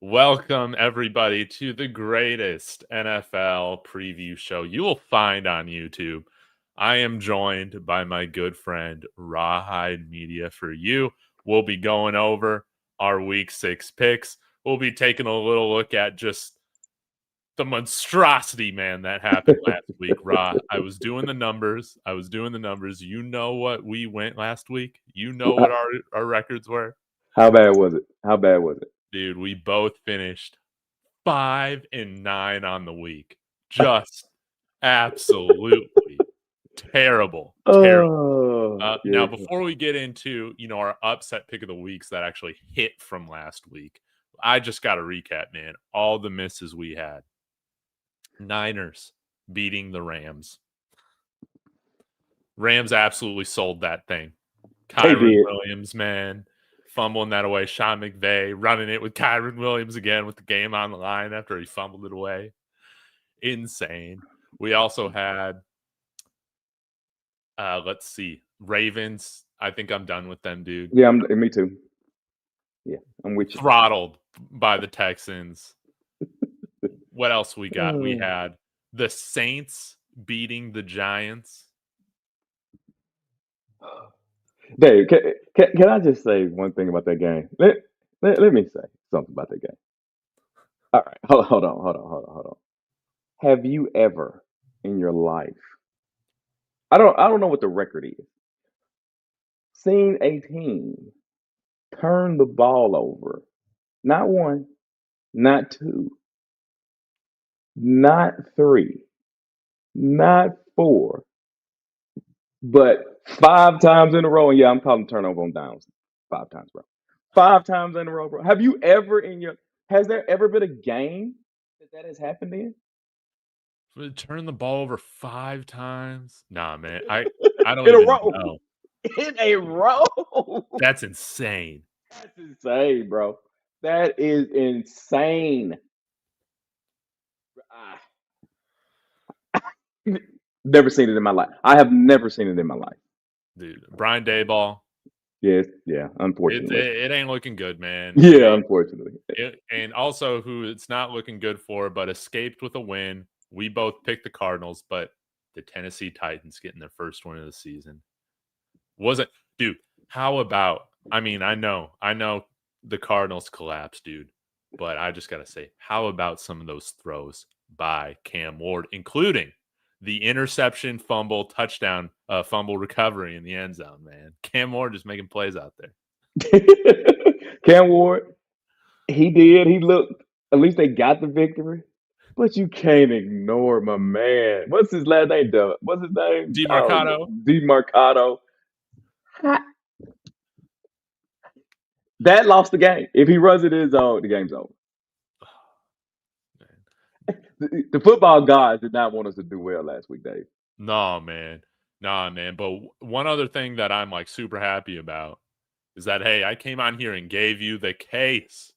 Welcome, everybody, to the greatest NFL preview show you will find on YouTube. I am joined by my good friend, Rawhide Media for you. We'll be going over our Week 6 picks. We'll be taking a little look at just the monstrosity, man, that happened last week. Raw, I was doing the numbers. You know what we went last week? You know what our records were? How bad was it? How bad was it? Dude, we both finished 5-9 on the week. Just absolutely terrible. Oh, Now, yeah. before we get into, our upset pick of the weeks that actually hit from last week, I just got to recap, man. All the misses we had. Niners beating the Rams. Rams absolutely sold that thing. Kyron Williams, man. Fumbling that away. Sean McVay running it with Kyron Williams again with the game on the line after he fumbled it away. Insane. We also had, let's see, Ravens. I think I'm done with them, dude. Yeah, me too. Yeah, I'm with you. Throttled by the Texans. What else we got? We had the Saints beating the Giants. Dave, can I just say one thing about that game? Let me say something about that game. All right, hold on. Have you ever in your life, I don't know what the record is, seen a team turn the ball over? Not one, not two, not three, not four, but 5 times in a row. And yeah, I'm calling turnover on downs 5 times, bro. 5 times in a row, bro. Have you ever has there ever been a game that has happened in? Turn the ball over 5 times? Nah, man. I don't In a even row. know. In a row. That's insane. That's insane, bro. That is insane. Never seen it in my life. I have never seen it in my life. Dude, Brian Daboll. Yes, yeah, unfortunately. It ain't looking good, man. Yeah, unfortunately. And also who it's not looking good for, but escaped with a win. We both picked the Cardinals, but the Tennessee Titans getting their first win of the season. Dude, how about, I know the Cardinals collapsed, dude, but I just got to say, how about some of those throws by Cam Ward, including the interception, fumble, touchdown, fumble recovery in the end zone, man. Cam Ward just making plays out there. Cam Ward, he did. He looked, at least they got the victory. But you can't ignore my man. What's his last name, Doug? What's his name? DeMarcado. DeMarcado. That lost the game. If he runs it in his own, the game's over. The football gods did not want us to do well last week, Dave. Nah, man. But one other thing that I'm like super happy about is that, hey, I came on here and gave you the case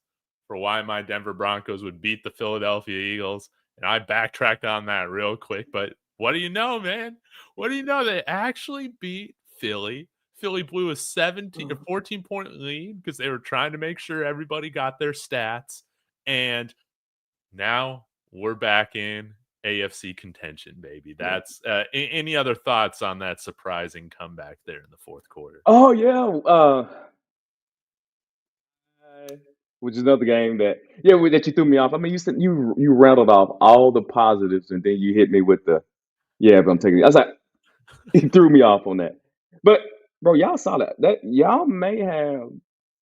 for why my Denver Broncos would beat the Philadelphia Eagles. And I backtracked on that real quick. But what do you know, man? What do you know? They actually beat Philly. Philly blew a 17 or 14-point lead because they were trying to make sure everybody got their stats. And now we're back in AFC contention, baby. That's any other thoughts on that surprising comeback there in the fourth quarter? Oh yeah, which is another game that that you threw me off. I mean, you rattled off all the positives, and then you hit me with the but I'm taking it. I was like, he threw me off on that. But bro, y'all saw that y'all may have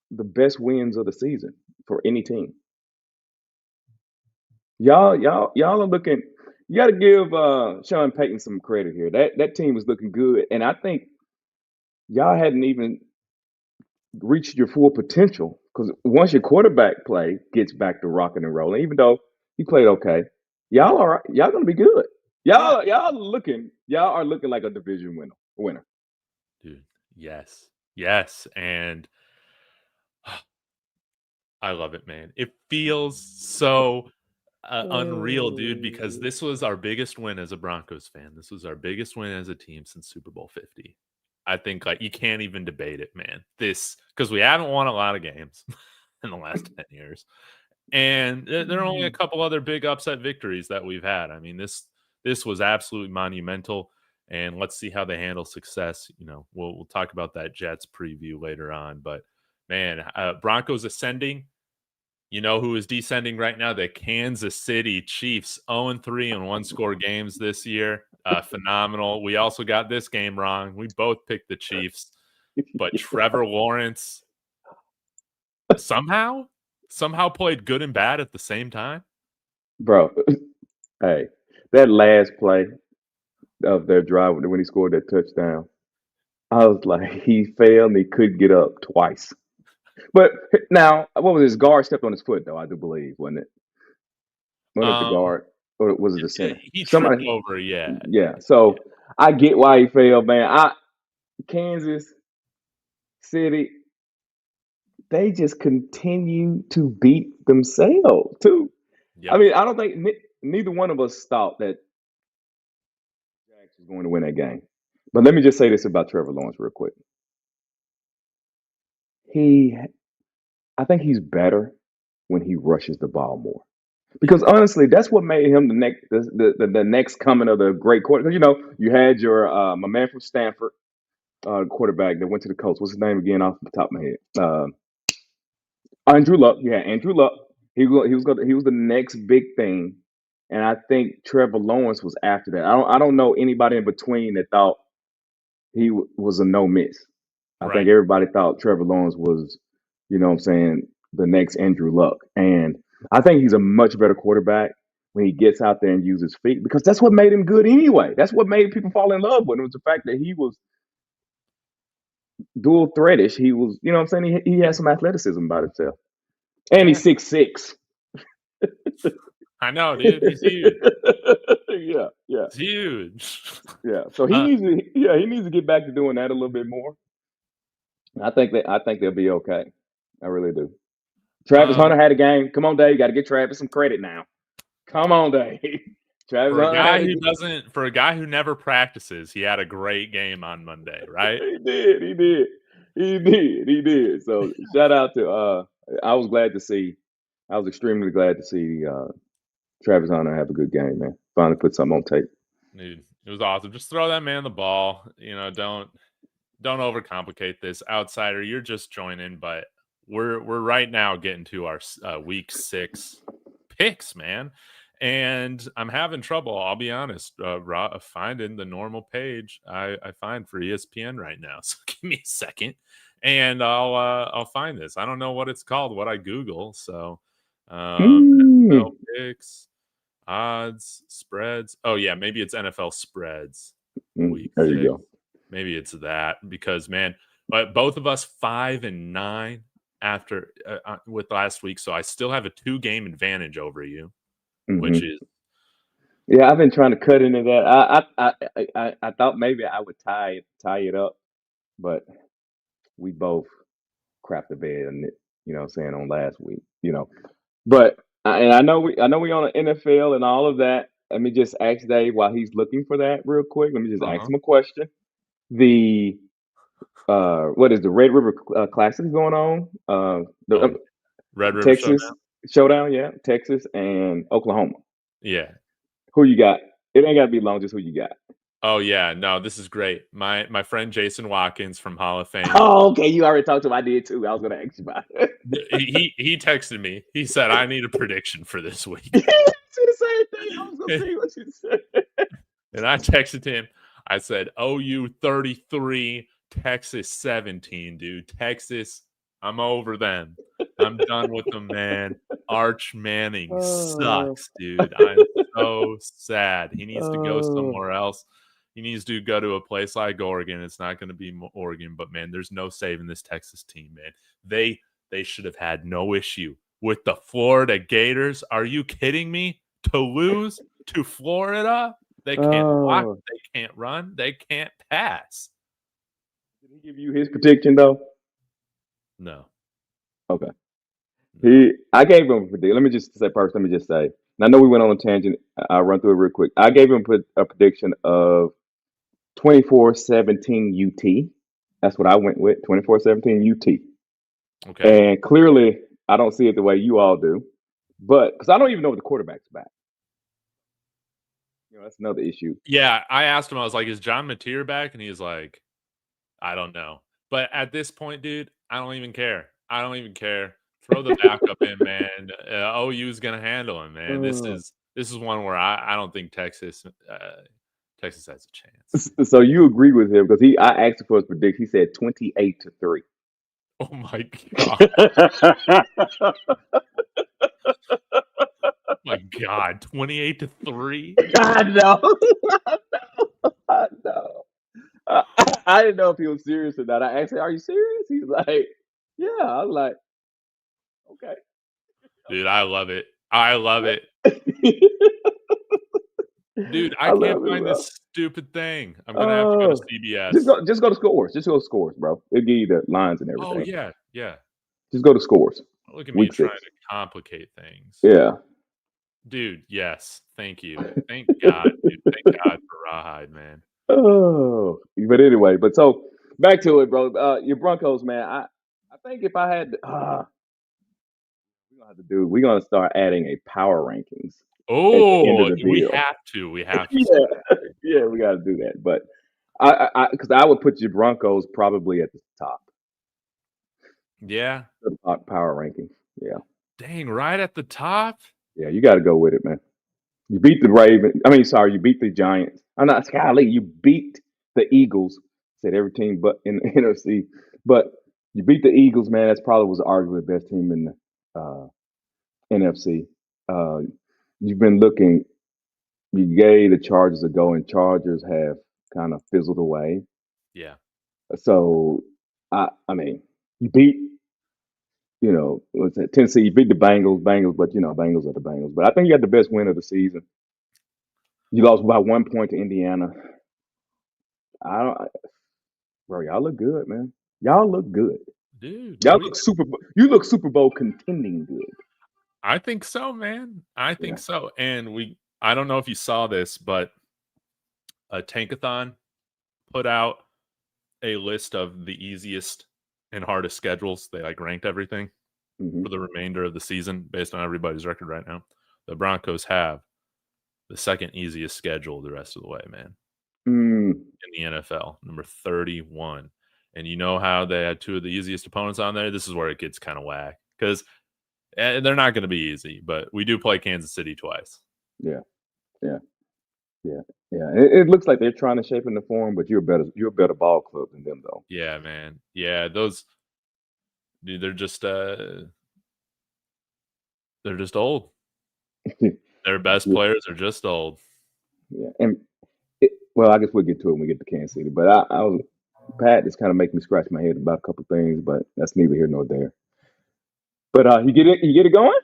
the best wins of the season for any team. Y'all are looking. You got to give Sean Payton some credit here. That team was looking good, and I think y'all hadn't even reached your full potential because once your quarterback play gets back to rocking and rolling, even though he played okay, y'all are y'all gonna be good. Y'all are looking like a division winner. Dude, yes, and I love it, man. It feels so unreal, dude, because this was our biggest win as a Broncos fan. This was our biggest win as a team since Super Bowl 50. I think like you can't even debate it, man. This because we haven't won a lot of games in the last 10 years. And there are only a couple other big upset victories that we've had. I mean, this was absolutely monumental, and let's see how they handle success. We'll talk about that Jets preview later on, but man, Broncos ascending. You know who is descending right now? The Kansas City Chiefs, 0-3 in one-score games this year. Phenomenal. We also got this game wrong. We both picked the Chiefs, but Trevor Lawrence somehow played good and bad at the same time. Bro, hey, that last play of their drive when he scored that touchdown, I was like, he fell and he couldn't get up twice. But now, what was his guard stepped on his foot though? I do believe, wasn't it? Wasn't it the guard or was it the center? He tripped Somebody, over, yeah. yeah. So I get why he fell, man. Kansas City, they just continue to beat themselves too. Yep. I mean, I don't think neither one of us thought that Jax was going to win that game. But let me just say this about Trevor Lawrence real quick. I think he's better when he rushes the ball more. Because honestly, that's what made him the next coming of the great quarterback. You had your my man from Stanford, quarterback that went to the Colts. What's his name again off the top of my head? Andrew Luck. Yeah, Andrew Luck. He was the next big thing, and I think Trevor Lawrence was after that. I don't know anybody in between that thought he was a no miss. I think Right. everybody thought Trevor Lawrence was, what I'm saying, the next Andrew Luck, and I think he's a much better quarterback when he gets out there and uses feet because that's what made him good anyway. That's what made people fall in love with him was the fact that he was dual threatish. He was, what I'm saying, he has some athleticism about himself. And he's 6'6". I know, dude. He's huge. Yeah. He's huge. Yeah. So he needs to get back to doing that a little bit more. I think they'll be okay. I really do. Travis Hunter had a game. Come on, Dave. You got to get Travis some credit now. Come on, Dave. Travis For a Hunter guy who doesn't, for a guy who never practices, he had a great game on Monday, right? He did. So shout out to I was extremely glad to see Travis Hunter have a good game, man. Finally put something on tape. Dude, it was awesome. Just throw that man the ball. Don't overcomplicate this. Outsider, you're just joining, but we're right now getting to our week 6 picks, man. And I'm having trouble, I'll be honest, finding the normal page I find for ESPN right now. So give me a second and I'll find this. I don't know what it's called, what I Google. So NFL picks, odds, spreads. Oh yeah, maybe it's NFL spreads. Week there 6. you go. Maybe it's that because man, but both of us 5-9 after with last week, so I still have a 2-game advantage over you, which is I've been trying to cut into that. I thought maybe I would tie it up, but we both crapped the bed on it. What I'm saying on last week. But I know we on the NFL and all of that. Let me just ask Dave while he's looking for that real quick. Let me just ask him a question. The what is the Red River Classic going on? The Red River Texas Showdown, yeah, Texas and Oklahoma. Yeah. Who you got? It ain't got to be long. Just who you got? Oh yeah, no, this is great. My friend Jason Watkins from Hall of Fame. Oh, okay. You already talked to him. I did too. I was going to ask you about it. he texted me. He said, "I need a prediction for this week." Yeah, the same thing. I was going to see what you said. And I texted him. I said, "OU 33, Texas 17, dude. Texas, I'm over them. I'm done with them, man. Arch Manning sucks, dude. I'm so sad. He needs to go somewhere else. He needs to go to a place like Oregon. It's not going to be Oregon, but man, there's no saving this Texas team, man. They should have had no issue with the Florida Gators. Are you kidding me? To lose to Florida? They can't block, they can't run, they can't pass." Did he give you his prediction though? No. Okay. I gave him a prediction. Let me just say first. Let me just say. And I know we went on a tangent. I'll run through it real quick. I gave him a prediction of 24-17 UT. That's what I went with. 24-17 UT. Okay. And clearly, I don't see it the way you all do. But because I don't even know if the quarterback's back. That's another issue. Yeah, I asked him, I was like, "Is John Mateer back?" And he's like, "I don't know." But at this point, dude, I don't even care. I don't even care. Throw the backup in, man. OU's gonna handle him, man. Uh, This is one where I don't think Texas has a chance. so you agree with him because I asked him for his prediction. He said 28-3. Oh my god. My god, 28-3? I know. I know. I know. I didn't know if he was serious or not. I asked him, "Are you serious?" He's like, "Yeah." I was like, "Okay, Dude, I love it. I love it. okay." Dude, I I can't love it, find bro. this stupid thing. I'm gonna have to go to Oh, CBS. just go to scores. Just go to scores, bro. It'll give you the lines and Oh, everything. yeah, yeah. Just go to scores. Look at me Week trying 6. to complicate things. Yeah. Dude, yes. Thank you. Thank God, dude. Thank God for Rawhide, man. Oh, but anyway, but so back to it, bro. Your Broncos, man. I think if I had, we're gonna start adding a power rankings at the end of Oh, the we deal. have to. We have to start. Yeah, yeah, we got to do that. But because I would put your Broncos probably at the top Yeah. of the power rankings. Yeah, Dang, right at the top? yeah, you got to go with it, man. You beat the Ravens. I mean, sorry, you beat the Giants. I'm not Sky. You beat the Eagles. Said every team but in the NFC, but you beat the Eagles, man. That's probably was arguably the best team in the NFC. Uh, you've been looking. You gave the Chargers a go, and Chargers have kind of fizzled away. Yeah. So, I mean, you beat, what's that? Tennessee. You beat the Bengals, but Bengals are the Bengals. But I think you got the best win of the season. You lost by 1 point to Indiana. I don't, bro. Y'all look good, man. Y'all look good. Dude, Y'all look Super. You look Super Bowl contending good. I think so, man. I think Yeah. so. And I don't know if you saw this, but a Tankathon put out a list of the easiest and hardest schedules. They ranked everything Hmm. for the remainder of the season based on everybody's record right now. The Broncos have the second easiest schedule the rest of the way, man, Mm, in the NFL, number 31. And you know how they had two of the easiest opponents on there? This is where it gets kind of whack because they're not going to be easy, but we do play Kansas City twice. yeah. Yeah. Yeah. Yeah. It looks like they're trying to shape in the form, but you're a better ball club than them, though. Yeah, man. Yeah, those dude, they're just old. Their best Yeah. players are just old. Yeah. And well, I guess we'll get to it when we get to Kansas City. But I was Pat just kind of make me scratch my head about a couple things, but that's neither here nor there. But you get it going.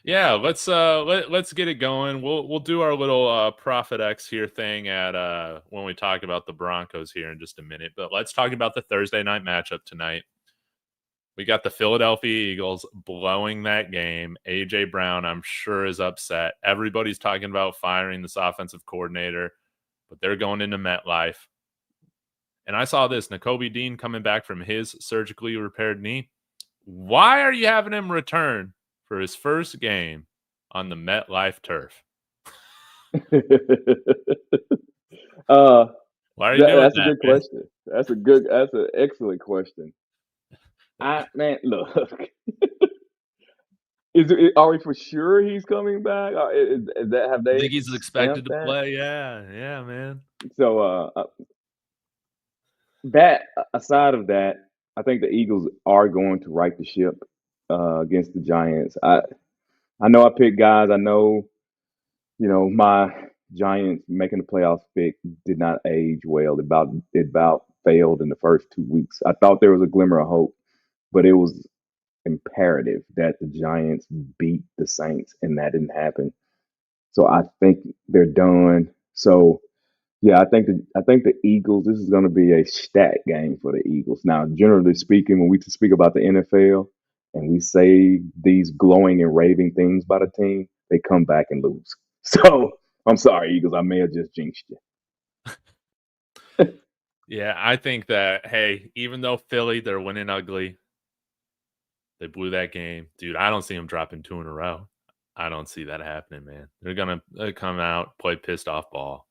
Yeah, let's get it going. We'll do our little Profit X here thing at when we talk about the Broncos here in just a minute. But let's talk about the Thursday night matchup tonight. We got the Philadelphia Eagles blowing that game. AJ Brown, I'm sure, is upset. Everybody's talking about firing this offensive coordinator, but they're going into MetLife. And I saw this Nakobe Dean coming back from his surgically repaired knee. Why are you having him return for his first game on the MetLife turf? uh, Why are you doing that's a that, good man? question. That's an excellent question. Man, look, are we for sure he's coming back? Or is that have I they think he's expected stamped to that? play. Yeah, yeah, man. So, that aside of that, I think the Eagles are going to right the ship against the Giants. I know I picked guys. I know my Giants making the playoffs pick did not age well. It about failed in the first 2 weeks. I thought there was a glimmer of hope, but it was imperative that the Giants beat the Saints, and that didn't happen. So I think they're done. So yeah, I think the Eagles. This is going to be a stat game for the Eagles. Now, generally speaking, when we speak about the NFL and we say these glowing and raving things about a team, they come back and lose. So I'm sorry, Eagles. I may have just jinxed you. Yeah, I think that, hey, even though Philly, they're winning ugly, they blew that game. Dude, I don't see them dropping two in a row. I don't see that happening, man. They're gonna come out, play pissed off ball.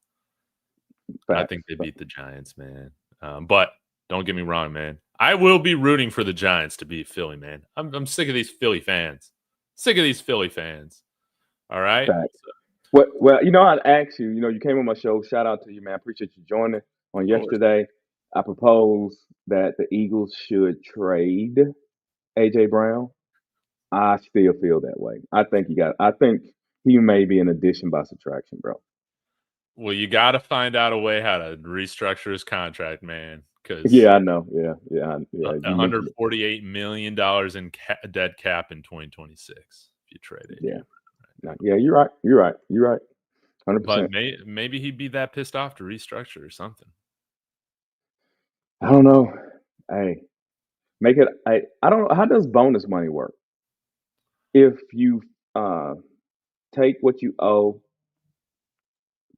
I Facts. think they beat the Giants, man. But don't get me wrong, man. I will be rooting for the Giants to beat Philly, man. I'm sick of these Philly fans. Sick of these Philly fans. All right. Facts. Well, I'd ask you. You came on my show. Shout out to you, man. I appreciate you joining on Of course. yesterday. I propose that the Eagles should trade AJ Brown. I still feel that way. I think he may be an addition by subtraction, bro. Well, you got to find out a way how to restructure his contract, man. Because Yeah, I know. Yeah. You mentioned it. $148 million in dead cap in 2026 if you trade AJ. Yeah. No, yeah, you're right. You're right. 100%. But maybe he'd be that pissed off to restructure or something. I don't know. Hey, make it. I don't know. How does bonus money work? If you take what you owe,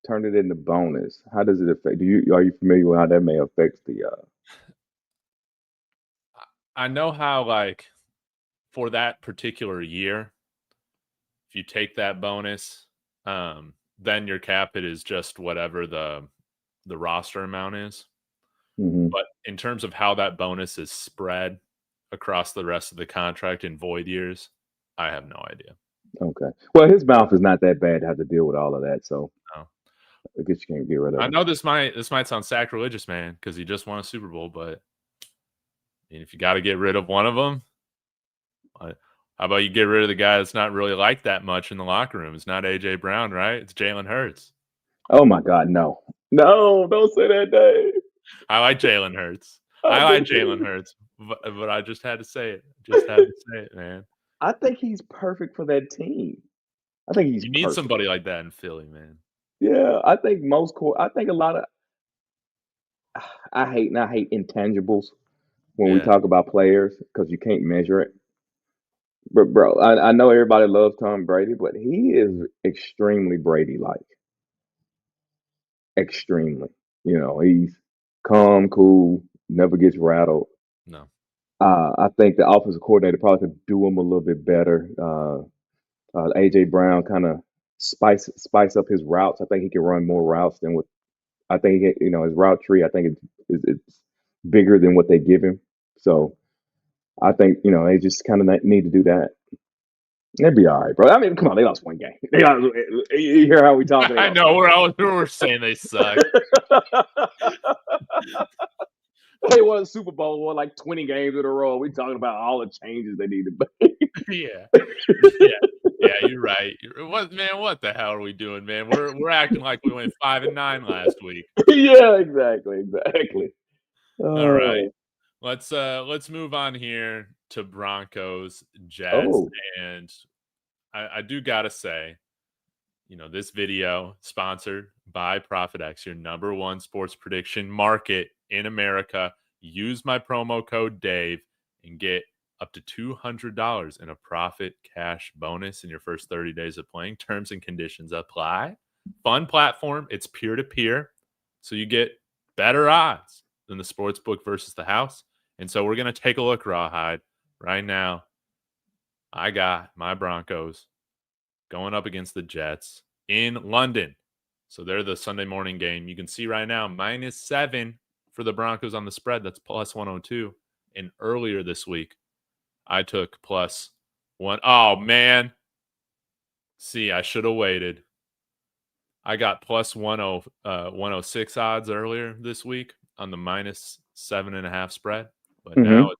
turn it into bonus, how does it affect? Are you familiar with how that may affect the? I know how, like, for that particular year, if you take that bonus, then your cap hit is just whatever the roster amount is. Mhm. But in terms of how that bonus is spread across the rest of the contract in void years, I have no idea. Okay. Well, his mouth is not that bad to have to deal with all of that, so No. I guess you can't get rid of I him. know this might sound sacrilegious, man, because he just won a Super Bowl, but I mean, if you got to get rid of one of them, how about you get rid of the guy that's not really liked that much in the locker room? It's not AJ Brown, right? It's Jalen Hurts. Oh my God, no, don't say that name. I like Jalen Hurts. I I like do Jalen too. Hurts, but I just had to say it. Just had to say it, man. I think he's perfect for that team. I think he's You need perfect. somebody like that in Philly, man. Yeah, I think I think a lot of. I hate intangibles when we Yeah. talk about players because you can't measure it. But bro, I know everybody loves Tom Brady, but he is extremely Brady like. Extremely. He's calm, cool, never gets rattled. No. I think the offensive coordinator probably could do him a little bit better. AJ Brown kind of spice up his routes. I think he can run more routes than what I think. His route tree. I think it's bigger than what they give him. So I think they just kind of need to do that. They'd be all right, bro. I mean, come on, they lost one game. You hear how we talk? They I lost know one we're saying they suck. They won the Super Bowl, won like 20 games in a row. We talking about all the changes they need to make. Yeah. Yeah. Yeah, you're right. What the hell are we doing, man? We're acting like we went 5-9 last week. Yeah, exactly. All right. Oh, Let's move on here to Broncos, Jets, oh, and I do gotta say, this video sponsored by ProfitX, your number one sports prediction market in America. Use my promo code Dave and get up to $200 in a profit cash bonus in your first 30 days of playing. Terms and conditions apply. Fun platform. It's peer to peer, so you get better odds than the sports book versus the house. And so we're gonna take a look, Rawhide, right now. I got my Broncos going up against the Jets in London. So they're the Sunday morning game. You can see right now -7 for the Broncos on the spread. That's plus 102. And earlier this week, I took +1. Oh, man. See, I should have waited. I got plus 106 odds earlier this week on the -7.5 spread. But mm-hmm.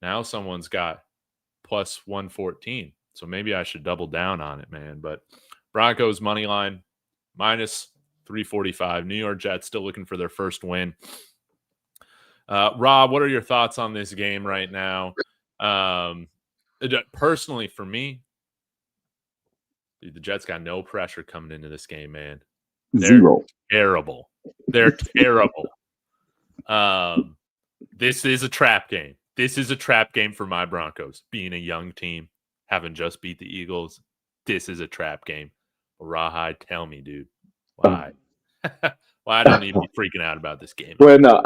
now someone's got plus 114. So maybe I should double down on it, man. But Broncos money line -345. New York Jets still looking for their first win. Rob, what are your thoughts on this game right now? Personally, for me, dude, the Jets got no pressure coming into this game, man. They're Zero. terrible. They're terrible. This is a trap game. This is a trap game for my Broncos. Being a young team, having just beat the Eagles, this is a trap game. Rawhide, tell me, dude, why? Why don't you be freaking out about this game? Well, no,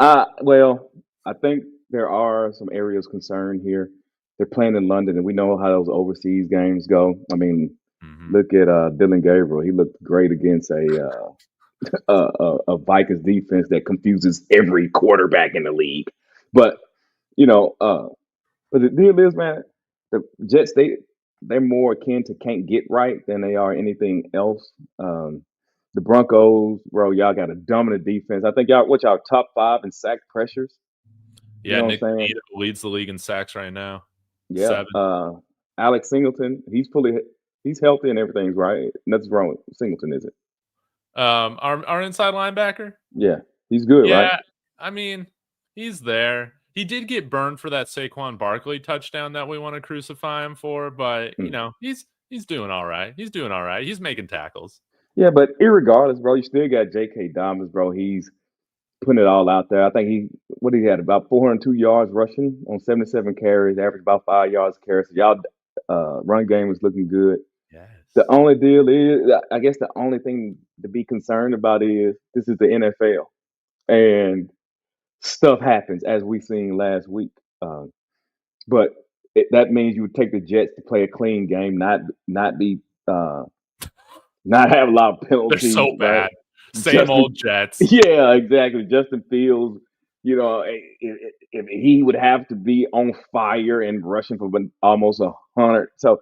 I think there are some areas concerned here. They're playing in London, and we know how those overseas games go. I mean, Look at Dylan Gabriel. He looked great against a Vikings defense that confuses every quarterback in the league. But you know, but the deal is, man, the Jets they're more akin to can't get right than they are anything else. The Broncos, bro, y'all got a dominant defense. I think y'all top 5 in sack pressures. You Yeah, know what Nick I'm saying? Bonito leads the league in sacks right now. Yeah. 7. Alex Singleton, he's healthy and everything's right. Nothing's wrong with Singleton, is it? Our inside linebacker? Yeah, he's good, right? Yeah, I mean, he's there. He did get burned for that Saquon Barkley touchdown that we want to crucify him for, but Mm. he's doing all right. He's doing all right. He's making tackles. Yeah, but irregardless, bro, you still got J.K. Dobbins, bro. He's putting it all out there. I think he had about 402 yards rushing on 77 carries, averaged about 5 yards a carry. So y'all run game was looking good. The Yes. only deal is, I guess, the only thing to be concerned about is this is the NFL and stuff happens as we seen last week. But that means you would take the Jets to play a clean game, not be not have a lot of They're penalties, so right? bad. Same old Justin, Jets. yeah, exactly. Justin Fields, if he would have to be on fire and rushing for almost 100. So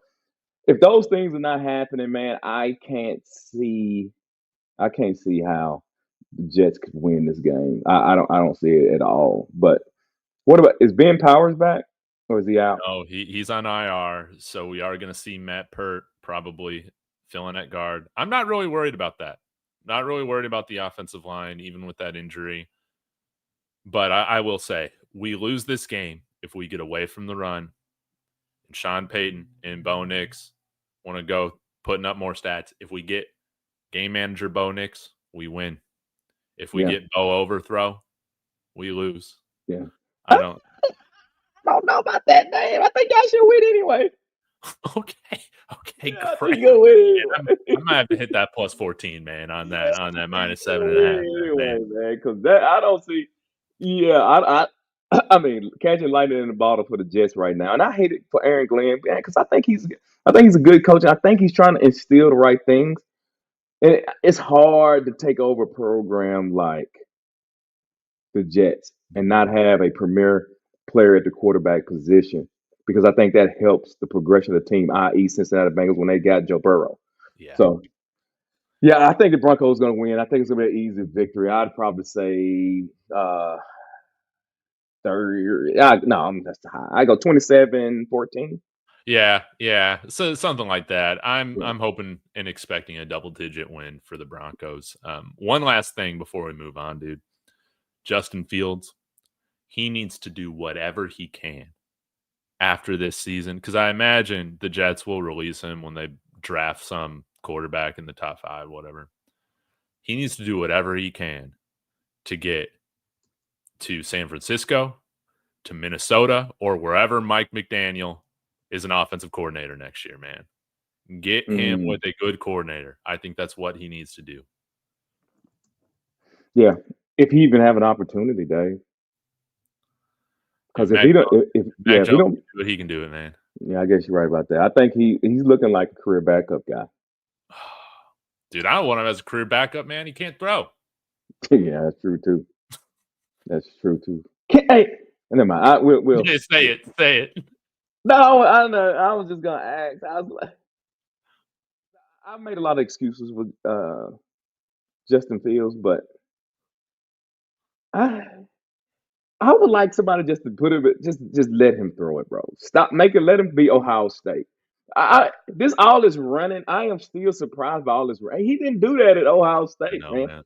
if those things are not happening, man, I can't see how the Jets could win this game. I don't see it at all. But what about is Ben Powers back or is he out? No, he's on IR, so we are going to see Matt Pert probably filling at guard. I'm not really worried about that. Not really worried about the offensive line, even with that injury. But I will say, we lose this game if we get away from the run. And Sean Payton and Bo Nix want to go putting up more stats. If we get game manager Bo Nix, we win. If we Yeah, get Bo Overthrow, we lose. yeah. I don't. I don't know about that name. I think y'all should win anyway. Okay. Okay. Yeah, I Great. think you'll win Man, anyway. I might have to hit that plus 14, man, on Yeah, that I think minus you'll 7.5. win Man. anyway, man. Because that I don't see. Yeah, I mean, catching lightning in the bottle for the Jets right now, and I hate it for Aaron Glenn, man, because I think he's a good coach. I think he's trying to instill the right things, and it's hard to take over a program like the Jets and not have a premier player at the quarterback position because I think that helps the progression of the team, i.e., Cincinnati Bengals when they got Joe Burrow. Yeah. So, yeah, I think the Broncos going to win. I think it's going to be an easy victory. I'd probably say 30. No, that's high. I go 27-14. Yeah, yeah. So something like that. I'm Yeah. I'm hoping and expecting a double-digit win for the Broncos. One last thing before we move on, dude. Justin Fields, he needs to do whatever he can after this season because I imagine the Jets will release him when they draft some quarterback in the top 5, whatever. He needs to do whatever he can to get to San Francisco, to Minnesota, or wherever Mike McDaniel is an offensive coordinator next year, man. Get him Mm, with a good coordinator. I think that's what he needs to do. yeah. If he even have an opportunity, Dave. If Because if he Mac don't, Jones, Mac if he Jones don't, can do it, he can do it, man. yeah, I guess you're right about that. I think he's looking like a career backup guy. Dude, I don't want him as a career backup, man. He can't throw. Yeah, that's true too. That's true too. Hey, never mind. We'll Yeah, say it. Say it. no, I know. I was just gonna ask. I made a lot of excuses with Justin Fields, but I I would like somebody just to put him, just let him throw it, bro. Stop making, let him be Ohio State. This all is running. I am still surprised by all this. He didn't do that at Ohio I State, know, man. man.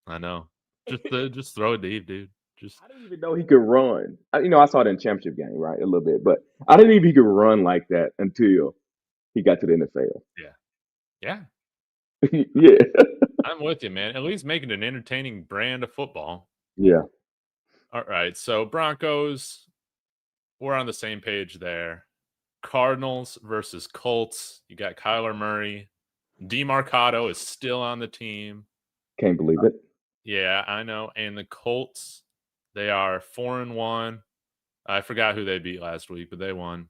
I know. Just throw it deep, dude. Just I didn't even know he could run. I saw it in championship game, right, a little bit, but I didn't even he could run like that until he got to the NFL. yeah. Yeah. Yeah, I'm with you, man. At least make it an entertaining brand of football. yeah. All right. So Broncos, we're on the same page there. Cardinals versus Colts. You got Kyler Murray. DeMarcado is still on the team. Can't believe it. Yeah, I know. And the Colts, they are 4-1. I forgot who they beat last week, but they won.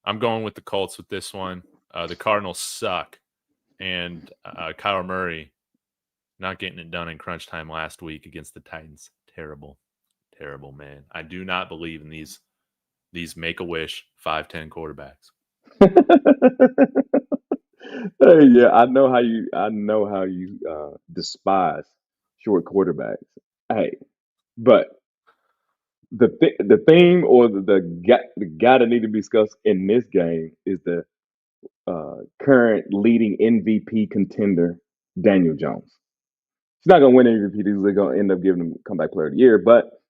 I'm going with the Colts with this one. The Cardinals suck, and Kyler Murray not getting it done in crunch time last week against the Titans. Terrible, terrible, man. I do not believe in these make-a-wish 5'10" quarterbacks. Hey, yeah, I know how you despise short quarterbacks. Hey, but the theme or the guy that need to be discussed in this game is the current leading MVP contender, Daniel Jones. He's not going to win MVP. He's going to end up giving him comeback player of the year, but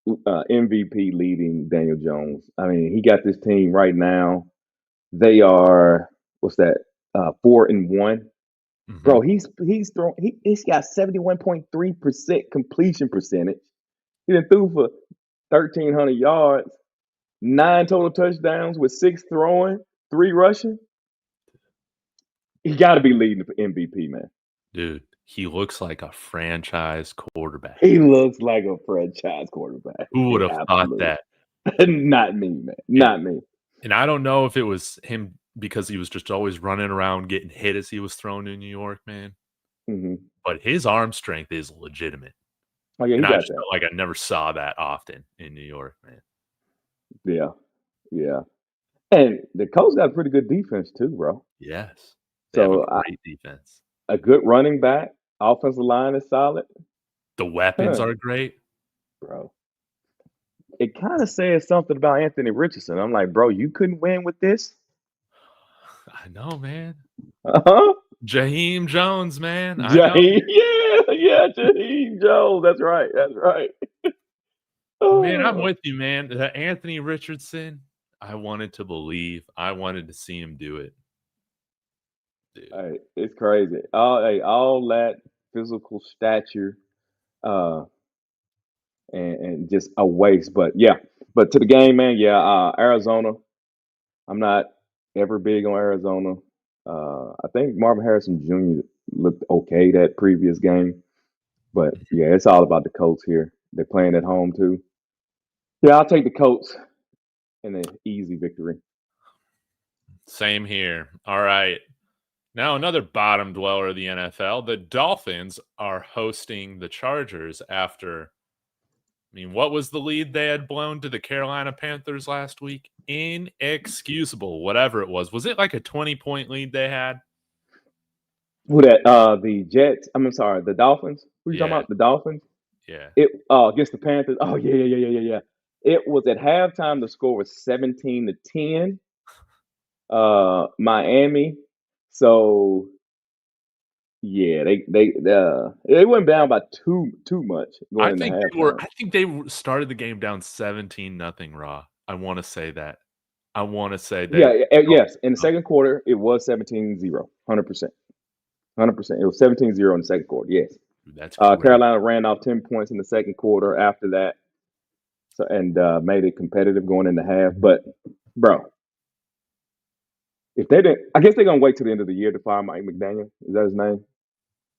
MVP leading Daniel Jones. I mean, he got this team right now. They are what's that? 4-1. Bro, he's got 71.3% completion percentage. He done threw for 1,300 yards, 9 total touchdowns with 6 throwing, 3 rushing. He got to be leading for MVP, man. Dude, he looks like a franchise quarterback. He looks like a franchise quarterback. Who would have thought that? Not me, man. Not me. And I don't know if it was him because he was just always running around getting hit as he was thrown in New York, man. Mm-hmm. But his arm strength is legitimate. Oh, yeah, and he I got just that. felt like I never saw that often in New York, man. Yeah. Yeah. And the Colts got a pretty good defense too, bro. Yes. They have a great defense. A good running back. Offensive line is solid. The weapons are great. Bro. It kind of says something about Anthony Richardson. I'm like, bro, you couldn't win with this? I know, man. Uh-huh. Jaheim Jones, man. Jaheim, yeah, Jaheim Jones. That's right. Man, I'm with you, man. That Anthony Richardson, I wanted to believe. I wanted to see him do it. Dude. Hey, it's crazy. All that physical stature, and just a waste. But yeah, but to the game, man. Yeah, Arizona. I'm not ever big on Arizona. I think Marvin Harrison Jr. looked okay that previous game, but yeah, it's all about the Colts here. They're playing at home too. Yeah, I'll take the Colts in an easy victory. Same here. All right. Now, another bottom dweller of the NFL. The Dolphins are hosting the Chargers after, what was the lead they had blown to the Carolina Panthers last week? Inexcusable, whatever it was. Was it like a 20-point lead they had? Who that? The Jets. I'm sorry, the Dolphins. Who you talking about? The Dolphins? Yeah. It against the Panthers. Oh yeah. It was at halftime. The score was 17-10. Miami. So yeah, they went down by too much going into halftime. I think they started the game down 17-0 raw. I want to say that. Yeah, yes. In the second quarter, it was 17-0. 100%. 100%. It was 17-0 in the second quarter. Yes. Dude, that's great. Carolina ran off 10 points in the second quarter after that. So and made it competitive going into half. But bro, if they didn't, I guess they're gonna wait till the end of the year to fire Mike McDaniel. Is that his name?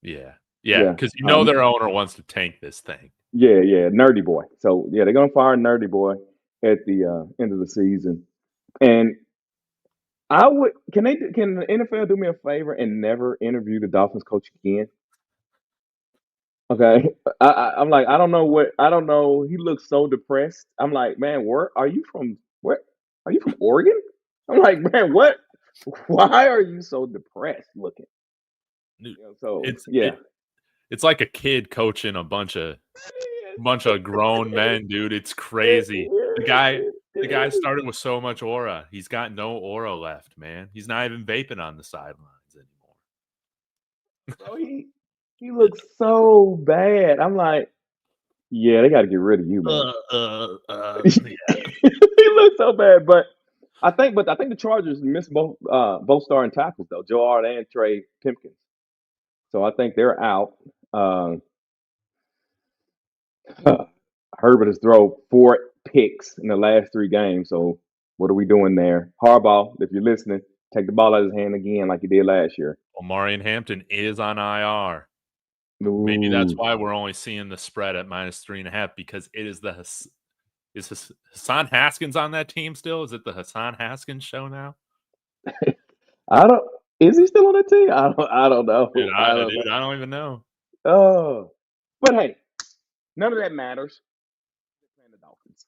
Yeah. Because their owner wants to tank this thing. Yeah, nerdy boy. So yeah, they're gonna fire nerdy boy at the end of the season. And I would can the NFL do me a favor and never interview the Dolphins coach again? Okay, I'm like I don't know. He looks so depressed. I'm like, man, where are you from? Where are you from? Oregon? I'm like, man, what? Why are you so depressed looking? It's like a kid coaching a bunch of grown men, dude. It's crazy. The guy started with so much aura. He's got no aura left, man. He's not even vaping on the sidelines anymore. Bro, he looks so bad. I'm like, yeah, they got to get rid of you, man. Yeah. He looks so bad, but I think the Chargers missed both starting tackles though, Joe Art and Trey Pipkins. So I think they're out. Herbert has thrown 4 picks in the last 3 games. So what are we doing there? Harbaugh, if you're listening, take the ball out of his hand again like you did last year. Omarion Hampton is on IR. Ooh. Maybe that's why we're only seeing the spread at -3.5 because it is is Hassan Haskins on that team still? Is it the Hassan Haskins show now? I don't. Is he still on the team? I don't Dude, know. I don't know. dude, I don't even know. Oh, but hey, none of that matters. They're playing the Dolphins,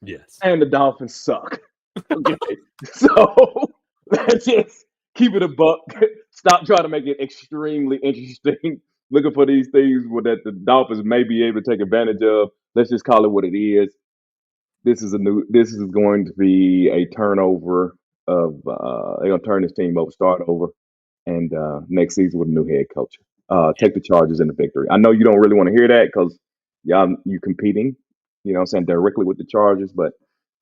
Yes. and the Dolphins suck. Okay, so let's just keep it a buck. Stop trying to make it extremely interesting. Looking for these things that the Dolphins may be able to take advantage of. Let's just call it what it is. This is going to be a turnover of they're gonna turn this team over, start over, and next season with a new head coach. Yeah, Take the Chargers in the victory. I know you don't really want to hear that because y'all you competing, you know what I'm saying, directly with the Chargers, but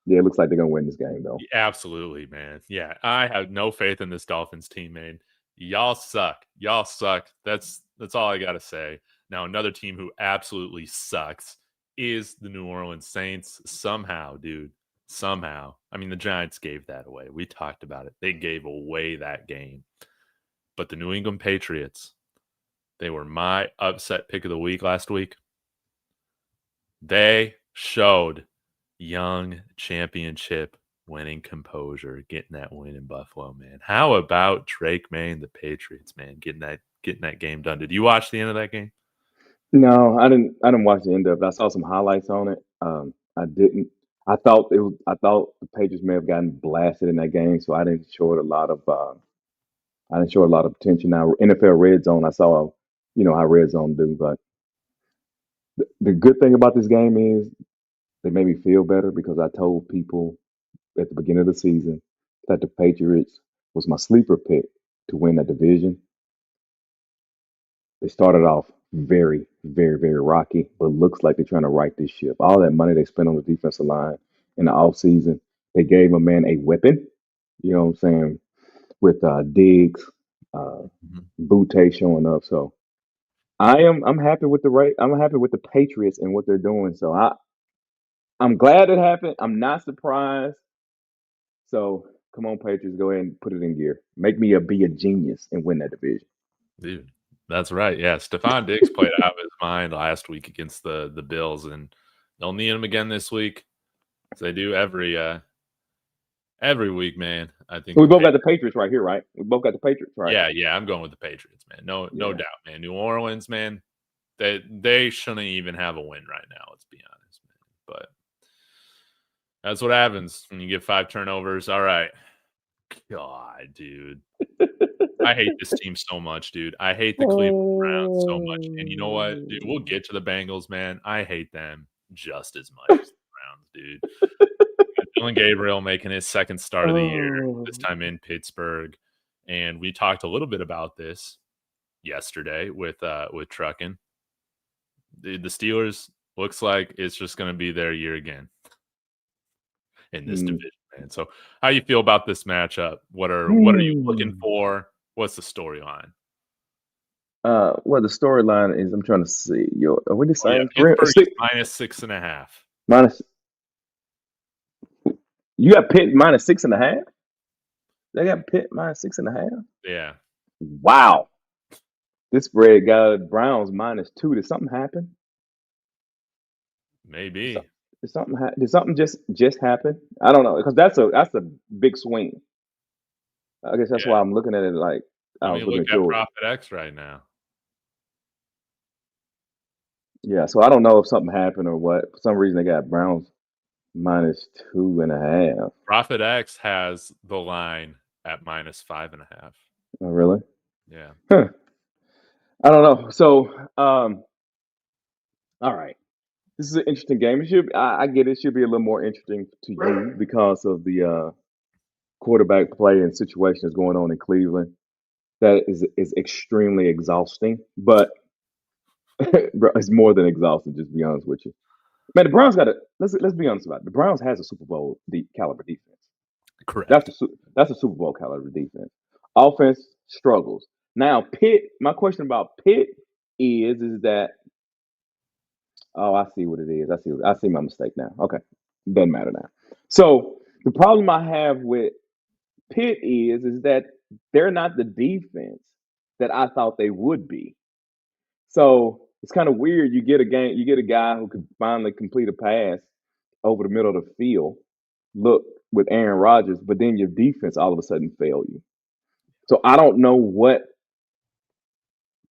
yeah, it looks like they're gonna win this game though. absolutely, man. Yeah, I have no faith in this Dolphins team, man. Y'all suck. Y'all suck. That's all I gotta say. Now, another team who absolutely sucks is the New Orleans Saints. Somehow, dude. Somehow. I mean, the Giants gave that away. We talked about it. They gave away that game. But the New England Patriots, they were my upset pick of the week last week. They showed young championship winning composure, getting that win in Buffalo, man. How about Drake May and the Patriots, man, getting that game done? Did you watch the end of that game? No, I didn't. I didn't watch the end of it. I saw some highlights on it. I didn't. I thought it was. I thought the Patriots may have gotten blasted in that game, so I didn't show it a lot of. I didn't show it a lot of attention. Now NFL Red Zone, I saw, you know how Red Zone do. But the good thing about this game is they made me feel better because I told people at the beginning of the season that the Patriots was my sleeper pick to win that division. They started off very, very, very rocky, but looks like they're trying to right this ship. All that money they spent on the defensive line in the offseason, they gave a man a weapon. You know what I'm saying? With Diggs, uh, Mhm. Butte showing up. So I'm happy with the right. I'm happy with the Patriots and what they're doing. So I'm glad it happened. I'm not surprised. So come on, Patriots, go ahead and put it in gear. Make me be a genius and win that division. Dude, that's right. Yeah, Stephon Diggs played out of his mind last week against the Bills, and they'll need him again this week, as they do every week, man. I think We the both got the Patriots right here, right? We both got the Patriots right. yeah, I'm going with the Patriots, man. No Yeah. doubt, man. New Orleans, man, they shouldn't even have a win right now, let's be honest, man. But that's what happens when you get 5 turnovers. All right. God, dude. I hate this team so much, dude. I hate the Cleveland Browns so much. And you know what, dude? We'll Oh. get to the Bengals, man. I hate them just as much as the Browns, dude. Dylan Gabriel making his second start of the year, this Oh. time in Pittsburgh. And we talked a little bit about this yesterday with Truckin. The Steelers looks like it's just going to be their year again in this Mm. division, man. So, how you feel about this matchup? What are you looking Hmm. for? What's the storyline? Well, the storyline is I'm trying to see. Are we the Oh yeah, same? Pittsburgh is Six -6.5. minus. You got Pitt minus 6.5. They got Pitt minus 6.5. Yeah, Wow. This spread got Browns -2. Did something happen? Did, some, maybe. did something just happen? I don't know because that's a big swing. I guess that's Yeah, why I'm looking at it like let I me was looking look at at yours. Profit X right now. Yeah, so I don't know if something happened or what. For some reason, they got Browns -2.5. Profit X has the line at -5.5. Oh, really? Yeah, Huh. I don't know. So, all right. This is an interesting game. I get it. It should be a little more interesting to you because of the quarterback play and situation that's going on in Cleveland. That is extremely exhausting, but bro, it's more than exhausting. Just to be honest with you, man. The Browns got let's be honest about it. The Browns has a Super Bowl caliber defense. correct. That's a Super Bowl caliber defense. Offense struggles. Now Pitt. My question about Pitt is that oh I see what it is. I see my mistake now. Okay, doesn't matter now. So the problem I have with Pitt is that they're not the defense that I thought they would be. So it's kind of weird. You get a guy who can finally complete a pass over the middle of the field. Look with Aaron Rodgers, but then your defense all of a sudden fail you. So I don't know what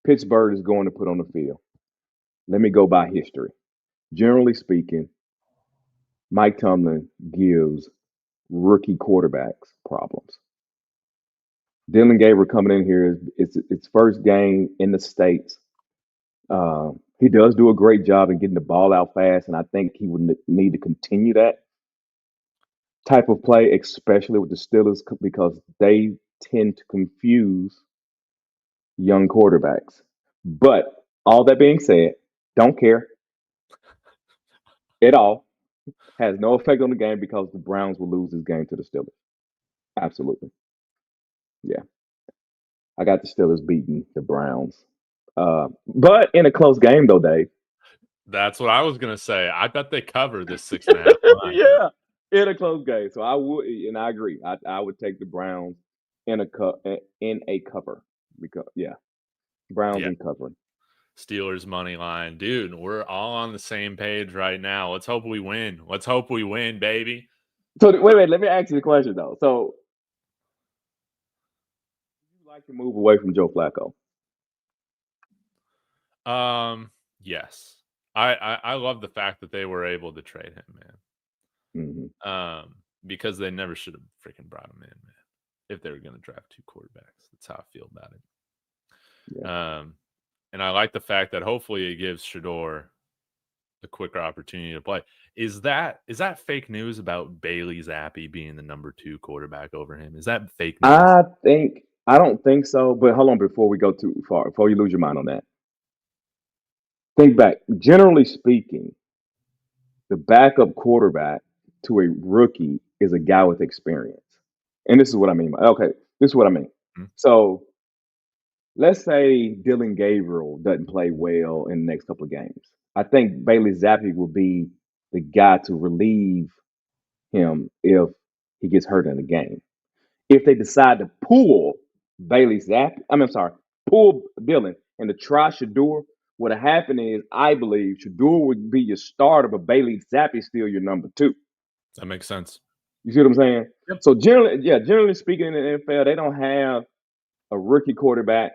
Pittsburgh is going to put on the field. Let me go by history. Generally speaking, Mike Tomlin gives rookie quarterbacks problems. Dylan Gabriel coming in here is its first game in the States. He does do a great job in getting the ball out fast, and I think he would need to continue that type of play, especially with the Steelers, because they tend to confuse young quarterbacks. But all that being said, don't care at all. Has no effect on the game because the Browns will lose this game to the Steelers. Absolutely. Yeah. I got the Steelers beating the Browns. But in a close game, though, Dave. That's what I was gonna say. I bet they cover this 6.5 line. Yeah, in a close game. So I would, and I agree. I would take the Browns in a cover because Browns Yeah. in covering. Steelers money line. Dude, we're all on the same page right now. Let's hope we win. Let's hope we win, baby. So wait, let me ask you the question though. So, would you like to move away from Joe Flacco? Yes. I love the fact that they were able to trade him, man. Mm-hmm. Because they never should have freaking brought him in, man. If they were going to draft 2 quarterbacks, that's how I feel about it. Yeah. And I like the fact that hopefully it gives Shador a quicker opportunity to play. Is that fake news about Bailey Zappi being the number 2 quarterback over him? Is that fake news? I don't think so. But hold on, before we go too far, before you lose your mind on that, think back. Generally speaking, the backup quarterback to a rookie is a guy with experience. And this is what I mean. This is what I mean. Hmm. So let's say Dylan Gabriel doesn't play well in the next couple of games. I think Bailey Zappi will be the guy to relieve him if he gets hurt in the game. If they decide to pull Bailey Zappi, pull Dylan and to try Shador, what'll happen is I believe Shador would be your starter, but Bailey Zappi still your number 2. That makes sense. You see what I'm saying? Yep. So generally speaking in the NFL, they don't have a rookie quarterback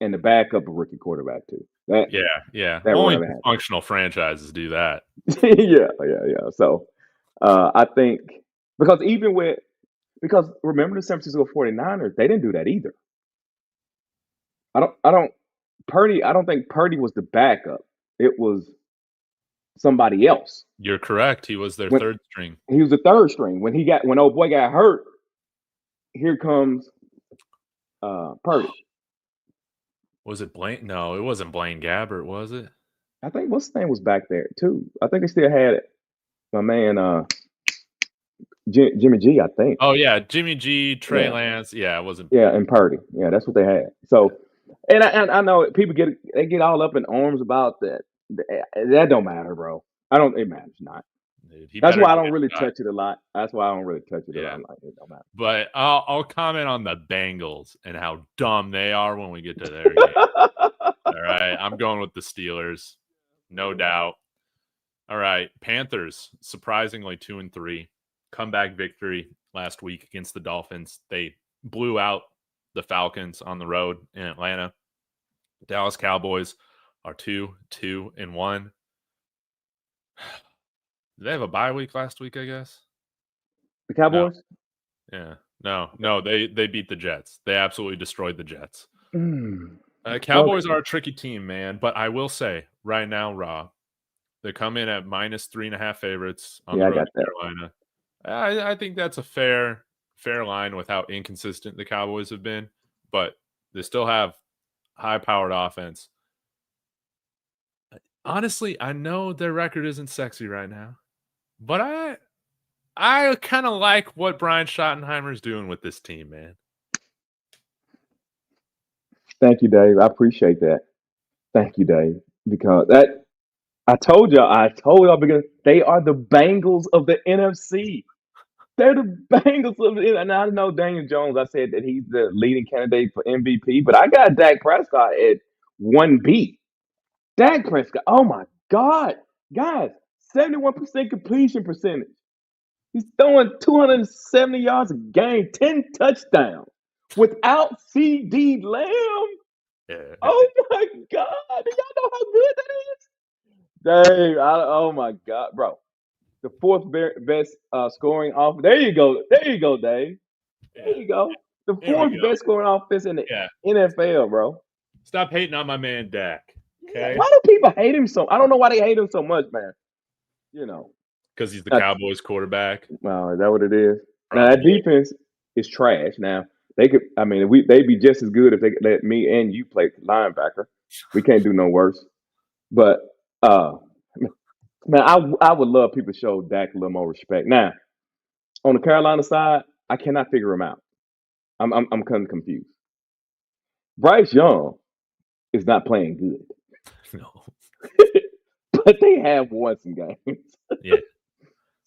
and the backup a rookie quarterback too. Yeah. That Only rarely happens. functional franchises do that. yeah. So I think because remember the San Francisco 49ers, they didn't do that either. I don't think Purdy was the backup. It was somebody else. You're correct. He was their third string. He was the third string. When old boy got hurt, here comes Purdy. Was it Blaine? No, it wasn't Blaine Gabbert, was it? I think what's his name was back there too. I think they still had my man Jimmy G, I think. Oh yeah, Jimmy G, Trey Lance. Yeah, it wasn't. Yeah, and Purdy. Yeah, that's what they had. So, and I know people get all up in arms about that. That don't matter, bro. It matters not. Dude, that's why I don't really touch it a lot. That's why I don't really touch it a lot. Like, it don't matter. But I'll comment on the Bengals and how dumb they are when we get to their game. All right, I'm going with the Steelers, no doubt. All right, Panthers surprisingly 2-3, comeback victory last week against the Dolphins. They blew out the Falcons on the road in Atlanta. The Dallas Cowboys are 2-1. Did they have a bye week last week, I guess? The Cowboys? No. Yeah. No, they beat the Jets. They absolutely destroyed the Jets. Cowboys are a tricky team, man. But I will say right now, Rob, they come in at -3.5 favorites on the road to Carolina. I think that's a fair line with how inconsistent the Cowboys have been. But they still have high-powered offense. Honestly, I know their record isn't sexy right now. But I kind of like what Brian Schottenheimer's doing with this team, man. Thank you, Dave. I appreciate that. Thank you, Dave. Because I told y'all because they are the Bengals of the NFC. They're the Bengals of the, and I know Daniel Jones. I said that he's the leading candidate for MVP, but I got Dak Prescott at 1B. Dak Prescott. Oh my God, guys, 71% completion percentage. He's throwing 270 yards a game, 10 touchdowns. without CD Lamb. Yeah. Oh my God. Do y'all know how good that is? Dang. Oh my God, bro. The fourth best scoring off. There you go. There you go, Dave. There Yeah. you go. The There we fourth go. best scoring offense in the Yeah. NFL, bro. Stop hating on my man Dak. Yeah. Okay. Why do people hate him so? I don't know why they hate him so much, man. You know, Because he's the I, Cowboys quarterback. well, is that what it is? Now that Probably. defense is trash. Now they could. I mean, they'd be just as good if they could let me and you play linebacker. We can't do no worse. But man, I would love people to show Dak a little more respect. Now on the Carolina side, I cannot figure him out. I'm kind of confused. Bryce Young is not playing good, No. but they have won some games. Yeah.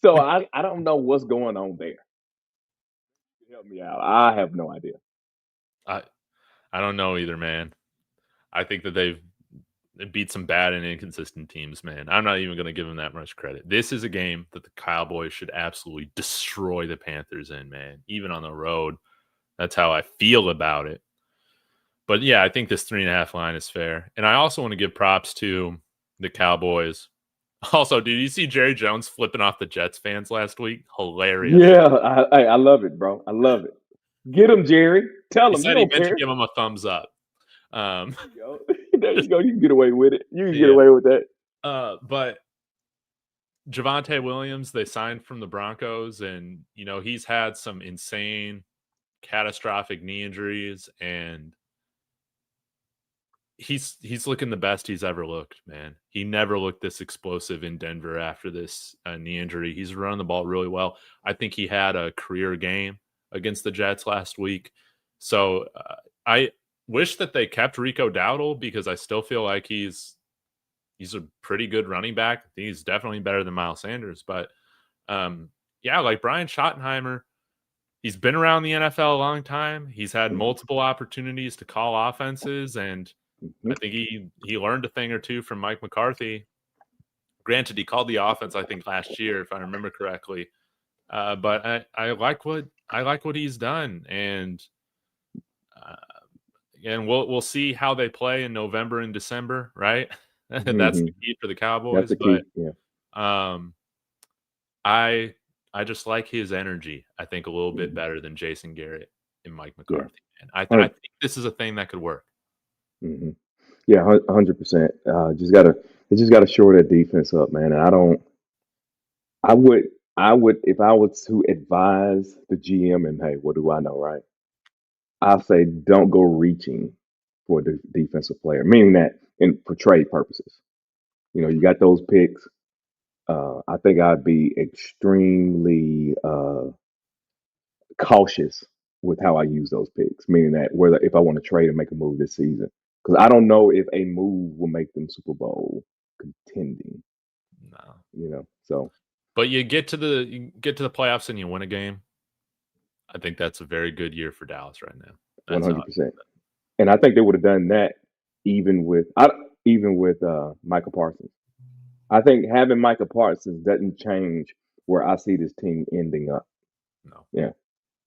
So I don't know what's going on there. Help me out. I have no idea. I I don't know either, man. I think that they beat some bad and inconsistent teams, man. I'm not even going to give them that much credit. This is a game that the Cowboys should absolutely destroy the Panthers in, man. Even on the road. That's how I feel about it. But yeah, I think this 3.5 line is fair. And I also want to give props to the Cowboys. Also, did you see Jerry Jones flipping off the Jets fans last week? Hilarious. Yeah, I love it, bro. I love it. Get him, Jerry. Tell He him you said he don't meant to care. give him a thumbs up. Um, There you go. There you go. You can get away with it. You can get yeah. away with that. But Javonte Williams, they signed from the Broncos, and he's had some insane, catastrophic knee injuries, and he's looking the best he's ever looked, man. He never looked this explosive in Denver after this knee injury. He's running the ball really well. I think he had a career game against the Jets last week. So I wish that they kept Rico Dowdle because I still feel like he's a pretty good running back. He's definitely better than Miles Sanders. But yeah, like Brian Schottenheimer, he's been around the NFL a long time. He's had multiple opportunities to call offenses, and I think he learned a thing or two from Mike McCarthy. Granted, he called the offense, I think, last year, if I remember correctly. But I like what he's done, and we'll see how they play in November and December, right? That's the key for the That's Cowboys. the key. But Yeah. I just like his energy. I think a little bit better than Jason Garrett and Mike Yeah. McCarthy. And I think this is a thing that could work. Mm-hmm. Yeah, 100%. They just gotta shore that defense up, man. And I would, if I was to advise the GM, and hey, what do I know, right? I say don't go reaching for the defensive player, meaning that for trade purposes. You got those picks. I think I'd be extremely cautious with how I use those picks, meaning that whether if I want to trade and make a move this season, because I don't know if a move will make them Super Bowl contending. No. So. But you get to the playoffs and you win a game. I think that's a very good year for Dallas right now. 100%. And I think they would have done that even with Michael Parsons. I think having Michael Parsons doesn't change where I see this team ending up. No. Yeah.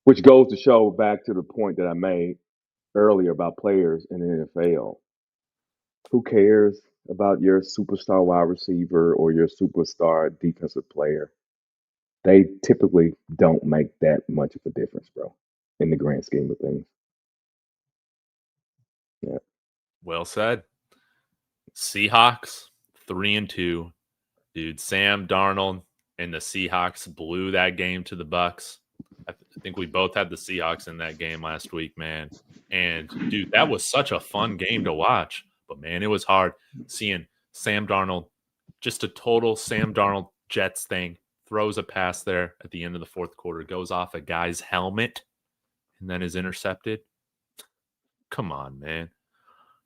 Which goes to show back to the point that I made earlier about players in the NFL. Who cares about your superstar wide receiver or your superstar defensive player? They typically don't make that much of a difference, bro, in the grand scheme of things. Yeah. Well said. Seahawks 3-2. Dude, Sam Darnold and the Seahawks blew that game to the Bucks. I think we both had the Seahawks in that game last week, man. And dude, that was such a fun game to watch. But man, it was hard seeing Sam Darnold, just a total Sam Darnold Jets thing. Throws a pass there at the end of the fourth quarter, goes off a guy's helmet, and then is intercepted. Come on, man.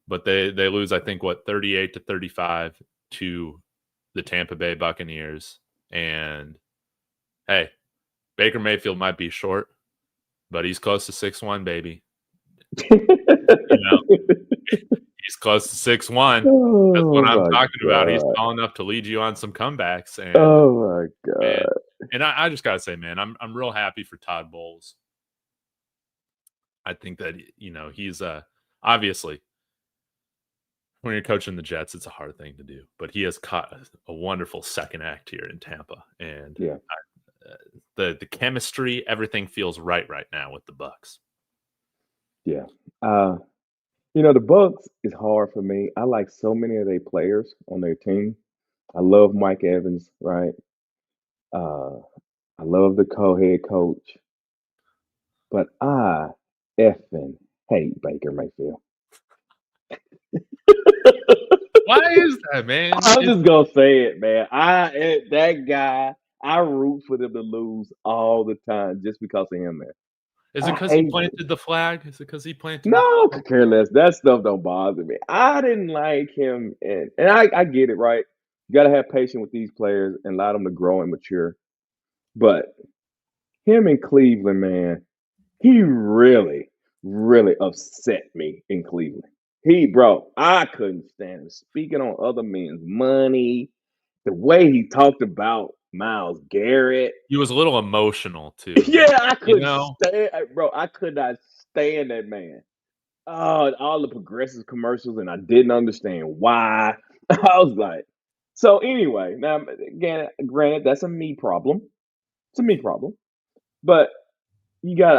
But they lose, I think, 38-35 to the Tampa Bay Buccaneers. And hey, Baker Mayfield might be short, but he's close to 6'1", baby. He's close to 6'1". That's what I'm talking about. He's tall enough to lead you on some comebacks. And oh my God. And I just gotta say, man, I'm real happy for Todd Bowles. I think that he's obviously when you're coaching the Jets, it's a hard thing to do, but he has caught a wonderful second act here in Tampa, and Yeah. the chemistry, everything feels right now with the Bucks. Yeah. The Bucks is hard for me. I like so many of their players on their team. I love Mike Evans, right? Uh, I love the co-head coach, but I effing hate Baker Mayfield. Why is that, man? I'm just gonna say it, man. That guy, I root for them to lose all the time just because of him, man. Is it I because he hate it. planted the flag? Is it because he planted the No, flag? could care less. That stuff don't bother me. I didn't like him, and I get it, right? You got to have patience with these players and allow them to grow and mature. But him in Cleveland, man, he really, really upset me in Cleveland. Bro, I couldn't stand him speaking on other men's money, the way he talked about Myles Garrett. He was a little emotional too. Yeah, I You couldn't know? stand, bro. I could not stand that man. Oh, all the progressive commercials, and I didn't understand why. I was like, so anyway. Now, again, granted, that's a me problem. It's a me problem, but you got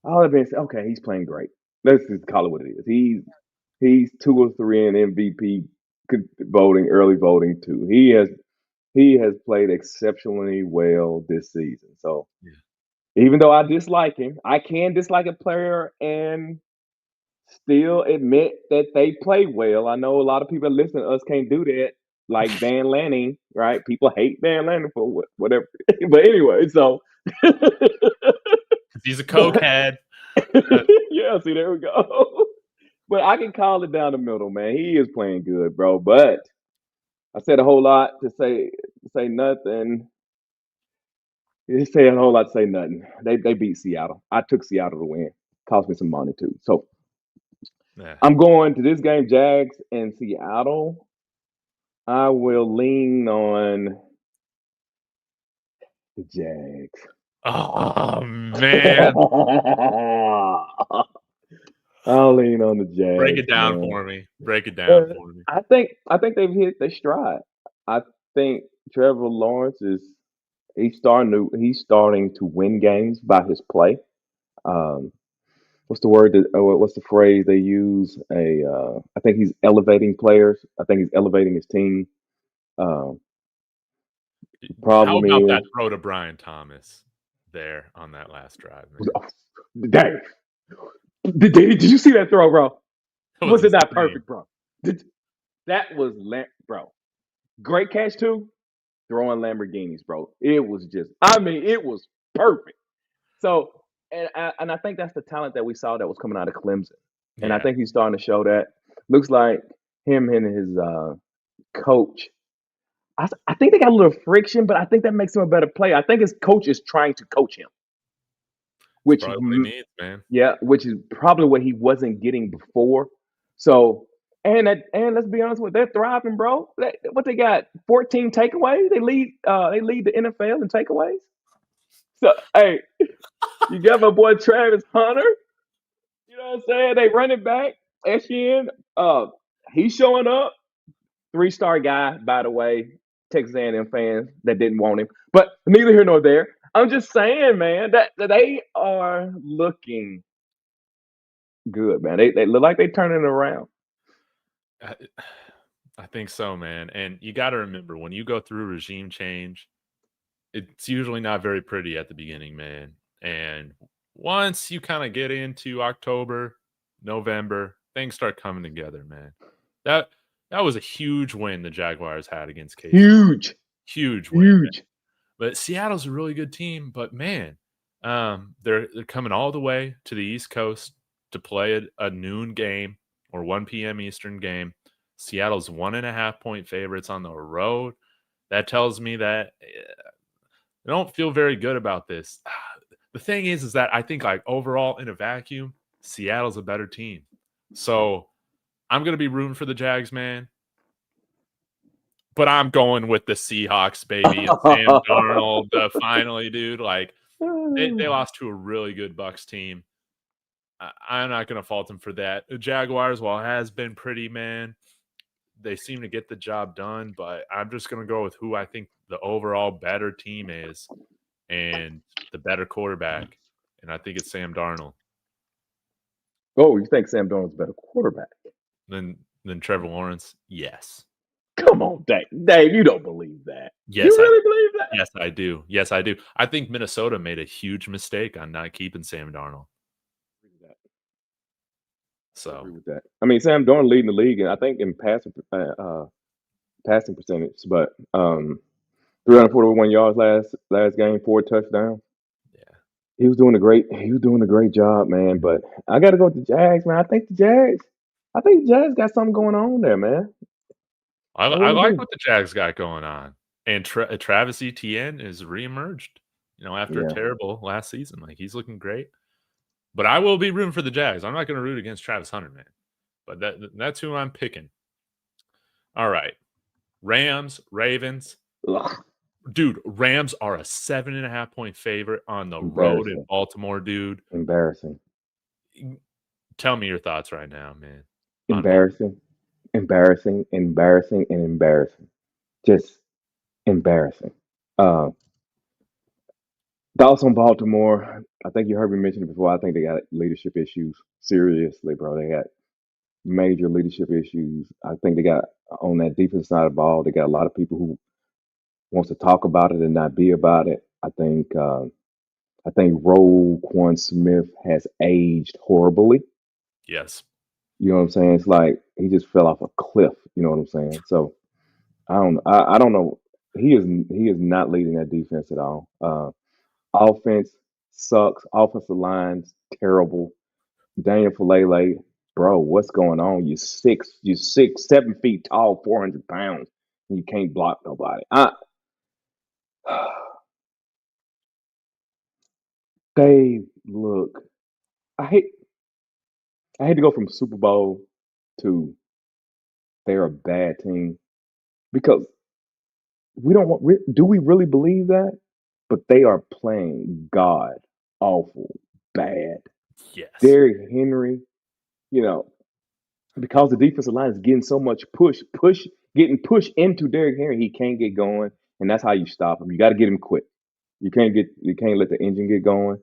all I've been saying. Okay, he's playing great. Let's just call it what it is. He's 2 or 3 in MVP voting, early voting too. He has played exceptionally well this season. So even though I dislike him, I can dislike a player and still admit that they play well. I know a lot of people listening to us can't do that, like Van Lanning, right? People hate Van Lanning for whatever. But anyway, so He's a but cokehead. yeah, see, there we go. But I can call it down the middle, man. He is playing good, bro. But I said a whole lot to say nothing. He said a whole lot to say nothing. They beat Seattle. I took Seattle to win. Cost me some money too. So Yeah. I'm going to this game, Jags and Seattle. I will lean on the Jags. Oh man. I'll lean on the Break Jags, it down man. for me. Break it down for me. I think they've hit their stride. I think Trevor Lawrence he's starting to win games by his play. Um, what's the phrase they use? I think he's elevating players. I think he's elevating his team. Um, How problem about is, that throw to Brian Thomas there on that last drive, man? oh, Dave, did you see that throw, bro? That was Was it not insane. perfect, bro? That was bro. Great catch too. Throwing Lamborghinis, bro. It was just, I mean, it was perfect. So, and I think that's the talent that we saw that was coming out of Clemson, and I Yeah. think he's starting to show that. Looks like him and his coach. I think they got a little friction, but I think that makes him a better player. I think his coach is trying to coach him, It's which probably what he needs, man. yeah, which is probably what he wasn't getting before. So, and let's be honest with, they're thriving, bro. What they got? 14 takeaways. They lead the NFL in takeaways. So, hey, you got my boy Travis Hunter. You know what I'm saying? They running back, SN. He's showing up. 3-star guy, by the way. Texas A&M fans that didn't want him, but neither here nor there. I'm just saying, man, that they are looking good, man. They look like they're turning it around. I, I think so, man. And you got to remember when you go through regime change, it's usually not very pretty at the beginning, man. And once you kind of get into October, November, things start coming together, man. That that was a huge win the Jaguars had against KC. Huge, Huge win. huge. But Seattle's a really good team. But man, they're coming all the way to the East Coast to play a noon game or 1 p.m. Eastern game. Seattle's 1.5-point favorites on the road. That tells me that I don't feel very good about this. The thing is that I think like overall in a vacuum, Seattle's a better team. So I'm gonna be rooting for the Jags, man. But I'm going with the Seahawks, baby, and Sam Darnold. Finally, dude, like they lost to a really good Bucks team. I'm not going to fault him for that. The Jaguars, while it has been pretty, man, they seem to get the job done, but I'm just going to go with who I think the overall better team is and the better quarterback, and I think it's Sam Darnold Oh, you think Sam Darnold's a better quarterback? than Trevor Lawrence. Yes. Come on, Dave. Dave, you don't believe that. You Yes, really believe that? yes, I do. Yes, I do. I think Minnesota made a huge mistake on not keeping Sam Darnold. I agree So, with that. I mean, Sam Darnold leading the league, and I think in passing percentage, but 341 yards last game, 4 touchdowns. yeah. He was doing a great job, man. But I got to go with the Jags, man. I think the Jags got something going on there, man. I I really like do. what the Jags got going on, and Travis Etienne is reemerged, after a Yeah. terrible last season. Like, he's looking great. But I will be rooting for the Jags. I'm not gonna root against Travis Hunter, man. But that's who I'm picking. All right. Rams, Ravens. Ugh, Dude, Rams are a 7.5-point favorite on the road in embarrassing. Baltimore, dude. Embarrassing. Tell me your thoughts right now, man, on Baltimore. Embarrassing. Embarrassing. Embarrassing and embarrassing. Just embarrassing. Uh, Thoughts on Baltimore? I think you heard me mention it before. I think they got leadership issues. Seriously, bro. They got major leadership issues. I think they got on that defense side of the ball. They got a lot of people who wants to talk about it and not be about it. I think Roquan Smith has aged horribly. Yes. You know what I'm saying? It's like he just fell off a cliff. You know what I'm saying? So I don't know. He is not leading that defense at all. Offense sucks. Offensive line's terrible. Daniel Falele, bro, what's going on? You're 7 feet tall, 400 pounds, and you can't block nobody. Dave, look, I hate I hate to go from Super Bowl to they're a bad team because we don't want. Do we really believe that? But they are playing god awful bad. Yes. Derrick Henry, you know, because the defensive line is getting so much getting pushed into Derrick Henry, he can't get going, and that's how you stop him. You got to get him quick. You can't let the engine get going,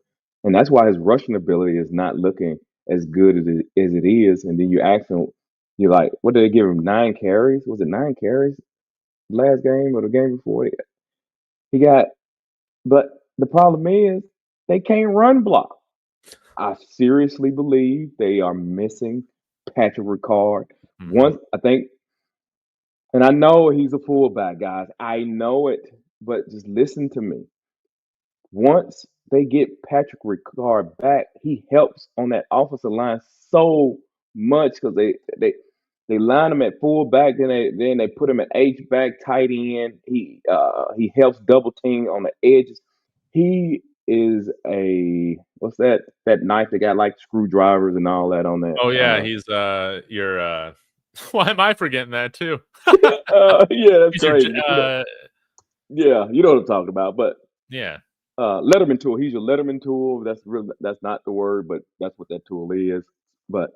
and that's why his rushing ability is not looking as good as it is. And then you ask him, you're like, what did they give him? 9 carries? Was it 9 carries last game or the game before? He got, but the problem is they can't run block. I seriously believe they are missing Patrick Ricard. Mhm. Once I think, and I know he's a fullback, guys. I know it, but just listen to me. Once they get Patrick Ricard back, he helps on that offensive line so much because they line him at fullback, then they put him at H back, tight end. He helps double team on the edges. He is a what's that knife that got like screwdrivers and all that on that. Oh, yeah, he's, your, why am I forgetting that too? Yeah, that's He's your j crazy. But yeah, you know what I'm talking about. But yeah, Letterman tool. He's your Letterman tool. That's not the word, but that's what that tool is. But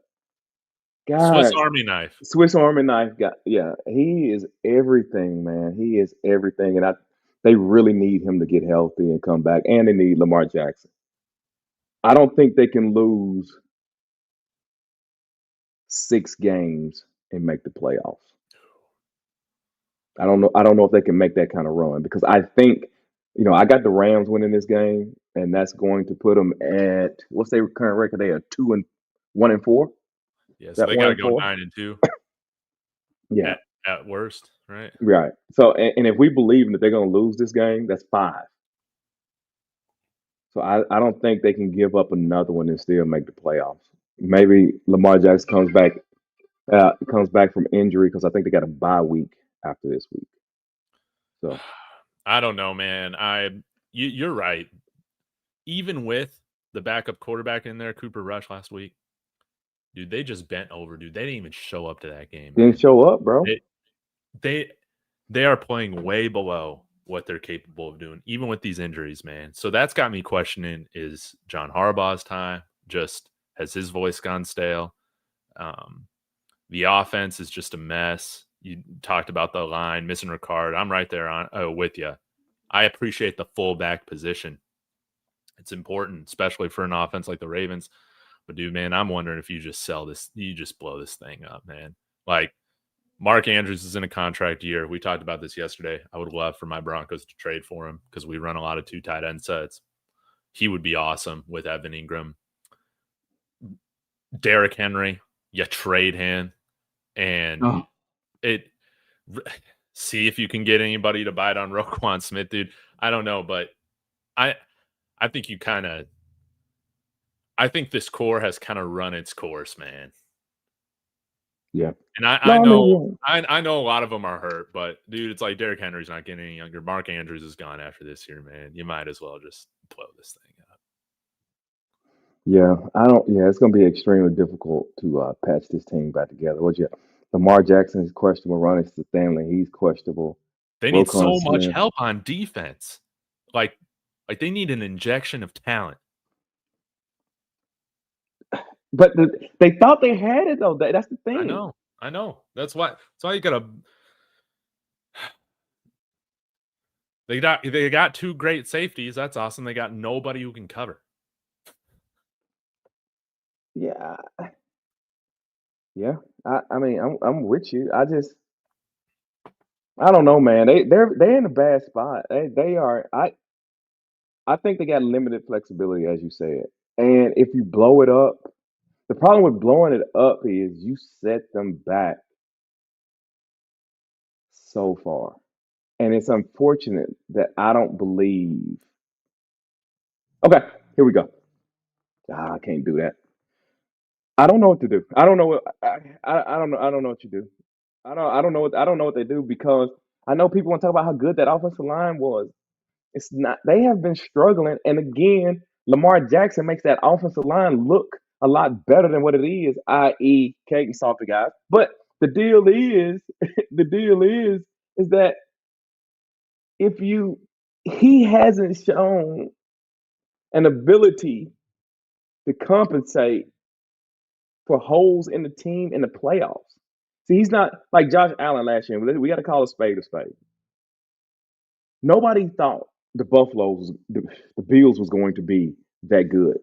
Swiss guys, Army knife. Swiss Army knife guy. Yeah, he is everything, man. He is everything, and they really need him to get healthy and come back, and they need Lamar Jackson. I don't think they can lose 6 games and make the playoffs. I don't know. I don't know if they can make that kind of run because I think, I got the Rams winning this game, and that's going to put them at what's their current record? They are 2-1-4. Yeah, so That they one gotta and go four. 9-2 Yeah, at worst, right? right. So, and if we believe that they're going to lose this game, that's 5. So I don't think they can give up another one and still make the playoffs. Maybe Lamar Jackson comes back from injury because I think they got a bye week after this week. So I don't know, man. You're right. Even with the backup quarterback in there, Cooper Rush last week, dude, they just bent over, dude. They didn't even show up to that game, didn't man. show up, bro. They they they are playing way below what they're capable of doing, even with these injuries, man. So that's got me questioning: is John Harbaugh's time just Has his voice gone stale? Um, the offense is just a mess. You talked about the line missing Ricard. I'm right there with you. I appreciate the fullback position. It's important, especially for an offense like the Ravens. But dude, man, I'm wondering if you just sell this, you just blow this thing up, man. Like Mark Andrews is in a contract year. We talked about this yesterday. I would love for my Broncos to trade for him because we run a lot of 2 tight end sets. He would be awesome with Evan Ingram. Derrick Henry, you trade him, and it see if you can get anybody to bite on Roquan Smith, dude. I don't know, but I think you kind of I think this core has kind of run its course, man. Yeah. And I No, I know mean, I know a lot of them are hurt, but dude, it's like Derrick Henry's not getting any younger. Mark Andrews is gone after this year, man. You might as well just blow this thing up. yeah, I don't. Yeah, it's going to be extremely difficult to patch this team back together. What you? Lamar Jackson is questionable. Ronnie Stanley, he's questionable. They need Roquan so much Smith. help on defense. Like they need an injection of talent. But they thought they had it though. That's the I thing. know. That's why you gotta. They got 2 great safeties. That's awesome. They got nobody who can cover. Yeah, yeah. I mean, I'm with you. I don't know, man. They're in a bad spot. They are. I think they got limited flexibility, as you said. And if you blow it up, the problem with blowing it up is you set them back so far. And it's unfortunate that I don't believe. Okay, here we go. I can't do that. I don't know what to do. I don't know what I don't know. I don't know what you do. I don't know what they do because I know people want to talk about how good that offensive line was. It's not. They have been struggling, and again, Lamar Jackson makes that offensive line look a lot better than what it is, i.e., cake and salty guys. But the deal is, the deal is that if you, he hasn't shown an ability to compensate for holes in the team in the playoffs. See, he's not like Josh Allen last year. We got to call a spade a spade. Nobody thought the Bills was going to be that good.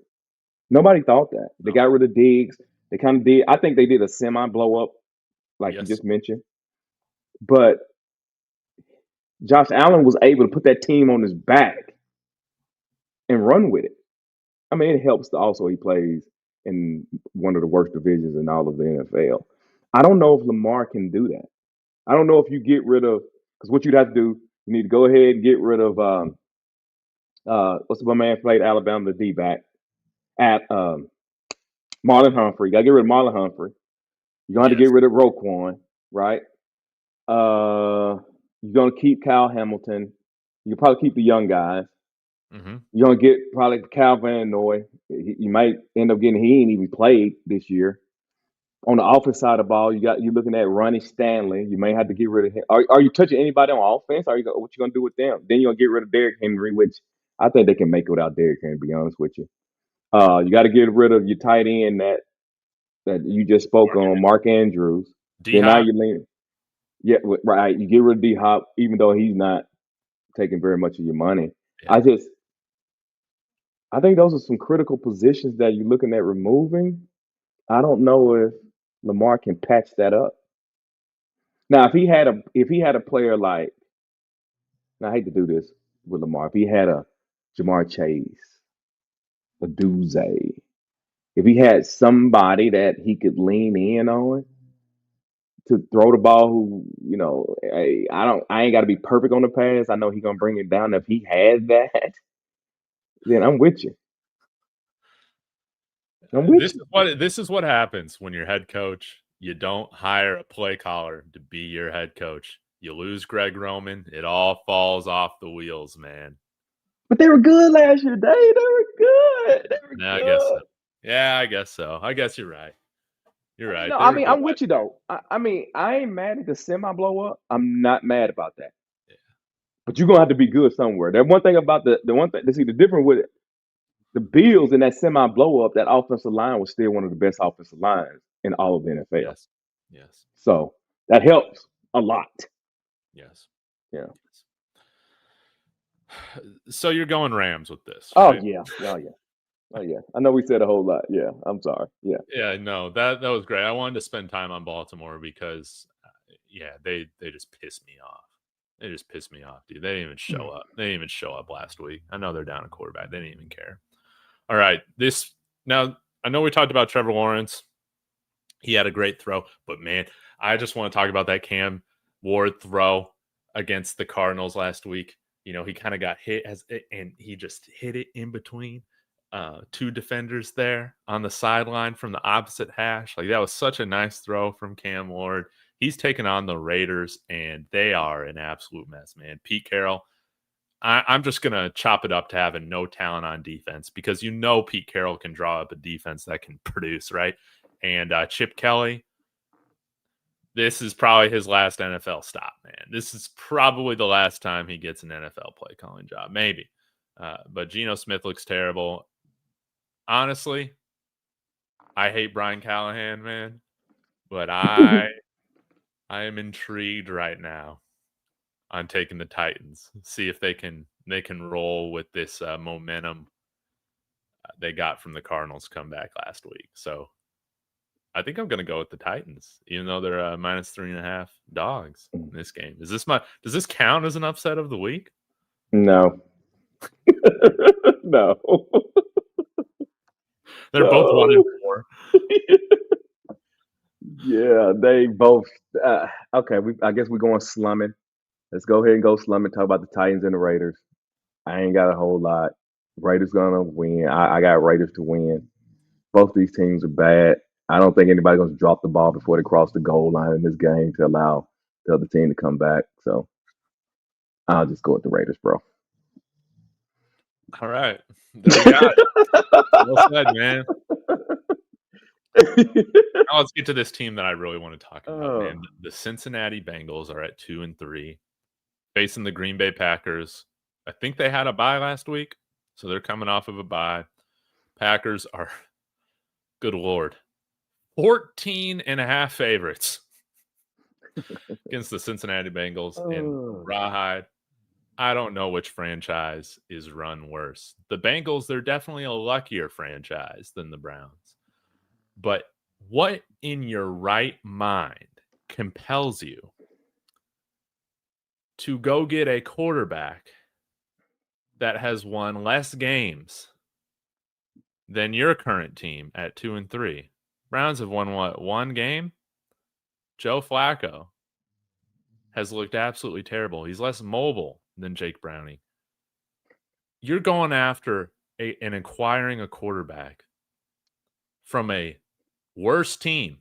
Nobody thought that. They got rid of Diggs. They kind of did. I think they did a semi blow up, like you Yes. just mentioned. But Josh Allen was able to put that team on his back and run with it. I mean, it helps. Also, he plays in one of the worst divisions in all of the NFL. I don't know if Lamar can do that. I don't know if you get rid of because what you'd have to do, you need to go ahead and get rid of what's my man played Alabama the D back at Marlon Humphrey. You gotta get rid of Marlon Humphrey. You're gonna have to get Yes. rid of Roquan, right? You're gonna keep Kyle Hamilton. You can probably keep the young guys. Mm-hmm. You're gonna get probably Cal Van Noy. You might end up getting he ain't even played this year. On the offense side of the ball, you're looking at Ronnie Stanley. You may have to get rid of him. Are you touching anybody on offense? What you gonna do with them? Then you're gonna get rid of Derrick Henry, which I think they can make it without Derrick Henry. To be honest with you, you got to get rid of your tight end that you just spoke on, Mark Andrews. D Then now Hop. you lean, yeah, right. You get rid of D Hop, even though he's not taking very much of your money. Yeah. I think those are some critical positions that you're looking at removing. I don't know if Lamar can patch that up. Now, if he had a player like, now I hate to do this with Lamar, if he had a Jamar Chase, a Duze, if he had somebody that he could lean in on to throw the ball, who I ain't got to be perfect on the pass. I know he's gonna bring it down. If he had that, then I'm with you. I'm with you. This is what happens when you're head coach. You don't hire a play caller to be your head coach. You lose Greg Roman. It all falls off the wheels, man. But they were good last year, Dave. They were good. They were Yeah, I guess so. good. Yeah, I guess so. I guess you're right. You're right. No, They I were mean good I'm last with you though. I mean I ain't mad at the semi blow up. I'm not mad about that. year. But you're gonna have to be good somewhere. That one thing about the one thing. See the difference with it. The Bills in that semi blow up, that offensive line was still one of the best offensive lines in all of the NFL. Yes. Yes. So that helps a lot. Yes. Yeah. So you're going Rams with this, Oh right? yeah. Oh yeah. Oh yeah. I know we said a whole lot. Yeah. I'm sorry. Yeah. Yeah, no, that was great. I wanted to spend time on Baltimore because, yeah, they just pissed me off. They just pissed me off, dude. They didn't even show up. They didn't even show up last week. I know they're down a quarterback. They didn't even care. All right, this now I know we talked about Trevor Lawrence. He had a great throw, but man, I just want to talk about that Cam Ward throw against the Cardinals last week. You know, he kind of got hit and he just hit it in between two defenders there on the sideline from the opposite hash. Like that was such a nice throw from Cam Ward. He's taken on the Raiders, and they are an absolute mess, man. Pete Carroll, I'm just gonna chop it up to having no talent on defense because you know Pete Carroll can draw up a defense that can produce, right? And Chip Kelly, this is probably his last NFL stop, man. This is probably the last time he gets an NFL play calling job, maybe. But Geno Smith looks terrible. Honestly, I hate Brian Callahan, man, but I am intrigued right now on taking the Titans. See if they can roll with this momentum they got from the Cardinals comeback last week. So I think I'm going to go with the Titans, even though they're -3.5 dogs in this game. Does this count as an upset of the week? No. No. They're both No. 1-4. Yeah, they both. Okay, I guess we're going slumming. Let's go ahead and go slumming. Talk about the Titans and the Raiders. I ain't got a whole lot. Raiders gonna win. I got Raiders to win. Both these teams are bad. I don't think anybody's gonna drop the ball before they cross the goal line in this game to allow the other team to come back. So I'll just go with the Raiders, bro. All right, there we got it. Well said, man. Now let's get to this team that I really want to talk about, Oh. man. The Cincinnati Bengals are at 2-3, facing the Green Bay Packers. I think they had a bye last week, so they're coming off of a bye. Packers are, good Lord, 14.5 favorites against the Cincinnati Bengals in Oh. Rawhide. I don't know which franchise is run worse. The Bengals, they're definitely a luckier franchise than the Browns. But what in your right mind compels you to go get a quarterback that has won less games than your current team at 2-3? Browns have won what, one game? Joe Flacco has looked absolutely terrible. He's less mobile than Jake Browning. You're going after and acquiring a quarterback from a worse team.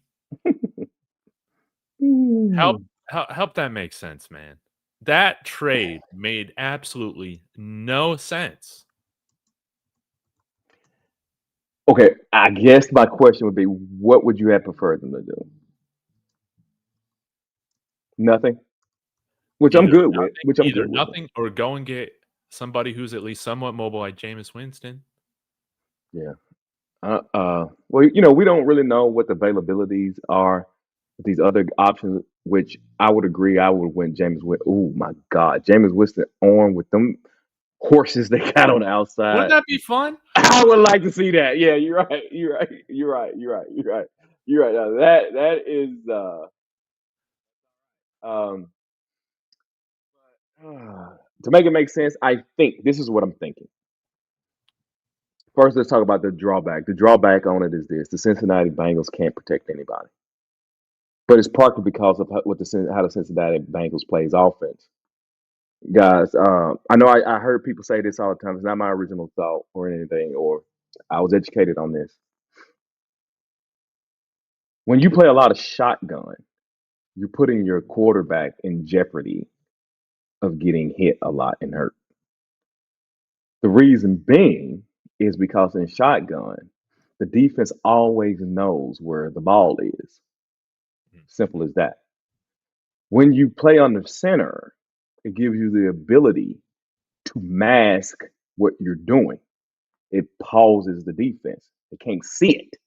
Help that make sense, man. That trade made absolutely no sense. Okay, I guess my question would be, what would you have preferred them to do? Nothing, which I'm good with. Which I'm Either good with. nothing or go and get somebody who's at least somewhat mobile like Jameis Winston. Yeah. Well, we don't really know what the availabilities are with these other options, which I would agree. I would win James Winston. Oh my God, James Winston on with them horses they got on the Wouldn't outside. that be fun? I would like to see that. Yeah, you're right. You're right. You're right. You're right. You're right. You're right. Now, that is um to make it make sense. I think this is what I'm thinking. First, let's talk about the drawback. The drawback on it is this: the Cincinnati Bengals can't protect anybody, but it's partly because of how the Cincinnati Bengals plays offense. Guys, I know I heard people say this all the time. It's not my original thought or anything, or I was educated on this. When you play a lot of shotgun, you're putting your quarterback in jeopardy of getting hit a lot and hurt. The reason being is because in shotgun, the defense always knows where the ball is. Simple as that. When you play on the center, it gives you the ability to mask what you're doing. it pauses the defense. They can't see it.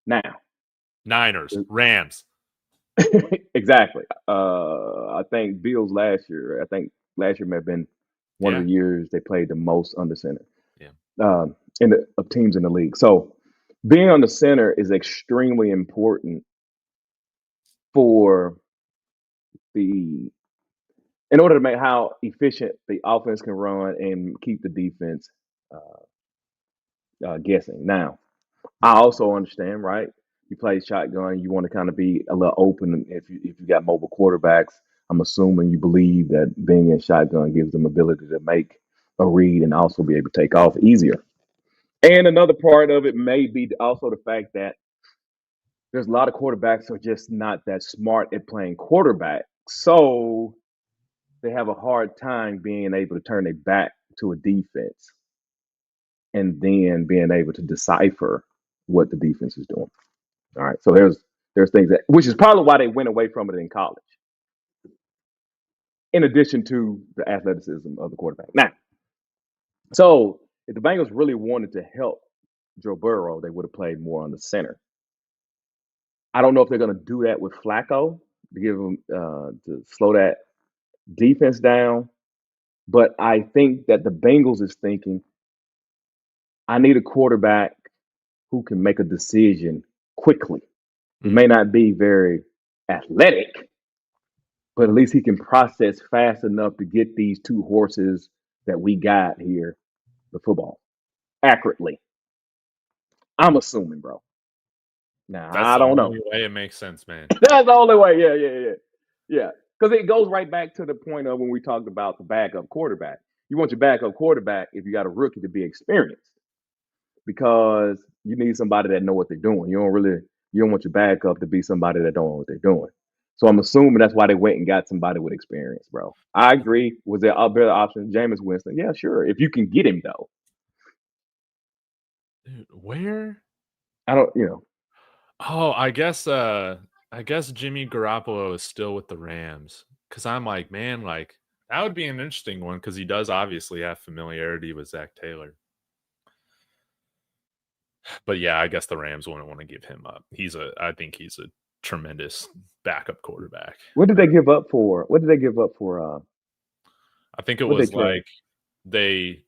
Now, Niners, Rams. exactly. I think Bills last year. I think last year may have been one of the years they played the most under center. Yeah. Of teams in the league. So being on the center is extremely important for in order to make how efficient the offense can run and keep the defense guessing. Now, I also understand, right? You play shotgun, you want to kind of be a little open. If you got mobile quarterbacks, I'm assuming you believe that being in shotgun gives them ability to make a read and also be able to take off easier. And another part of it may be also the fact that there's a lot of quarterbacks who are just not that smart at playing quarterback. So they have a hard time being able to turn their back to a defense and then being able to decipher what the defense is doing. All right. So there's things that, which is probably why they went away from it in college. In addition to the athleticism of the quarterback. Now, so if the Bengals really wanted to help Joe Burrow, they would have played more on the center. I don't know if they're going to do that with Flacco to give him to slow that defense down, but I think that the Bengals is thinking, I need a quarterback who can make a decision quickly. He may not be very athletic, but at least he can process fast enough to get these two horses that we got here, the football, accurately. I'm assuming, bro. Now, I don't know. That's the only way it makes sense, man. That's the only way. Yeah. Because it goes right back to the point of when we talked about the backup quarterback. You want your backup quarterback, if you got a rookie, to be experienced, because you need somebody that know what they're doing. You don't want your backup to be somebody that don't know what they're doing. So I'm assuming that's why they went and got somebody with experience, bro. I agree. Was there a better option? Jameis Winston. Yeah, sure. If you can get him, though. Dude, where? I don't. Oh, I guess Jimmy Garoppolo is still with the Rams, because I'm like, man, like that would be an interesting one, because he does obviously have familiarity with Zach Taylor. But yeah, I guess the Rams wouldn't want to give him up. I think he's a tremendous backup quarterback. What did they give up for? I think it was like they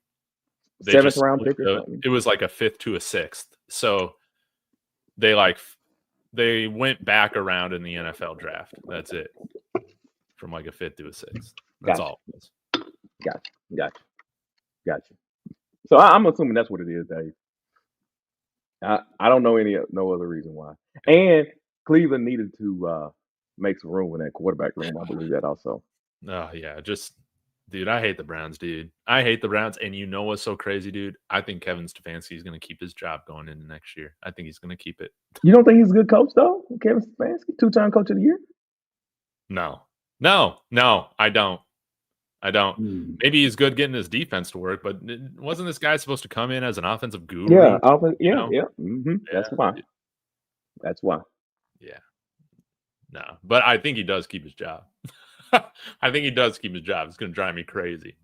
7th round pick or something. It was like a 5th to a 6th. So they went back around in the NFL draft. That's it. From like a 5th to a 6th. That's all it was. Gotcha. So I'm assuming that's what it is, Dave. I don't know no other reason why. And Cleveland needed to make some room in that quarterback room. I believe that also. Oh yeah, dude, I hate the Browns, dude. I hate the Browns, and you know what's so crazy, dude? I think Kevin Stefanski is going to keep his job going into next year. I think he's going to keep it. You don't think he's a good coach, though? Kevin Stefanski, 2-time coach of the year? No, I don't. Maybe he's good getting his defense to work, but wasn't this guy supposed to come in as an offensive guru? Yeah, Mm-hmm. That's why. Yeah. No, but I think he does keep his job. I think he does keep his job. It's going to drive me crazy.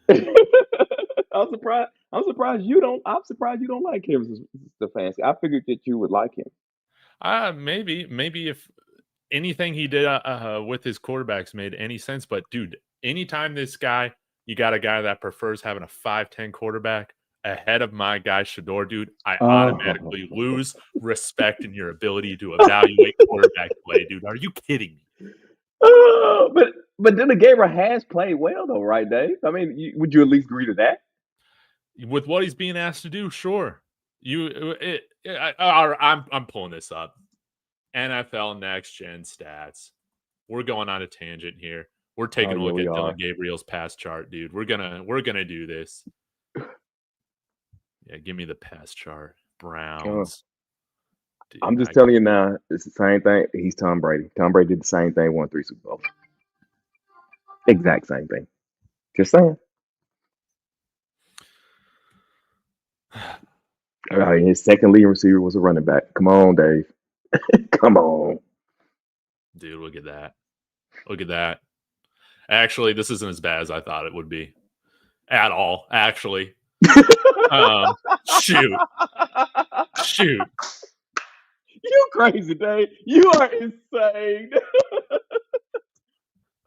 I'm surprised you don't like Kevin Stefanski. I figured that you would like him. Maybe if anything he did with his quarterbacks made any sense, but dude, anytime you got a guy that prefers having a 5'10" quarterback ahead of my guy Shador, dude, I automatically lose respect in your ability to evaluate quarterback play, dude. Are you kidding me? But then Gabriel has played well, though, right, Dave? I mean, would you at least agree to that? With what he's being asked to do, sure. I'm pulling this up. NFL Next Gen stats. We're going on a tangent here. We're taking a look at Dylan Gabriel's pass chart, dude. We're gonna do this. Yeah, give me the pass chart. Browns. Dude, I'm just telling you now, it's the same thing. He's Tom Brady. Tom Brady did the same thing, won 3 Super Bowls. Exact same thing. Just saying. His second leading receiver was a running back. Come on, Dave. Come on. Dude, look at that. Actually, this isn't as bad as I thought it would be. At all, actually. Shoot. You crazy, Dave. You are insane.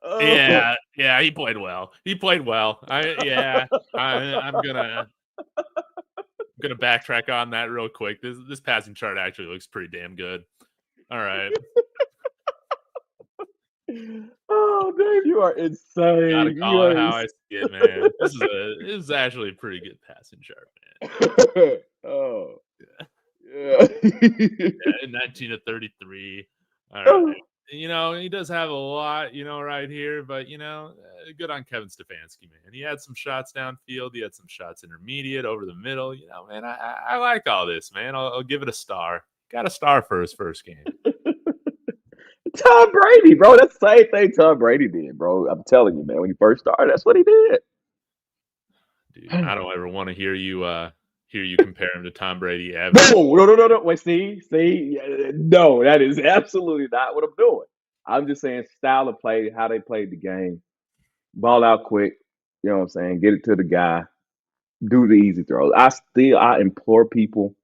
Oh. Yeah, he played well. I'm gonna backtrack on that real quick. This passing chart actually looks pretty damn good. All right. Oh, Dave, you are Gotta insane. You call it are how I see it, man. This is actually a pretty good passing chart, Oh, yeah. man. 19 to 33. All right. He does have a lot, right here, but good on Kevin Stefanski, man. He had some shots downfield, he had some shots intermediate, over the middle. Man, I like all this, man. I'll give it a star. Got a star for his first game. Tom Brady, bro. That's the same thing Tom Brady did, bro. I'm telling you, man. When he first started, that's what he did. Dude, I don't ever want to hear you compare him to Tom Brady ever. No. Wait, see, no, that is absolutely not what I'm doing. I'm just saying style of play, how they played the game, ball out quick. You know what I'm saying? Get it to the guy, do the easy throws. I implore people,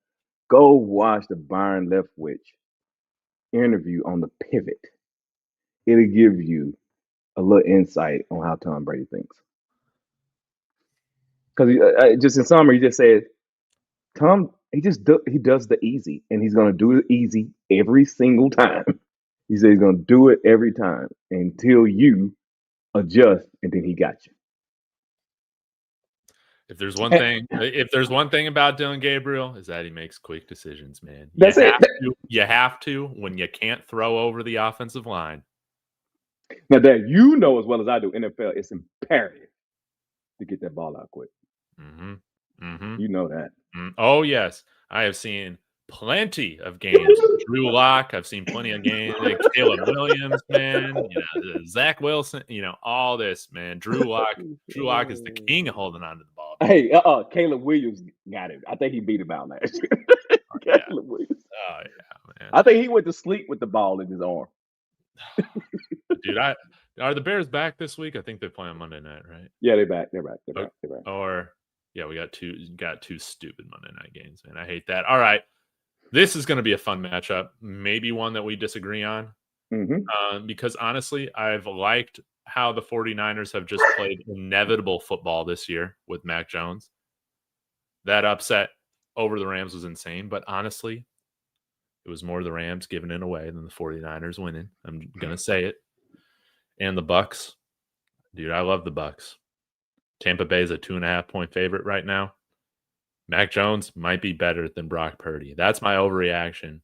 go watch the Byron Leftwich interview on the pivot. It'll give you a little insight on how Tom Brady thinks. Because just in summary, he just said Tom, he does the easy, and he's gonna do it easy every single time. He said he's gonna do it every time until you adjust, and then he got you. If there's one thing about Dylan Gabriel, is that he makes quick decisions, man. That's it. You have to when you can't throw over the offensive line. Now that you know as well as I do, NFL, it's imperative to get that ball out quick. Mm-hmm. Mm-hmm. You know that. Oh yes, I have seen plenty of games. Drew Lock, I've seen plenty of games. Like Caleb Williams, man. Zach Wilson. All this, man. Drew Lock is the king of holding on to the ball. Hey, Caleb Williams got it. I think he beat him out last year. Caleb Williams. Oh yeah, man. I think he went to sleep with the ball in his arm. Dude, are the Bears back this week? I think they play on Monday night, right? Yeah, they're back. They're back. Or yeah, we got two stupid Monday night games, man. I hate that. All right, this is going to be a fun matchup. Maybe one that we disagree on. Because honestly, I've liked how the 49ers have just played inevitable football this year with Mac Jones. That upset over the Rams was insane, but honestly, it was more the Rams giving it away than the 49ers winning. I'm going to say it. And the Bucs. Dude, I love the Bucs. Tampa Bay is a 2.5-point favorite right now. Mac Jones might be better than Brock Purdy. That's my overreaction,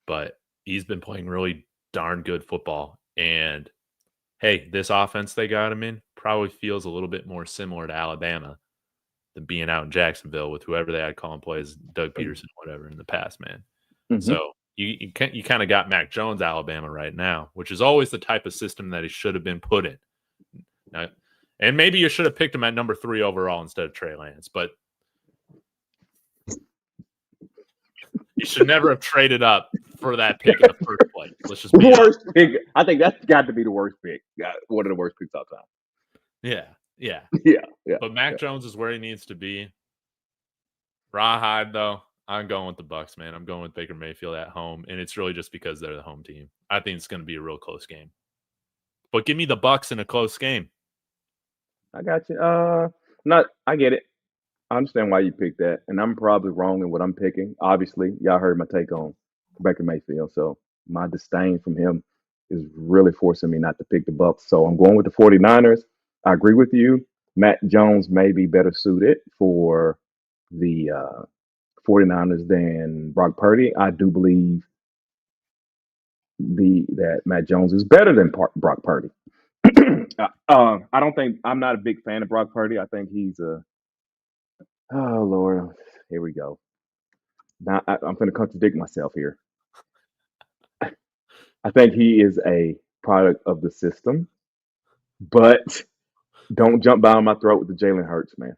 but he's been playing really darn good football. And hey, this offense they got him in probably feels a little bit more similar to Alabama than being out in Jacksonville with whoever they had calling plays, Doug Peterson, whatever, in the past, man. So you kind of got Mac Jones, Alabama right now, which is always the type of system that he should have been put in. Now, and maybe you should have picked him at number 3 overall instead of Trey Lance, but you should never have traded up for that pick in the first place. Let's just be worst pick. I think that's got to be the worst pick. One of the worst picks all time. Yeah. But Mac Jones is where he needs to be. Rawhide, though, I'm going with the Bucs, man. I'm going with Baker Mayfield at home, and it's really just because they're the home team. I think it's going to be a real close game. But give me the Bucs in a close game. I got you. I get it. I understand why you picked that, and I'm probably wrong in what I'm picking. Obviously, y'all heard my take on Baker Mayfield, so my disdain from him is really forcing me not to pick the Bucs. So I'm going with the 49ers. I agree with you. Matt Jones may be better suited for the 49ers than Brock Purdy. I do believe that Matt Jones is better than Brock Purdy. I'm not a big fan of Brock Purdy. I think he's oh Lord, here we go. Now I'm going to contradict myself here. I think he is a product of the system, but don't jump down my throat with the Jalen Hurts, man.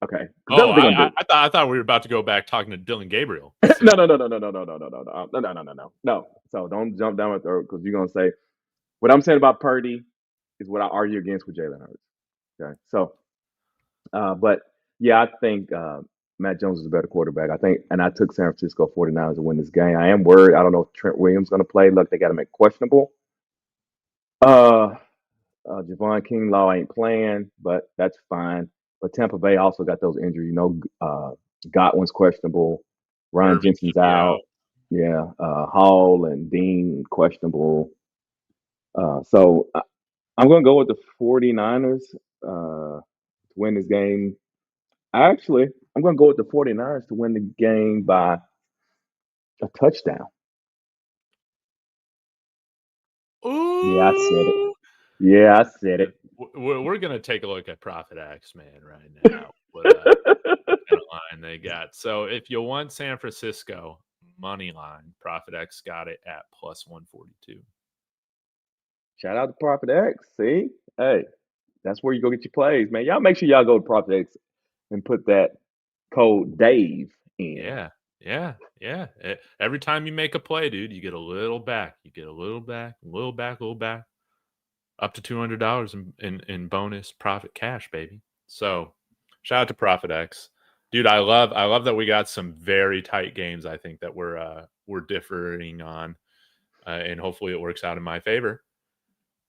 Okay. I thought we were about to go back talking to Dylan Gabriel. No. So don't jump down my throat because you're gonna say what I'm saying about Purdy is what I argue against with Jalen Hurts. Okay. So, but Yeah, I think Matt Jones is a better quarterback. I think, and I took San Francisco 49ers to win this game. I am worried. I don't know if Trent Williams going to play. Look, they got him at questionable. Uh, Javon Kinlaw ain't playing, but that's fine. But Tampa Bay also got those injuries. Godwin's questionable. Ryan Irving Jensen's should be out. out. Yeah, Hall and Dean questionable. So I'm going to go with the 49ers to win this game. Actually, I'm going to go with the 49ers to win the game by a touchdown. Yeah, I said it. Ooh. Yeah, I said it. We're gonna take a look at Profit X, man, right now. What kind of line they got? So if you want San Francisco money line, Profit X got it at plus 142. Shout out to Profit X. See? Hey, that's where you go get your plays, man. Y'all make sure y'all go to Profit X and put that code Dave in. Yeah, yeah, yeah. Every time you make a play, dude, you get a little back. You get a little back, a little back, a little back, up to $200 in bonus profit cash, baby. So shout out to Profit X. Dude, I love that we got some very tight games. I think that we're differing on, and hopefully it works out in my favor.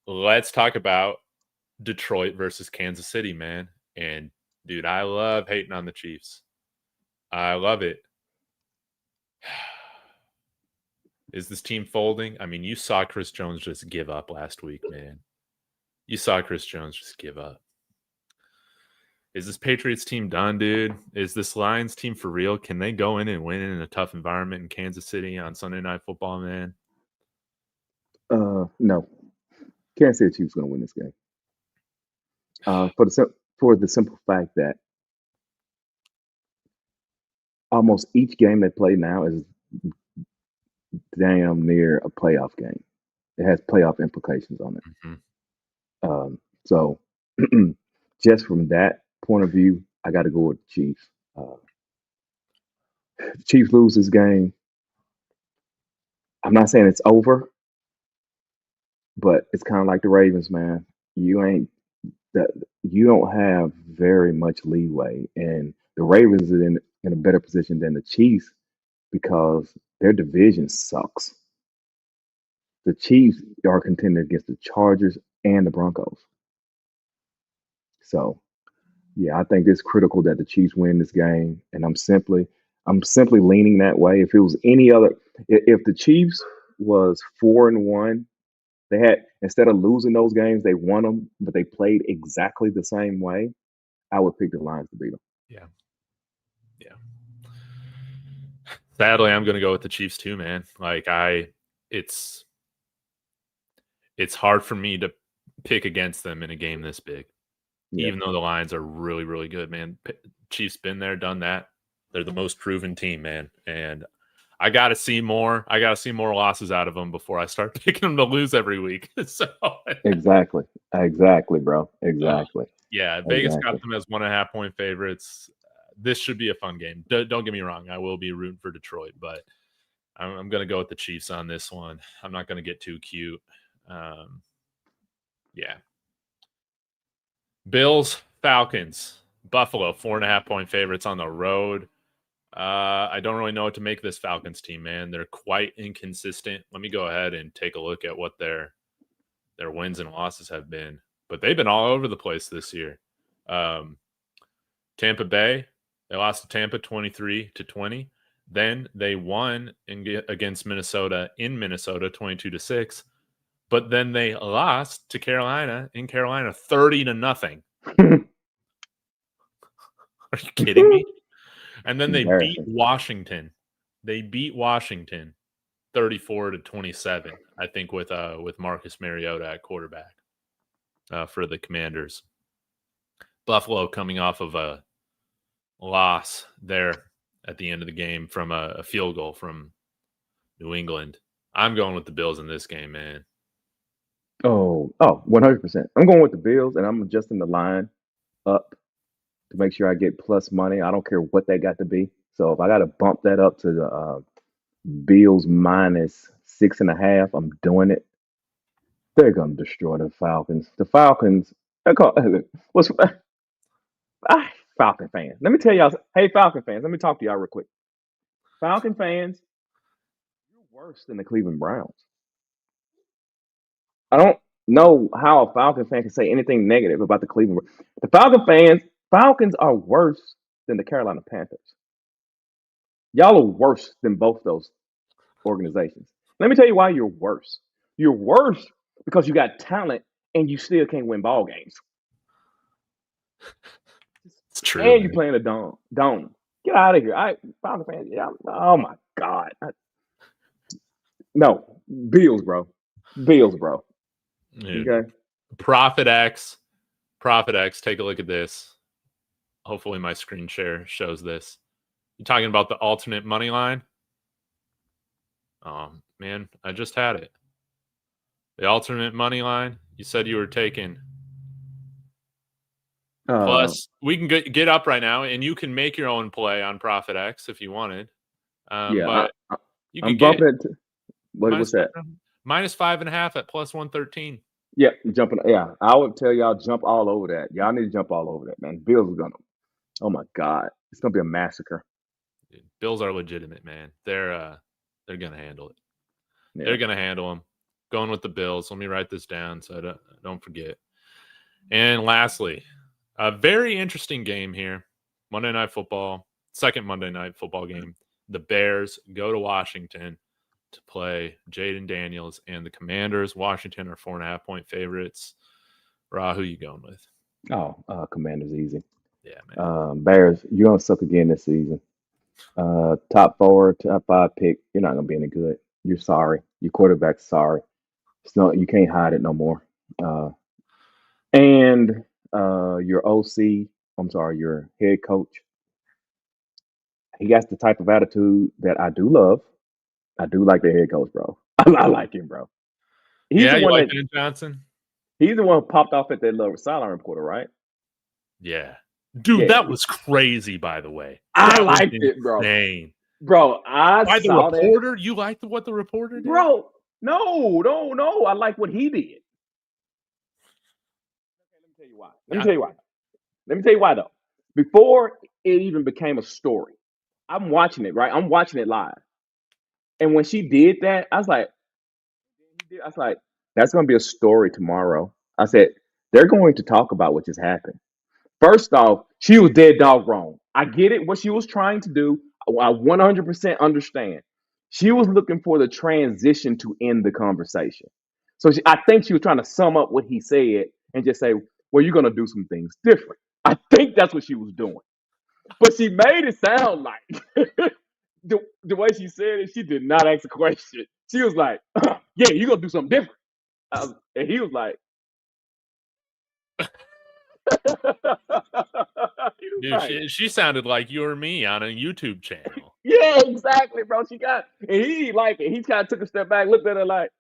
Let's talk about Detroit versus Kansas City, man. And dude, I love hating on the Chiefs. I love it. Is this team folding? I mean, you saw Chris Jones just give up last week, man. You saw Chris Jones just give up. Is this Patriots team done, dude? Is this Lions team for real? Can they go in and win in a tough environment in Kansas City on Sunday Night Football, man? No. Kansas City Chiefs going to win this game. For the simple fact that almost each game they play now is damn near a playoff game. It has playoff implications on it. So just from that point of view, I got to go with the Chiefs. The Chiefs lose this game. I'm not saying it's over, but it's kind of like the Ravens, man. You don't have very much leeway, and the Ravens are in a better position than the Chiefs because their division sucks. The Chiefs are contending against the Chargers and the Broncos. So yeah, I think it's critical that the Chiefs win this game, and I'm simply leaning that way. If it was any other, if the Chiefs was 4-1, they had instead of losing those games, they won them, but they played exactly the same way. I would pick the Lions to beat them. Yeah. Yeah. Sadly, I'm going to go with the Chiefs too, man. It's hard for me to pick against them in a game this big. Yeah. Even though the Lions are really, really good, man. Chiefs been there, done that. They're the most proven team, man. And I got to see more. I got to see more losses out of them before I start picking them to lose every week. So Exactly, bro. Exactly. yeah, Vegas got them as 1.5 point favorites. This should be a fun game. Don't get me wrong. I will be rooting for Detroit, but I'm going to go with the Chiefs on this one. I'm not going to get too cute. Yeah. Bills, Falcons, Buffalo, 4.5 point favorites on the road. I don't really know what to make of this Falcons team, man. They're quite inconsistent. Let me go ahead and take a look at what their wins and losses have been. But they've been all over the place this year. Tampa Bay, they lost to Tampa 23-20. Then they won against Minnesota in Minnesota 22-6. But then they lost to Carolina in Carolina 30-0. Are you kidding me? And then they beat Washington. They beat Washington 34-27, I think, with Marcus Mariota at quarterback for the Commanders. Buffalo coming off of a loss there at the end of the game from a field goal from New England. I'm going with the Bills in this game, man. Oh, 100%. I'm going with the Bills, and I'm adjusting the line up to make sure I get plus money. I don't care what they got to be. So if I got to bump that up to the Bills minus 6.5, I'm doing it. They're going to destroy the Falcons. The Falcons, I Falcon fans. Let me tell y'all. Hey, Falcon fans. Let me talk to y'all real quick. Falcon fans, you're worse than the Cleveland Browns. I don't know how a Falcon fan can say anything negative about the Cleveland. The Falcons are worse than the Carolina Panthers. Y'all are worse than both those organizations. Let me tell you why you're worse. You're worse because you got talent and you still can't win ball games. It's true. And you playing a dome. Get out of here. Falcon fans. Yeah. Oh my God. No. Bills, bro. Dude. Okay. Profit X. Take a look at this. Hopefully my screen share shows this. You talking about the alternate money line? Oh, man, I just had it. The alternate money line. You said you were taking. Plus, we can get up right now, and you can make your own play on Profit X if you wanted. Yeah, but you I'm can bumping it. What's that? Minus 5.5 at plus 113. Yeah, jumping. Yeah, I would tell y'all jump all over that. Y'all need to jump all over that, man. Bills are gonna. Oh my God, it's gonna be a massacre. Dude, Bills are legitimate, man. They're gonna handle it. Yeah. They're gonna handle them. Going with the Bills. Let me write this down so I don't forget. And lastly, a very interesting game here. Monday Night Football, second Monday Night Football game. The Bears go to Washington to play Jaden Daniels and the Commanders. Washington are 4.5-point favorites. Ra, who you going with? Oh, Commanders easy. Yeah, man. Bears, you're gonna suck again this season. Top 4, top 5 pick. You're not gonna be any good. You're sorry. Your quarterback's sorry. You can't hide it no more. And your OC, I'm sorry, your head coach. He has the type of attitude that I do love. I do like the head coach, bro. I like him, bro. He's the one like Ben Johnson? He's the one who popped off at that little sideline reporter, right? Yeah. Dude, that was crazy, by the way. I liked it, bro. Insane. Bro, By the reporter? You liked what the reporter did? Bro, no. I like what he did. Okay, let me tell you why. Let me tell you why, though. Before it even became a story, I'm watching it, right? I'm watching it live. And when she did that, I was like, that's going to be a story tomorrow. I said, they're going to talk about what just happened. First off, she was dead dog wrong. I get it, what she was trying to do. I 100% understand. She was looking for the transition to end the conversation. So I think she was trying to sum up what he said and just say, well, you're going to do some things different. I think that's what she was doing. But she made it sound like the way she said it, she did not ask a question. She was like, yeah, you're going to do something different. And he was like, dude, she sounded like you or me on a YouTube channel. Yeah, exactly, bro. And he didn't like it. He kind of took a step back, looked at her like,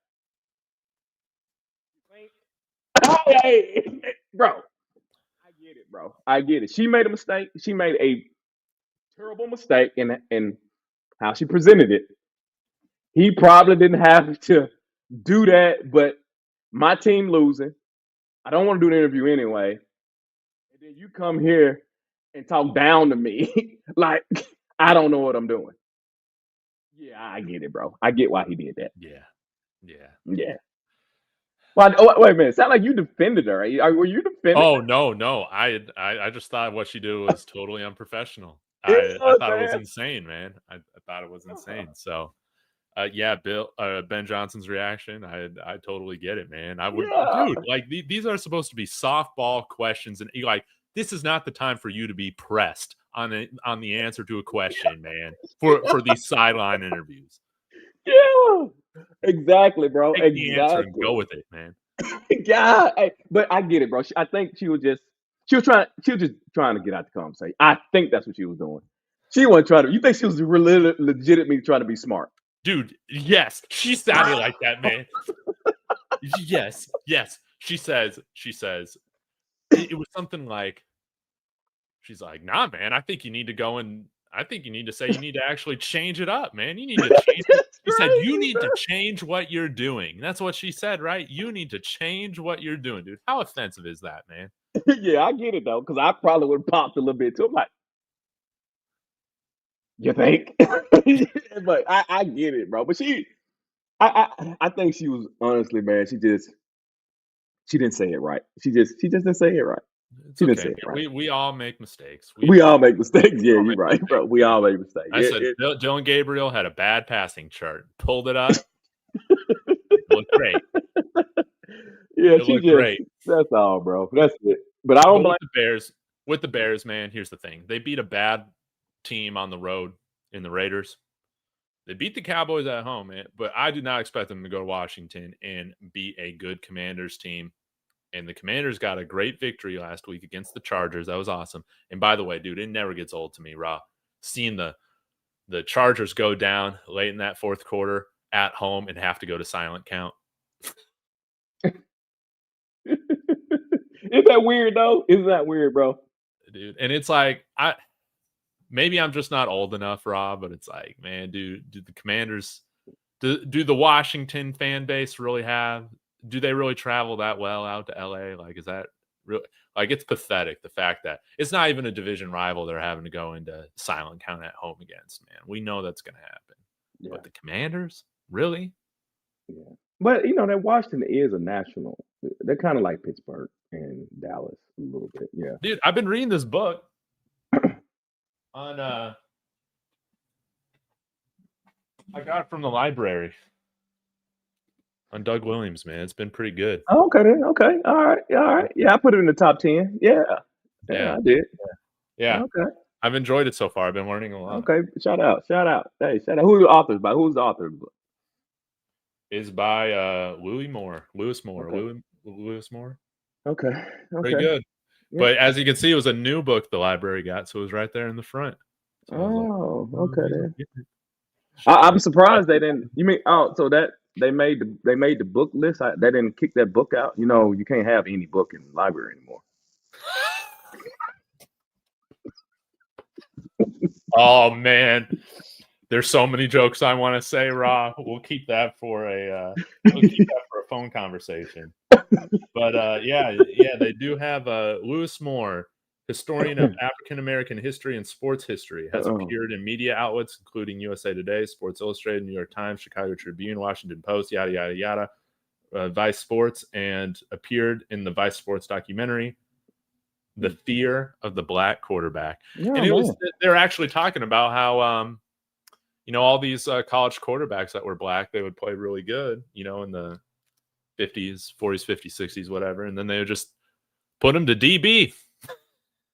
hey, bro. I get it. She made a mistake. She made a terrible mistake in how she presented it. He probably didn't have to do that, but my team losing. I don't want to do the interview anyway. And then you come here and talk down to me like I don't know what I'm doing. Yeah, I get it, bro. I get why he did that. Yeah. Well, wait a minute. Sound like you defended her. Were you defending? Oh no. I just thought what she did was totally unprofessional. I thought it was insane, man. I thought it was insane. So, yeah, Ben Johnson's reaction. I totally get it, man. I would, dude. Like these are supposed to be softball questions, and like this is not the time for you to be pressed on the answer to a question, man. For these sideline interviews. Yeah, exactly, bro. Take the answer and go with it, man. Yeah, but I get it, bro. I think she was just trying to get out the conversation. I think that's what she was doing. She wasn't trying to. You think she was really legitimately trying to be smart? Dude, yes, she sounded like that, man. Yes. She says it was something like, she's like, nah, man, I think you need to go and I think you need to say you need to actually change it up, man. You need to change it. She said you need to change what you're doing. That's what she said, right? You need to change what you're doing, dude. How offensive is that, man? Yeah, I get it though, because I probably would have popped a little bit too. I'm like, you think? But I get it, bro. But I think she was honestly, man. She didn't say it right. She just didn't say it right. It's She didn't okay, say man. it right. We all make mistakes. We all make mistakes. We Yeah, all you're make right, bro. mistakes, We dude. all make mistakes. I said Dylan Gabriel had a bad passing chart. Pulled it up. It looked great. Yeah, It she looked just great. that's all, bro. That's it. But I don't But blame. with the Bears, man, here's the thing. They beat a bad team on the road in the Raiders. They beat the Cowboys at home, man. But I did not expect them to go to Washington and beat a good Commanders team. And the Commanders got a great victory last week against the Chargers. That was awesome. And by the way, dude, it never gets old to me, Raw. Seeing the Chargers go down late in that fourth quarter at home and have to go to silent count. Is that weird though? Isn't that weird, bro? Dude. And it's like maybe I'm just not old enough, Rob, but it's like, man, do the Commanders do the Washington fan base really do they really travel that well out to LA? Like, is that really like it's pathetic the fact that it's not even a division rival they're having to go into silent count at home against, man. We know that's gonna happen. Yeah. But the Commanders? Really? Yeah. But that Washington is a national. They're kind of like Pittsburgh and Dallas a little bit. Yeah. Dude, I've been reading this book on I got it from the library on Doug Williams, man. It's been pretty good. Oh, okay then. Okay. All right. All right. Yeah, I put it in the top 10. Yeah. Yeah, I did. Yeah. Okay. I've enjoyed it so far. I've been learning a lot. Okay. Shout out. Hey, shout out. Who's the author by? Who's the author of the book? Is by Lewis Moore. Okay. Lewis Moore. Okay. Pretty good. Yeah. But as you can see, it was a new book the library got, so it was right there in the front. So Okay then. I'm surprised they didn't. You mean so that they made the book list? They didn't kick that book out. You can't have any book in the library anymore. Oh man, there's so many jokes I want to say, Ra. We'll keep that for a phone conversation. But yeah, they do have Lewis Moore, historian of African American history and sports history, has appeared in media outlets including USA Today, Sports Illustrated, New York Times, Chicago Tribune, Washington Post, yada yada yada, Vice Sports, and appeared in the Vice Sports documentary The Fear of the Black Quarterback. And they're actually talking about how all these college quarterbacks that were black, they would play really good, in the 50s, 40s, 50s, 60s, whatever, and then they would just put them to DB.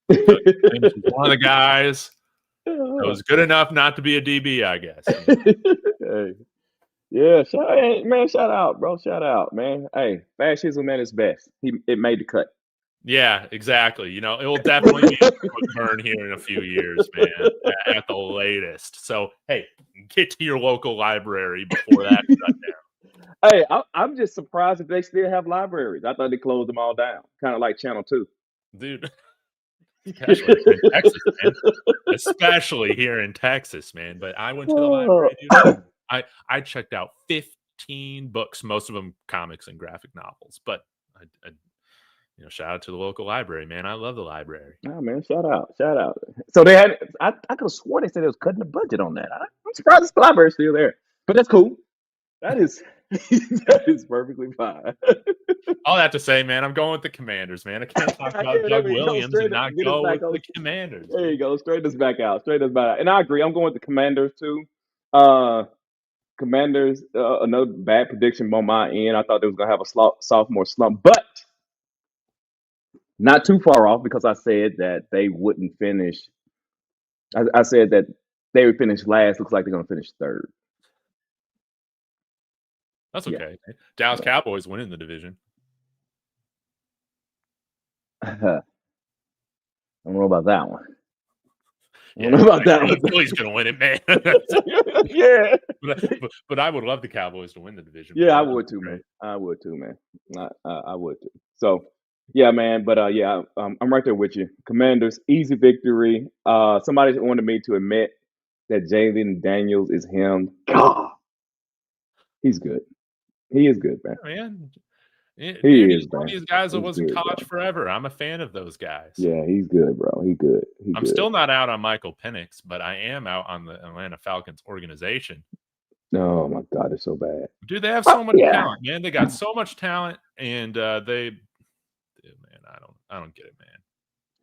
One of the guys that was good enough not to be a DB, I guess. Hey. Yeah, shout out, bro. Shout out, man. Hey, fascism at its best. It made the cut. Yeah, exactly. It will definitely be a quick burn here in a few years, man, at the latest. So, hey, get to your local library before that shut down. Hey, I'm just surprised if they still have libraries. I thought they closed them all down, kind of like Channel 2. Dude, especially here in Texas, man. Especially here in Texas, man. But I went to the library, dude. I checked out 15 books, most of them comics and graphic novels. But I shout out to the local library, man. I love the library. Oh man, shout out. So they had. I could have swore they said they was cutting the budget on that. I'm surprised the library's still there, but that's cool. That is perfectly fine. All that to say, man, I'm going with the Commanders, man. I can't talk about Doug Williams and not go with the Commanders. There you go. Straight us back out. And I agree. I'm going with the Commanders too. Commanders, another bad prediction on my end. I thought they was gonna have a sophomore slump, but not too far off because I said that they wouldn't finish. I said that they would finish last. Looks like they're gonna finish third. That's okay. Yeah. Dallas Cowboys winning the division. I don't know about that one. I don't know about that one. Philly's gonna win it, man. Yeah. But I would love the Cowboys to win the division. Yeah, I would too, man. I would too. So yeah, man. But I'm right there with you. Commanders, easy victory. Somebody wanted me to admit that Jalen Daniels is him. God, he's good. He is good, man. Yeah, man. He Dude, is, he's one of man. these guys that He's was in good, college bro. forever. I'm a fan of those guys. Yeah, he's good, bro. He good. He I'm good. still not out on Michael Penix, but I am out on the Atlanta Falcons organization. Oh my God, it's so bad. Dude, they have so much Yeah, talent, man. They got so much talent, and dude, man, I don't get it, man.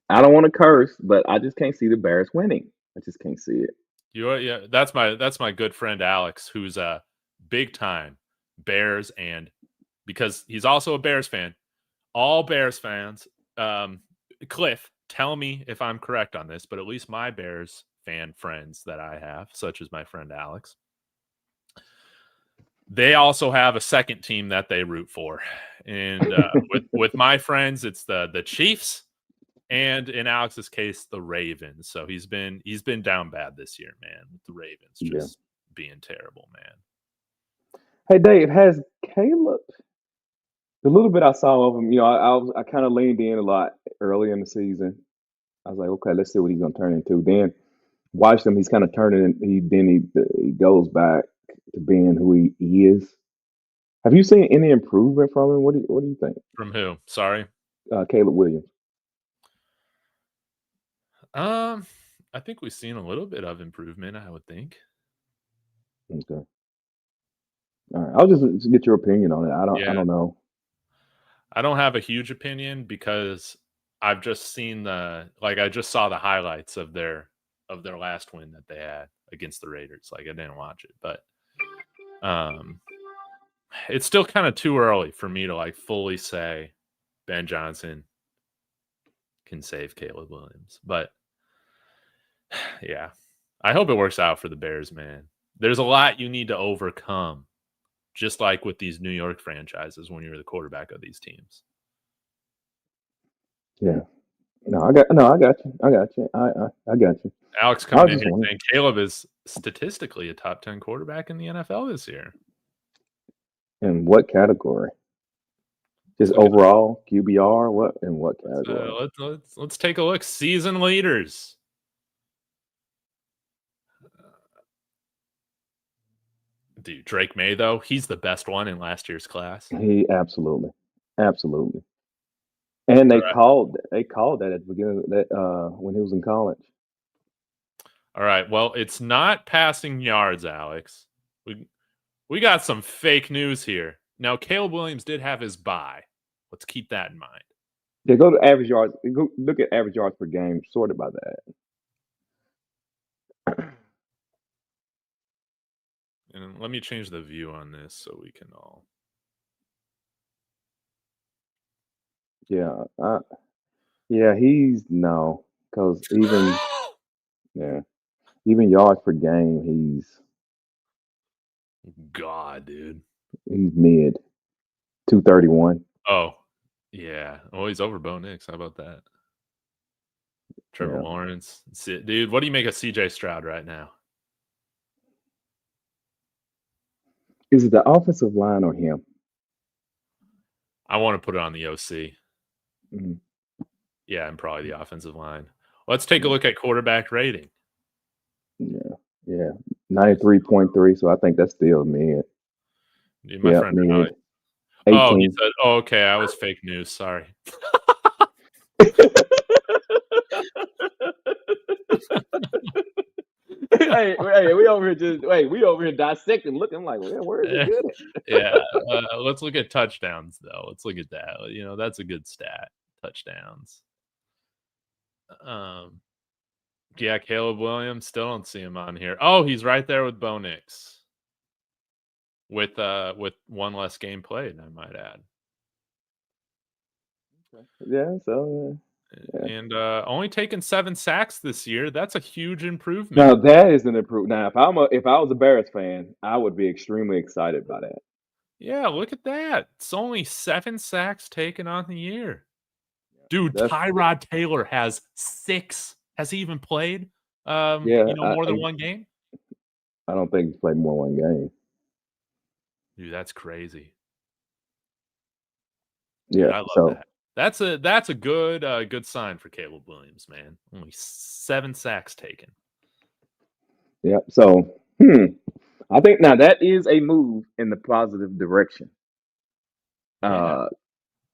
I don't want to curse, but I just can't see the Bears winning. I just can't see it. Yeah, that's my good friend Alex, who's a big time Bears, and because he's also a Bears fan, all Bears fans. Cliff, tell me if I'm correct on this, but at least my Bears fan friends that I have, such as my friend Alex, they also have a second team that they root for. And with my friends, it's the Chiefs, and in Alex's case, the Ravens. So he's been down bad this year, man. With the Ravens Yeah. just being terrible, man. Hey, Dave, has Caleb? The little bit I saw of him, I kind of leaned in a lot early in the season. I was like, okay, let's see what he's gonna turn into. Then watched him; he's kind of turning. He goes back to being who he is. Have you seen any improvement from him? What do you think, From who? Sorry. Caleb Williams? I think we've seen a little bit of improvement, I would think. Okay, all right. I'll just get your opinion on it. I Yeah. don't know. I don't have a huge opinion because I've just seen I just saw the highlights of their last win that they had against the Raiders. Like I didn't watch it, but um it's still kind of too early for me to like fully say Ben Johnson can save Caleb Williams. But yeah, I hope it works out for the Bears, man. There's a lot you need to overcome, just like with these New York franchises when you're the quarterback of these teams. Yeah. No, I got you. I got you. I got you. Alex I coming was in just here wondering. saying Caleb is statistically a top 10 quarterback in the NFL this year. In what category? Let's Just look at overall QBR? What in what category? let's take a look. Season leaders. Dude, Drake May though, he's the best one in last year's class. He absolutely, absolutely. And All right. they called that at the beginning of that when he was in college. All right. Well, it's not passing yards, Alex. We got some fake news here. Now, Caleb Williams did have his bye. Let's keep that in mind. They go to average yards. Go look at average yards per game, sorted by that. And let me change the view on this so we can all. Yeah, he's no, because even yards per game, God, dude. he's mid 231. Oh, yeah. Oh, he's over Bo Nix. How about that? Trevor Yeah, Lawrence. Dude, what do you make of CJ Stroud right now? is it the offensive line or him? I want to put it on the OC. Mm-hmm. Yeah, and probably the offensive line. Let's take a Yeah. look at quarterback rating. Yeah, 93.3. So I think that's still mid. Dude, my Yeah, friend. mid Oh, he 18. said, "Oh, okay, I was fake news. Sorry." We over here we over here dissecting, looking like, well, where is it good at? Yeah, let's look at touchdowns though. Let's look at that. That's a good stat. Touchdowns. Um, yeah, Caleb Williams. Still don't see him on here. Oh, he's right there with Bo Nix. With one less game played, I might add. Yeah, so yeah. And only taken 7 sacks this year. That's a huge improvement. Now that is an improvement. Now, if I was a Bears fan, I would be extremely excited by that. Yeah, look at that. It's only 7 sacks taken on the year. Dude, That's Tyrod Taylor has 6. Has he even played more than one game? I don't think he's played more than one game. Dude, that's crazy. Yeah, Dude, I love that. That's a good sign for Caleb Williams, man. Only 7 sacks taken. Yeah. So, I think now that is a move in the positive direction. Yeah.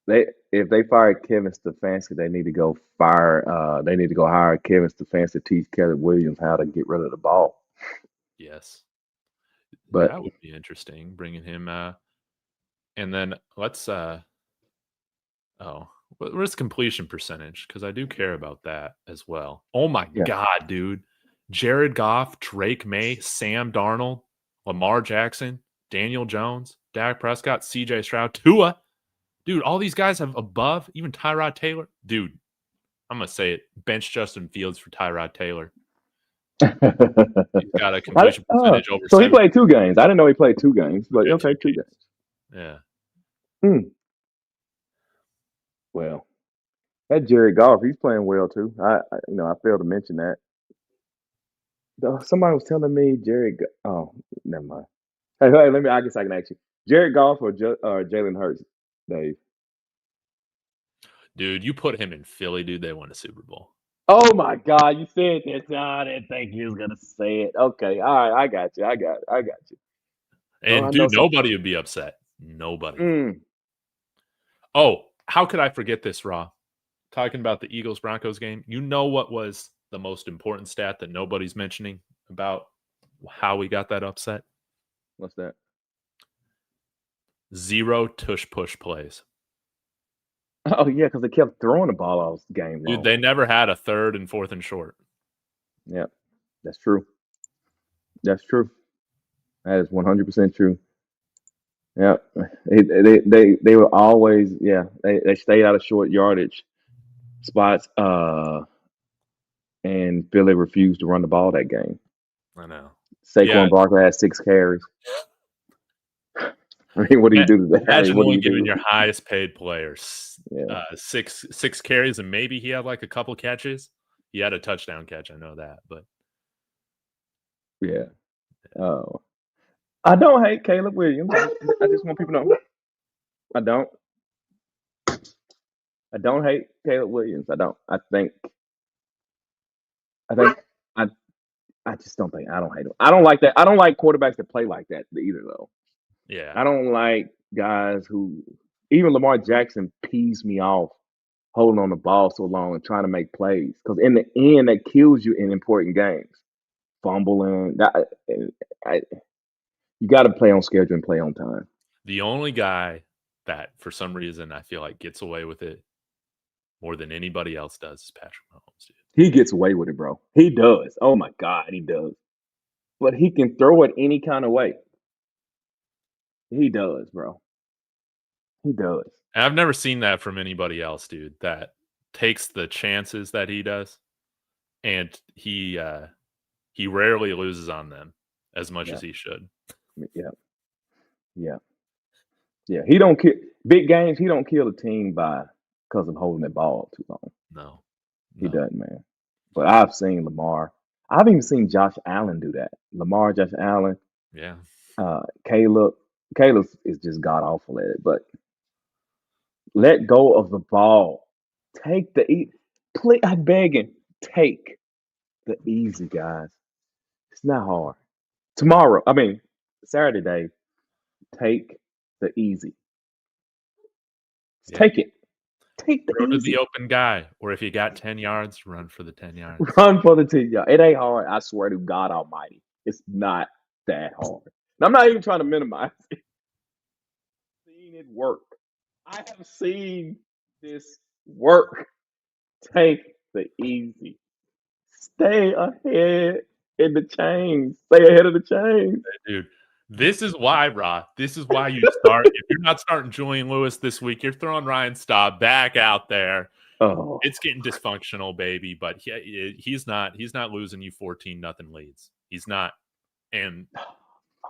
if they fire Kevin Stefanski, they need to go fire. They need to go hire Kevin Stefanski to teach Kelly Williams how to get rid of the ball. Yes. But That would be interesting, bringing him, and then let's, where's completion percentage? Because I do care about that as well. Oh my yeah, god, dude. Jared Goff, Drake May, Sam Darnold, Lamar Jackson, Daniel Jones, Dak Prescott, CJ Stroud, Tua. Dude, all these guys have above, even Tyrod Taylor. Dude, I'm going to say it. Bench Justin Fields for Tyrod Taylor. He's got a completion percentage over so he 70. played 2 games. I didn't know he played 2 games, but Yeah, okay, 2 games. Yeah. Well, that Jared Goff, he's playing well too. I failed to mention that. Somebody was telling me Jared. Oh, never mind. Hey, let me. I guess I can ask you: Jared Goff or Jalen Hurts, Dave? Dude, you put him in Philly, dude, they won a Super Bowl. Oh my God, you said that. Oh, I didn't think you was gonna say it. Okay, all right, I got you. I got you. And, I know dude, some. nobody would be upset. Nobody. Mm. Oh, how could I forget this, Raw? Talking about the Eagles-Broncos game. You know what was the most important stat that nobody's mentioning about how we got that upset? What's that? 0 tush-push plays. Oh yeah, because they kept throwing the ball all game long. Dude, they never had a 3rd and 4th and short. Yeah, that's true. That's true. That is 100% true. Yeah, they were always they stayed out of short yardage spots. And Philly refused to run the ball that game. I know. Saquon Barkley had 6 carries. I mean, what do you do to that? Imagine what do only you giving do? your highest paid player six carries, and maybe he had like a couple catches. He had a touchdown catch, I know that, but yeah. Oh, I don't hate Caleb Williams. I just want people to know. I don't. I don't hate Caleb Williams. I don't. I think. I. I just don't think. I don't hate him. I don't like that. I don't like quarterbacks that play like that either, though. yeah. I don't like guys who. Even Lamar Jackson pees me off holding on the ball so long and trying to make plays. Because in the end, that kills you in important games. Fumbling. You got to play on schedule and play on time. The only guy that, for some reason, I feel like gets away with it more than anybody else does is Patrick Mahomes, dude. He gets away with it, bro. He does. Oh, my God, he does. But he can throw it any kind of way. He does, bro. He does. And I've never seen that from anybody else, dude, that takes the chances that he does, and he rarely loses on them as much as he should. Yeah. Yeah. Yeah. He don't kill big games. He don't kill a team because of holding the ball too long. No. He doesn't, man. But I've seen Lamar. I've even seen Josh Allen do that. Lamar, Josh Allen. Yeah. Caleb is just god awful at it. But let go of the ball. Take the play. I'm begging. Take the easy, guys. It's not hard. Saturday day. Take the easy. Take it. Take the Throw to easy. the open guy, or if you got 10 yards, run for the 10 yards. Run for the 10 yards. It ain't hard. I swear to God Almighty, it's not that hard. And I'm not even trying to minimize it. I've seen it work. I have seen this work. Take the easy. Stay ahead in the chains. Stay ahead of the chains. Dude, this is why, Rod. This is why you start. If you're not starting Julian Lewis this week, you're throwing Ryan Staub back out there. Oh, it's getting dysfunctional, baby. But he's not losing you 14-0 leads. He's not. And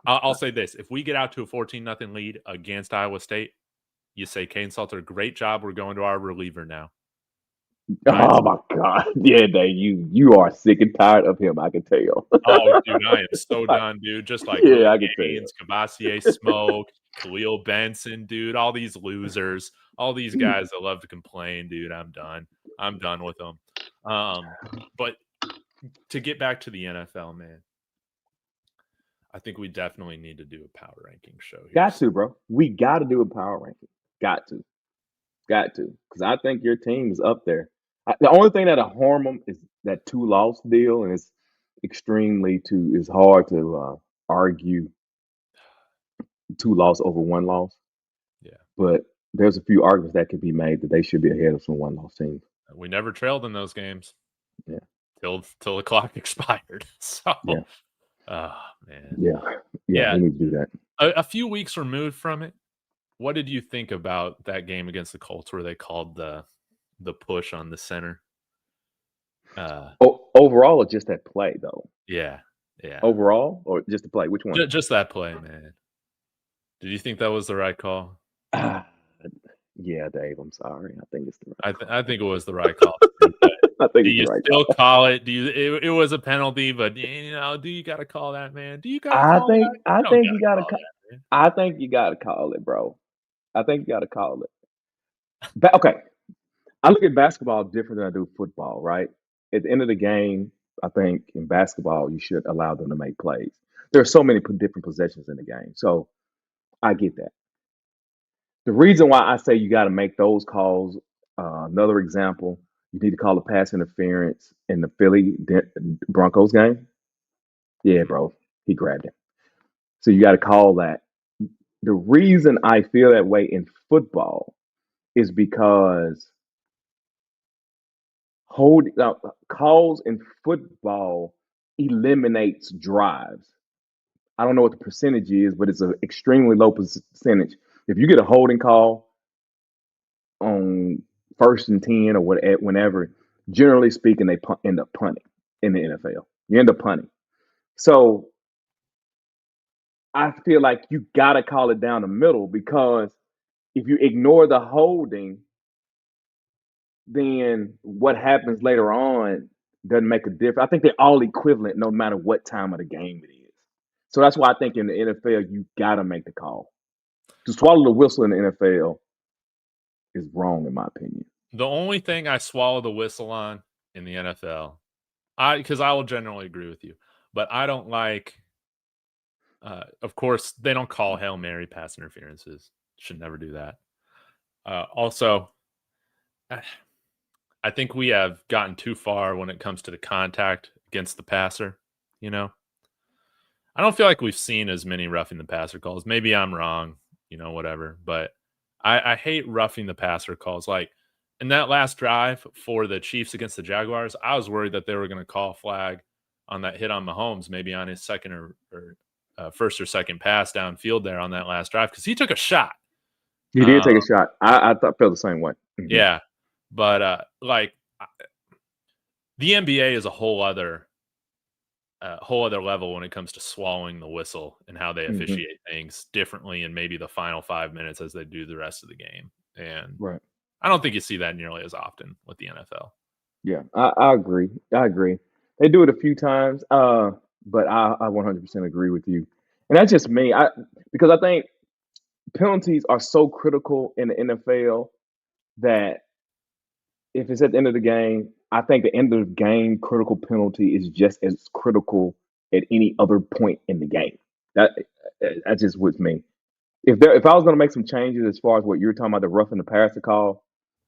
I'll say this: if we get out to a 14-0 lead against Iowa State, you say, Kane Salter, great job. We're going to our reliever now. Oh my God! Yeah, Dave, you are sick and tired of him. I can tell. Oh, dude, I am so done, dude. Just like I can Gaines, Cavassier Smoke, Khalil Benson, dude. All these losers, all these guys that love to complain, dude. I'm done. I'm done with them. But to get back to the NFL, man, I think we definitely need to do a power ranking show here. Got to, bro. We got to do a power ranking. Got to. Got to, because I think your team is up there. The only thing that'll harm them is that 2-loss deal, and it's hard to argue 2 loss over 1 loss. Yeah. But there's a few arguments that could be made that they should be ahead of some 1-loss teams. We never trailed in those games. Yeah. Till the clock expired. So, Yeah. oh man. Yeah. Yeah. We need to do that. A few weeks removed from it, what did you think about that game against the Colts where they called the push on the center? Overall, or just that play though? Yeah. Yeah. Overall, or just the play? Which one? Just that play, man. Did you think that was the right call? Yeah, Dave. I'm sorry. I think it's the right call. I think it was the right call. I think Do it's you the right still call. call it? It was a penalty, but do you got to call that, man? Do you got to I call think that? I You don't think got you to gotta. call that, man. I think you gotta call it, bro. I think you gotta call it. Okay, I look at basketball different than I do football. Right. At the end of the game, I think in basketball you should allow them to make plays. There are so many different possessions in the game, so I get that. The reason why I say you got to make those calls, another example, you need to call a pass interference in the Broncos game. Yeah, Mhm. bro, he grabbed him. So you got to call that. The reason I feel that way in football is because calls in football eliminates drives. I don't know what the percentage is, but it's an extremely low percentage. If you get a holding call on 1st and 10 or whenever, generally speaking, they end up punting in the NFL. You end up punting. So I feel like you got to call it down the middle, because if you ignore the holding, then what happens later on doesn't make a difference. I think they're all equivalent no matter what time of the game it is. So that's why I think in the NFL, you got to make the call. To swallow the whistle in the NFL is wrong, in my opinion. The only thing I swallow the whistle on in the NFL, because I will generally agree with you, but I don't like. Of course, they don't call Hail Mary pass interferences. Should never do that. Also, I think we have gotten too far when it comes to the contact against the passer. You know, I don't feel like we've seen as many roughing the passer calls. Maybe I'm wrong, whatever. But I hate roughing the passer calls. Like in that last drive for the Chiefs against the Jaguars, I was worried that they were going to call flag on that hit on Mahomes, maybe on his second or first or second pass downfield there on that last drive, because he took a shot. He did take a shot. I felt the same way. Mm-hmm. Yeah, but the NBA is a whole other level when it comes to swallowing the whistle and how they officiate things differently in maybe the final 5 minutes as they do the rest of the game. And right. I don't think you see that nearly as often with the NFL. Yeah, I agree. They do it a few times, but I 100% agree with you. And that's just me. Because I think penalties are so critical in the NFL that if it's at the end of the game, I think the end of the game critical penalty is just as critical at any other point in the game. That's just with me. If I was going to make some changes as far as what you're talking about, the roughing the passer call,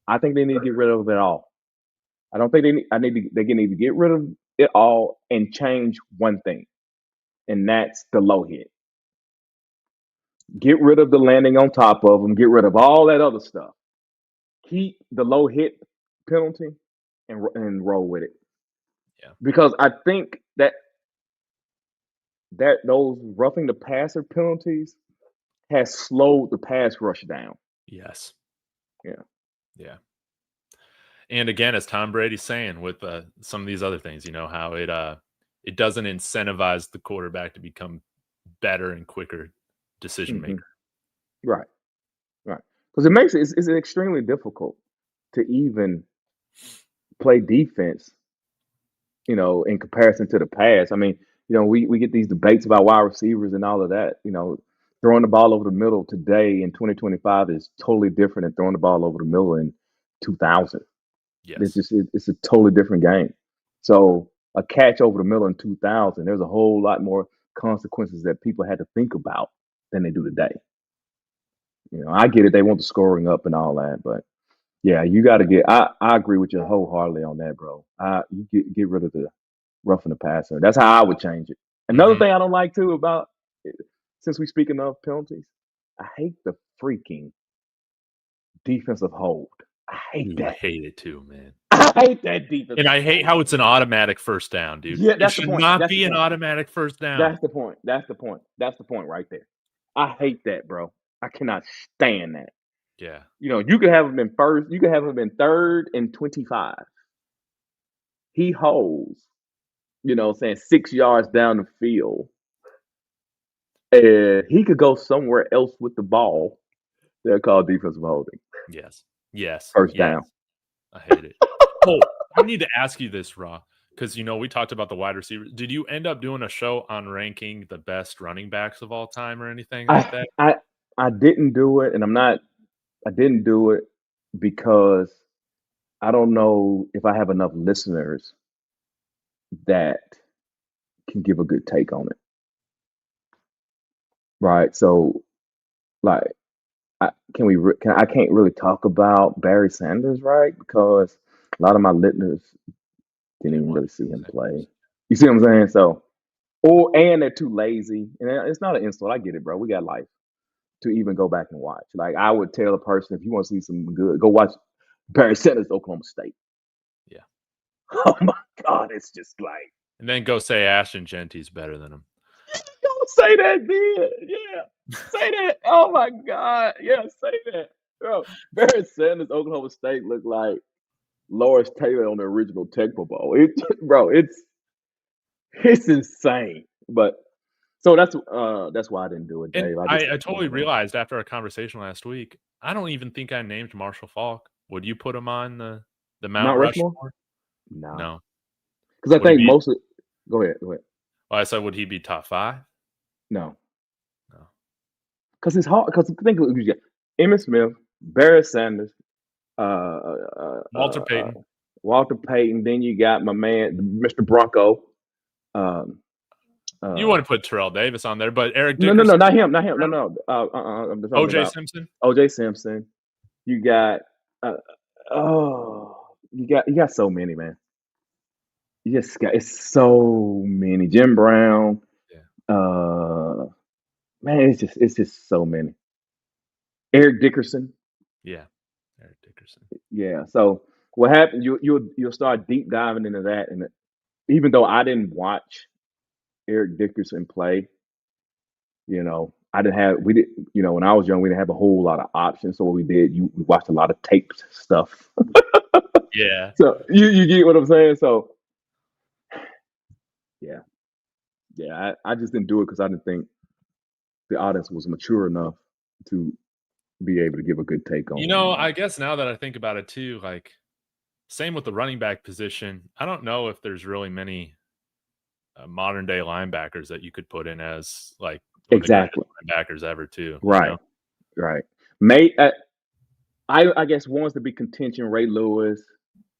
I think they need to get rid of it all. I don't think they need to get rid of it all and change one thing, and that's the low hit. Get rid of the landing on top of them. Get rid of all that other stuff. Keep the low hit penalty and roll with it. Yeah. Because I think that those roughing the passer penalties has slowed the pass rush down. Yes. Yeah. Yeah. And again, as Tom Brady's saying with some of these other things, how it doesn't incentivize the quarterback to become better and quicker decision maker. Right. Because it makes it's extremely difficult to even play defense, in comparison to the pass. I mean, we get these debates about wide receivers and all of that. Throwing the ball over the middle today in 2025 is totally different than throwing the ball over the middle in 2000. Yes. It's a totally different game. So a catch over the middle in 2000, there's a whole lot more consequences that people had to think about than they do today. I get it. They want the scoring up and all that, but Yeah, you got to get. I agree with you wholeheartedly on that, bro. You get rid of the roughing the passer. That's how I would change it. Another Hmm. thing I don't like too about since we speaking of penalties, I hate the freaking defensive hold. I hate Ooh, I that. hate it too, man. I hate that And defensive I hate hold. how it's an automatic first down, dude. Yeah, It that's the should point. not That's the be an point. automatic first down. That's the point. That's the point. That's the point right there. I hate that, bro. I cannot stand that. Yeah. You could have him in first. You could have him in 3rd and 25. He holds. Saying 6 yards down the field, and he could go somewhere else with the ball. They're called defensive holding. Yes. Yes. First Yes. down. I hate it. Oh, I need to ask you this, Raw, because we talked about the wide receivers. Did you end up doing a show on ranking the best running backs of all time or anything like I that? I I didn't do it, and I'm not. I didn't do it because I don't know if I have enough listeners that can give a good take on it. Right. So, like, I can't really talk about Barry Sanders, right? Because a lot of my listeners They didn't didn't even want really to see see him the play. Sanders. You see what I'm saying? So, and they're too lazy. And it's not an insult. I get it, bro. We got life to even go back and watch. Like, I would tell a person, if you want to see some good, go watch Barry Sanders, Oklahoma State. Yeah. Oh my God, it's just like, And then go say Ashton Genty's better than him. don't say that, dude. Yeah, say that. Oh my God, yeah, say that, bro. Barry Sanders, Oklahoma State looked like Lawrence Taylor on the original Tecmo Bowl. Bro, it's insane. But so that's why I didn't do it, And Dave. I just I don't totally know. realized after our conversation last week, I don't even think I named Marshall Falk. Would you put him on the Mount Mount Rushmore? Rushmore? No, No. because I Would he think be? most of. Go ahead. Go ahead. Well, I said, would he be top 5? No, No. because it's hard. Because think of it, Emmitt Smith, Barry Sanders, uh, Walter Payton. Walter Payton. Then you got my man, Mr. Bronco. Um, You uh, wouldn't put Terrell Davis on there, but Eric no, no, no, Dickerson, not him, not him. No, no. I'm just talking O.J. about Simpson. O.J. Simpson. You got. Uh, oh, you got so many, man. You just got it's so many. Jim Brown. Yeah. Man, it's just so many. Eric Dickerson. Yeah. Eric Dickerson. Yeah. So what happened? You'll start deep diving into that, and even though I didn't watch Eric Dickerson play, I didn't have we did when I was young we didn't have a whole lot of options. So what we did, we watched a lot of taped stuff. Yeah. So you get what I'm saying? So yeah, yeah. I just didn't do it because I didn't think the audience was mature enough to be able to give a good take on it. I guess now that I think about it too, like same with the running back position. I don't know if there's really many modern day linebackers that you could put in as like one of the greatest Exactly. linebackers ever too, Right. Right. May I guess wants to be contention. Ray Lewis,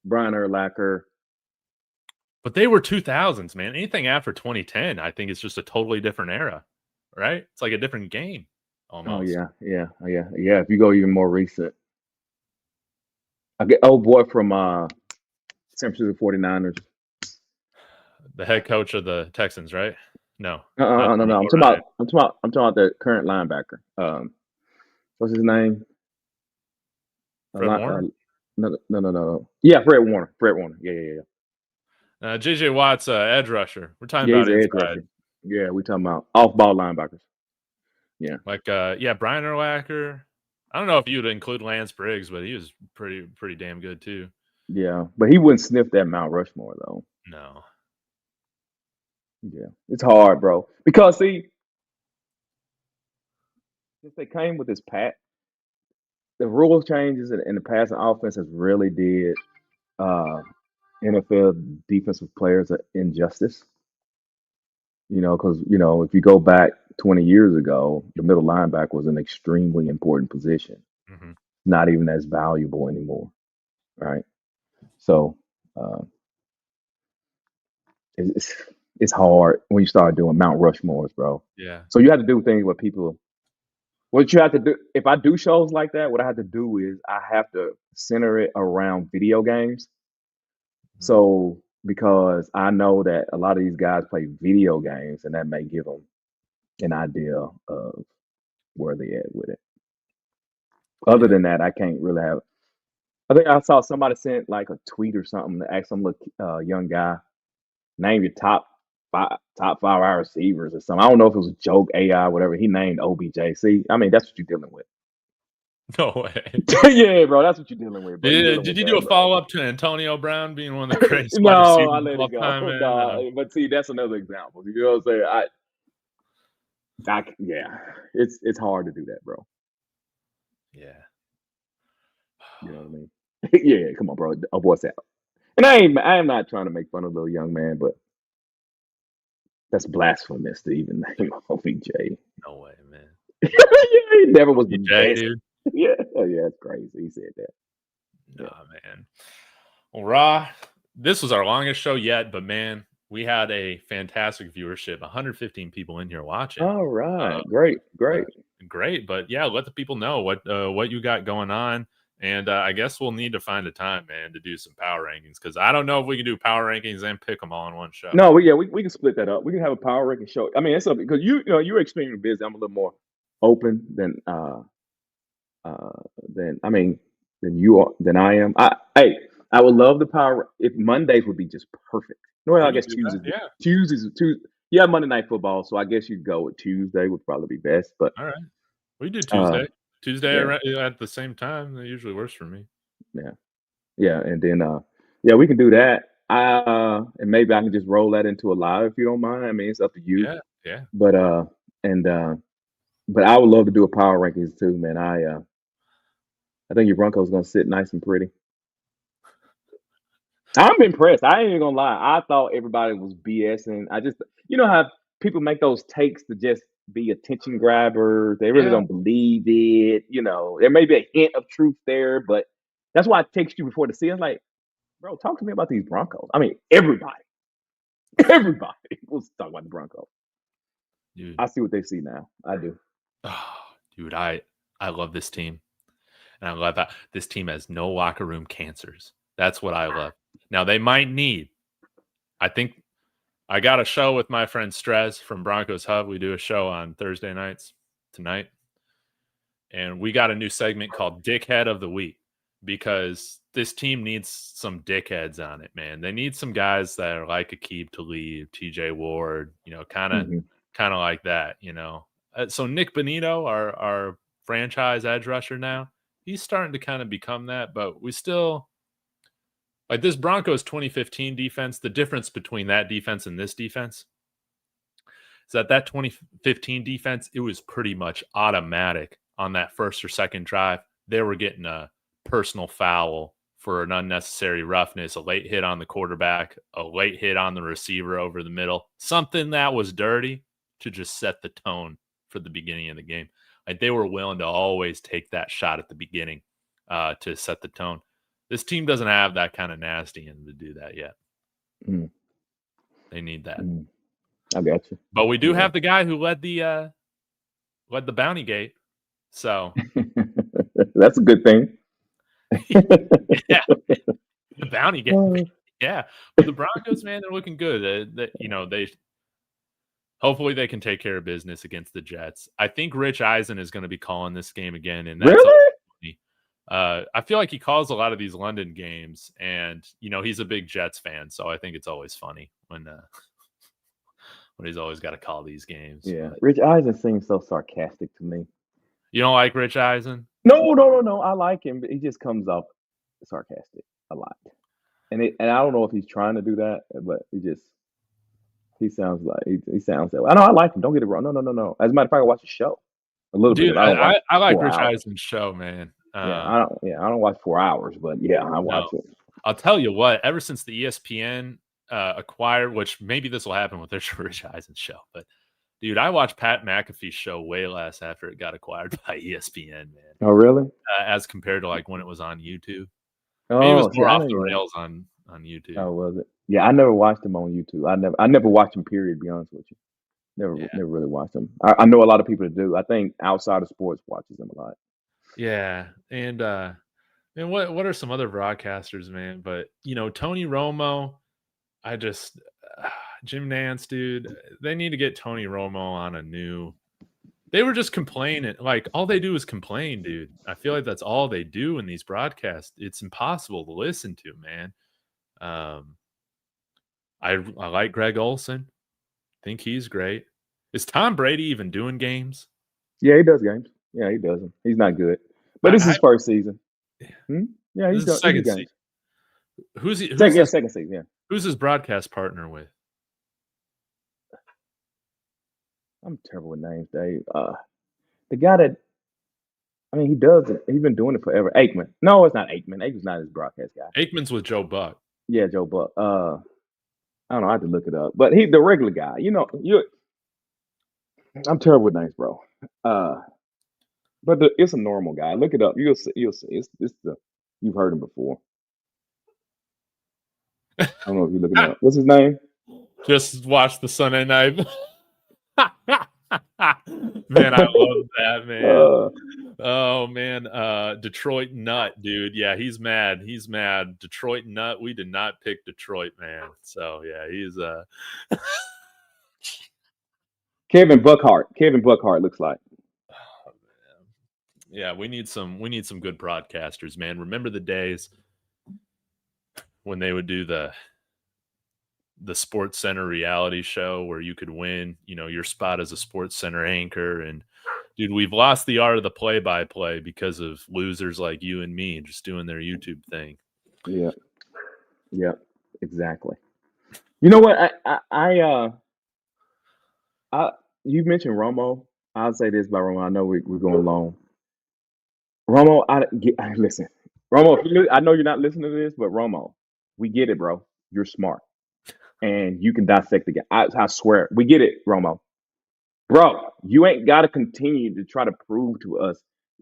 Brian Urlacher. But they were 2000s, man. Anything after 2010, I think it's just a totally different era, right? It's like a different game Oh almost. yeah, yeah, yeah, yeah. If you go even more recent, I get old boy from San Francisco 49ers. The head coach of the Texans, right? No, not No, no. D'Amico Ryan. I'm talking about the current linebacker. What's his name? Fred Warner? No, no, no, no. Yeah, Fred Warner. Fred Warner. Yeah, yeah, yeah. JJ Watt's edge rusher. We're talking Yeah, he's about an edge inside. rusher. Yeah, we talking about off ball linebackers. Yeah. Like, Brian Urlacher. I don't know if you'd include Lance Briggs, but he was pretty damn good too. Yeah, but he wouldn't sniff that Mount Rushmore though. No. Yeah, it's hard, bro. Because see, since they came with this the rule changes in the passing offense has really did uh, NFL defensive players an injustice. Because if you go back 20 years ago, the middle linebacker was an extremely important position, Hmm. not even as valuable anymore, right? So uh, it's it's hard when you start doing Mount Rushmores, bro. Yeah. So you have to do things where people What you have to do if I do shows like that, what I have to do is I have to center it around video games. Mhm. So because I know that a lot of these guys play video games, and that may give them an idea of where they at with it. Other Yeah. than that, I can't really have. I think I saw somebody sent like a tweet or something to ask some little young guy, name your top 5 wide receivers or something. I don't know if it was a joke, AI, whatever. He named OBJ. See, I mean, that's what you're dealing with. No way. Yeah, bro, that's what you're dealing with, bro. You're dealing Did with you do that, a bro. follow up to Antonio Brown being one of the greatest wide No, I receivers of let all it go. time, man? No, but see, that's another example. You know what I'm saying? Yeah, it's hard to do that, bro. Yeah. You know what I mean? Yeah, come on, bro. A voice out. And I am not trying to make fun of little young man, but that's blasphemous to even name OBJ. No way, man. Yeah, he never was the OBJ, best. dude. Yeah, oh, yeah, it's crazy. He said that. Yeah. Nah, man. Well, Raw, this was our longest show yet, but man, we had a fantastic viewership. 115 people in here watching. All right, Uh, great, uh, great. great, but yeah, let the people know what you got going on, and I guess we'll need to find a time, man, to do some power rankings because I don't know if we can do power rankings and pick them all in one show. No, we can split that up. We can have a power ranking show. I mean, it's something because you're extremely busy. I'm a little more open uh I mean than you are than I am. I would love the power if Mondays would be just perfect. No, I We can guess do that. Yeah. Tuesdays. Yeah, Monday Night Football. So I guess you'd go with Tuesday would probably be best. But All right. We do uh, Tuesday. Tuesday yeah, at the same time. That usually works for me. yeah, yeah, and then yeah, we can do that. And maybe I can just roll that into a live if you don't mind. I mean, it's up to you. Yeah. Yeah. But and but I would love to do a power rankings too, man. I think your Broncos gonna sit nice and pretty. I'm impressed. I ain't even gonna lie. I thought everybody was BSing. I just, how people make those takes to just be attention grabbers. They really Yeah. don't believe it. There may be a hint of truth there, but that's why I text you before the season. Like, bro, talk to me about these Broncos. I mean, everybody wants to talk about the Broncos. Dude. I see what they see now. I do. Oh, dude, I love this team. And I love that this team has no locker room cancers. That's what I love. Now they might need. I think I got a show with my friend Strez from Broncos Hub. We do a show on Thursday nights tonight. And we got a new segment called Dickhead of the Week because this team needs some dickheads on it, man. They need some guys that are like Aqib Talib, TJ Ward, kind of Hmm. like that. So Nick Bonito, our franchise edge rusher now, he's starting to kind of become that, but we still like this Broncos 2015 defense. The difference between that defense and this defense is that 2015 defense, it was pretty much automatic on that first or second drive. They were getting a personal foul for an unnecessary roughness, a late hit on the quarterback, a late hit on the receiver over the middle, something that was dirty to just set the tone for the beginning of the game. Like they were willing to always take that shot at the beginning to set the tone. This team doesn't have that kind of nasty in to do that yet. Mm. They need that. Mm. I got you. But we do have the guy who led the bounty gate. So That's a good thing. yeah, the bounty gate. Yeah, but the Broncos, man, they're looking good. They hopefully they can take care of business against the Jets. I think Rich Eisen is going to be calling this game again, and that's Really? funny. I feel like he calls a lot of these London games, and he's a big Jets fan, so I think it's always funny when he's always got to call these games. Yeah. But Rich Eisen seems so sarcastic to me. you don't like Rich Eisen? No. I like him, but he just comes off sarcastic a lot. And I don't know if he's trying to do that, but he sounds like he sounds that way. I know I like him. Don't get it wrong. No. As a matter of fact, I watch the show a little bit, Dude, but I don't watch I like 4 Rich hours. Eisen's show, man. Yeah, I don't watch 4 hours, but yeah, I watch No, it. I'll tell you what. Ever since the ESPN acquired, which maybe this will happen with their Rich Eisen's show, but dude, I watched Pat McAfee's show way less after it got acquired by ESPN, man. Oh, really? As compared to like when it was on YouTube. Maybe it was See, more I off didn't the even. rails on YouTube. Oh, was it? Yeah, I never watched him on YouTube. I never watched him. Period. To be honest with you. Never, Yeah. never really watched him. I know a lot of people that do. I think outside of sports watches him a lot. Yeah. And what are some other broadcasters, man? But Tony Romo, I just Jim Nance, dude, they need to get Tony Romo on a new. They were just complaining. Like, all they do is complain, dude. I feel like that's all they do in these broadcasts. It's impossible to listen to, man. Um, I like Greg Olson. Think he's great. Is Tom Brady even doing games? Yeah, he does games. Yeah, he does them. He's not good, but this is I his first season. Hmm? Yeah, This is he do second season. games. Who's he? Second, yeah, second season. Yeah, Who's his broadcast partner with? I'm terrible with names, Dave. The guy that I mean, he does it. He's been doing it forever. Aikman. No, it's not Aikman. Aikman's not his broadcast guy. Aikman's with Joe Buck. Yeah, Joe Buck. I don't know. I have to look it up, but he's the regular guy. I'm terrible with names, bro. Uh, but it's a normal guy. Look it up. You'll see. You'll see. It's the you've heard him before. I don't know if you're looking it up. What's his name? Just watch the Sunday night. Man, I love that, man. Uh, Oh man, Detroit Nut, dude. Yeah, he's mad. He's mad. Detroit Nut. We did not pick Detroit, man. So yeah, he's Kevin Buckhart. Kevin Buckhart looks like. yeah, we need some good broadcasters, man. Remember the days when they would do the Sports Center reality show where you could win, your spot as a Sports Center anchor. And dude, we've lost the art of the play-by-play because of losers like you and me just doing their YouTube thing. Yeah. Yeah. Exactly. You know what? You mentioned Romo. I'll say this about Romo. I know we're going long. Romo, listen. Romo, I know you're not listening to this, but Romo, we get it, bro. You're smart and you can dissect the game. I swear, we get it, Romo. Bro, you ain't got to continue to try to prove to us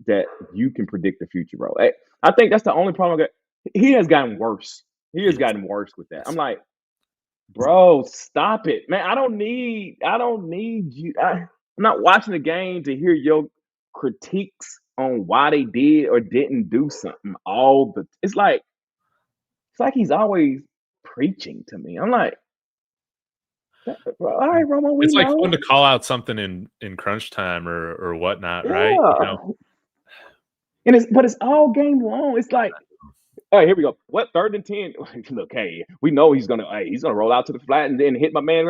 that you can predict the future, bro. I think that's the only problem. He has gotten worse. He has Yes. gotten worse with that. I'm like, bro, stop it, man. I don't need you. I'm not watching the game to hear your critiques on why they did or didn't do something. It's like he's always preaching to me. I'm like, all right, Romo, we It's like fun know. to call out something in crunch time or whatnot, right? Yeah. But it's all game long. It's like, all right, here we go. What 3rd and 10? Look, hey, we know he's gonna roll out to the flat and then hit my man.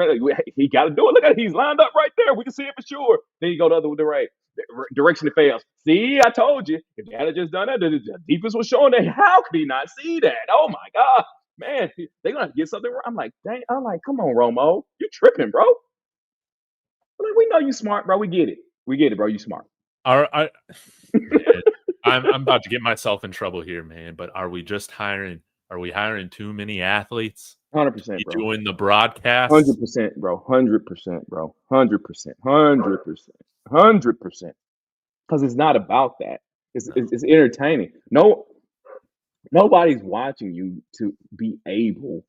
He got to do it. Look at it. He's lined up right there. We can see it for sure. Then you go the other direction. It fails. See, I told you. If they had just done that, the defense was showing that. How could he not see that? Oh my god, man, they're gonna get something wrong. I'm like, dang. I'm like, come on, Romo, you tripping, bro? Like, we know you smart, bro. We get it. We get it, bro. You smart. Man, I'm about to get myself in trouble here, man. But are we hiring too many athletes? 100%, You bro. doing the broadcasts? 100%, bro. 100%, bro. 100%. 100%. 100%. Because it's not about that. It's entertaining. Nobody's watching you to be able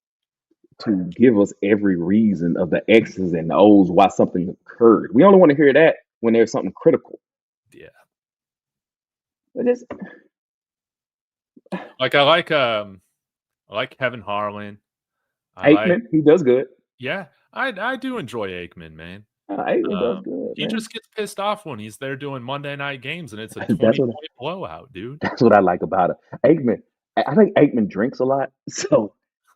to give us every reason of the X's and O's why something occurred. We only want to hear that when there's something critical. Yeah. But just Like I like Kevin Harlan. Aikman, he does good. I do enjoy Aikman, man. Aikman does good, He man. just gets pissed off when he's there doing Monday night games and it's a That's 20-point blowout, dude. That's what I like about it. Aikman, I think Aikman drinks a lot, so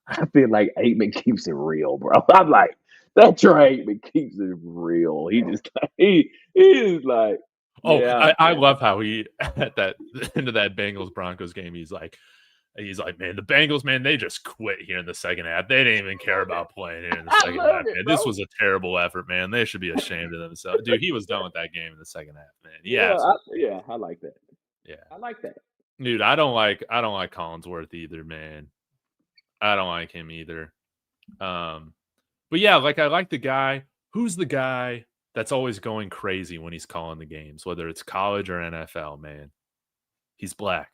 I feel like Aikman keeps it real, bro. I'm like, that's right. Aikman keeps it real. He just he is like, Oh, yeah, I man. love how he at that end of that Bengals Broncos game, he's like, man, the Bengals, man, they just quit here in the second half. They didn't even care about playing here in the I second love half, it, man. bro. This was a terrible effort, man. They should be ashamed of themselves. Dude, he was done with that game in the second half, man. Yeah, Yeah. I like that. Yeah. I like that. Dude, I don't like Collinsworth either, man. I don't like him either. But yeah, like I like the guy. Who's the guy that's always going crazy when he's calling the games, whether it's college or NFL, man? He's black.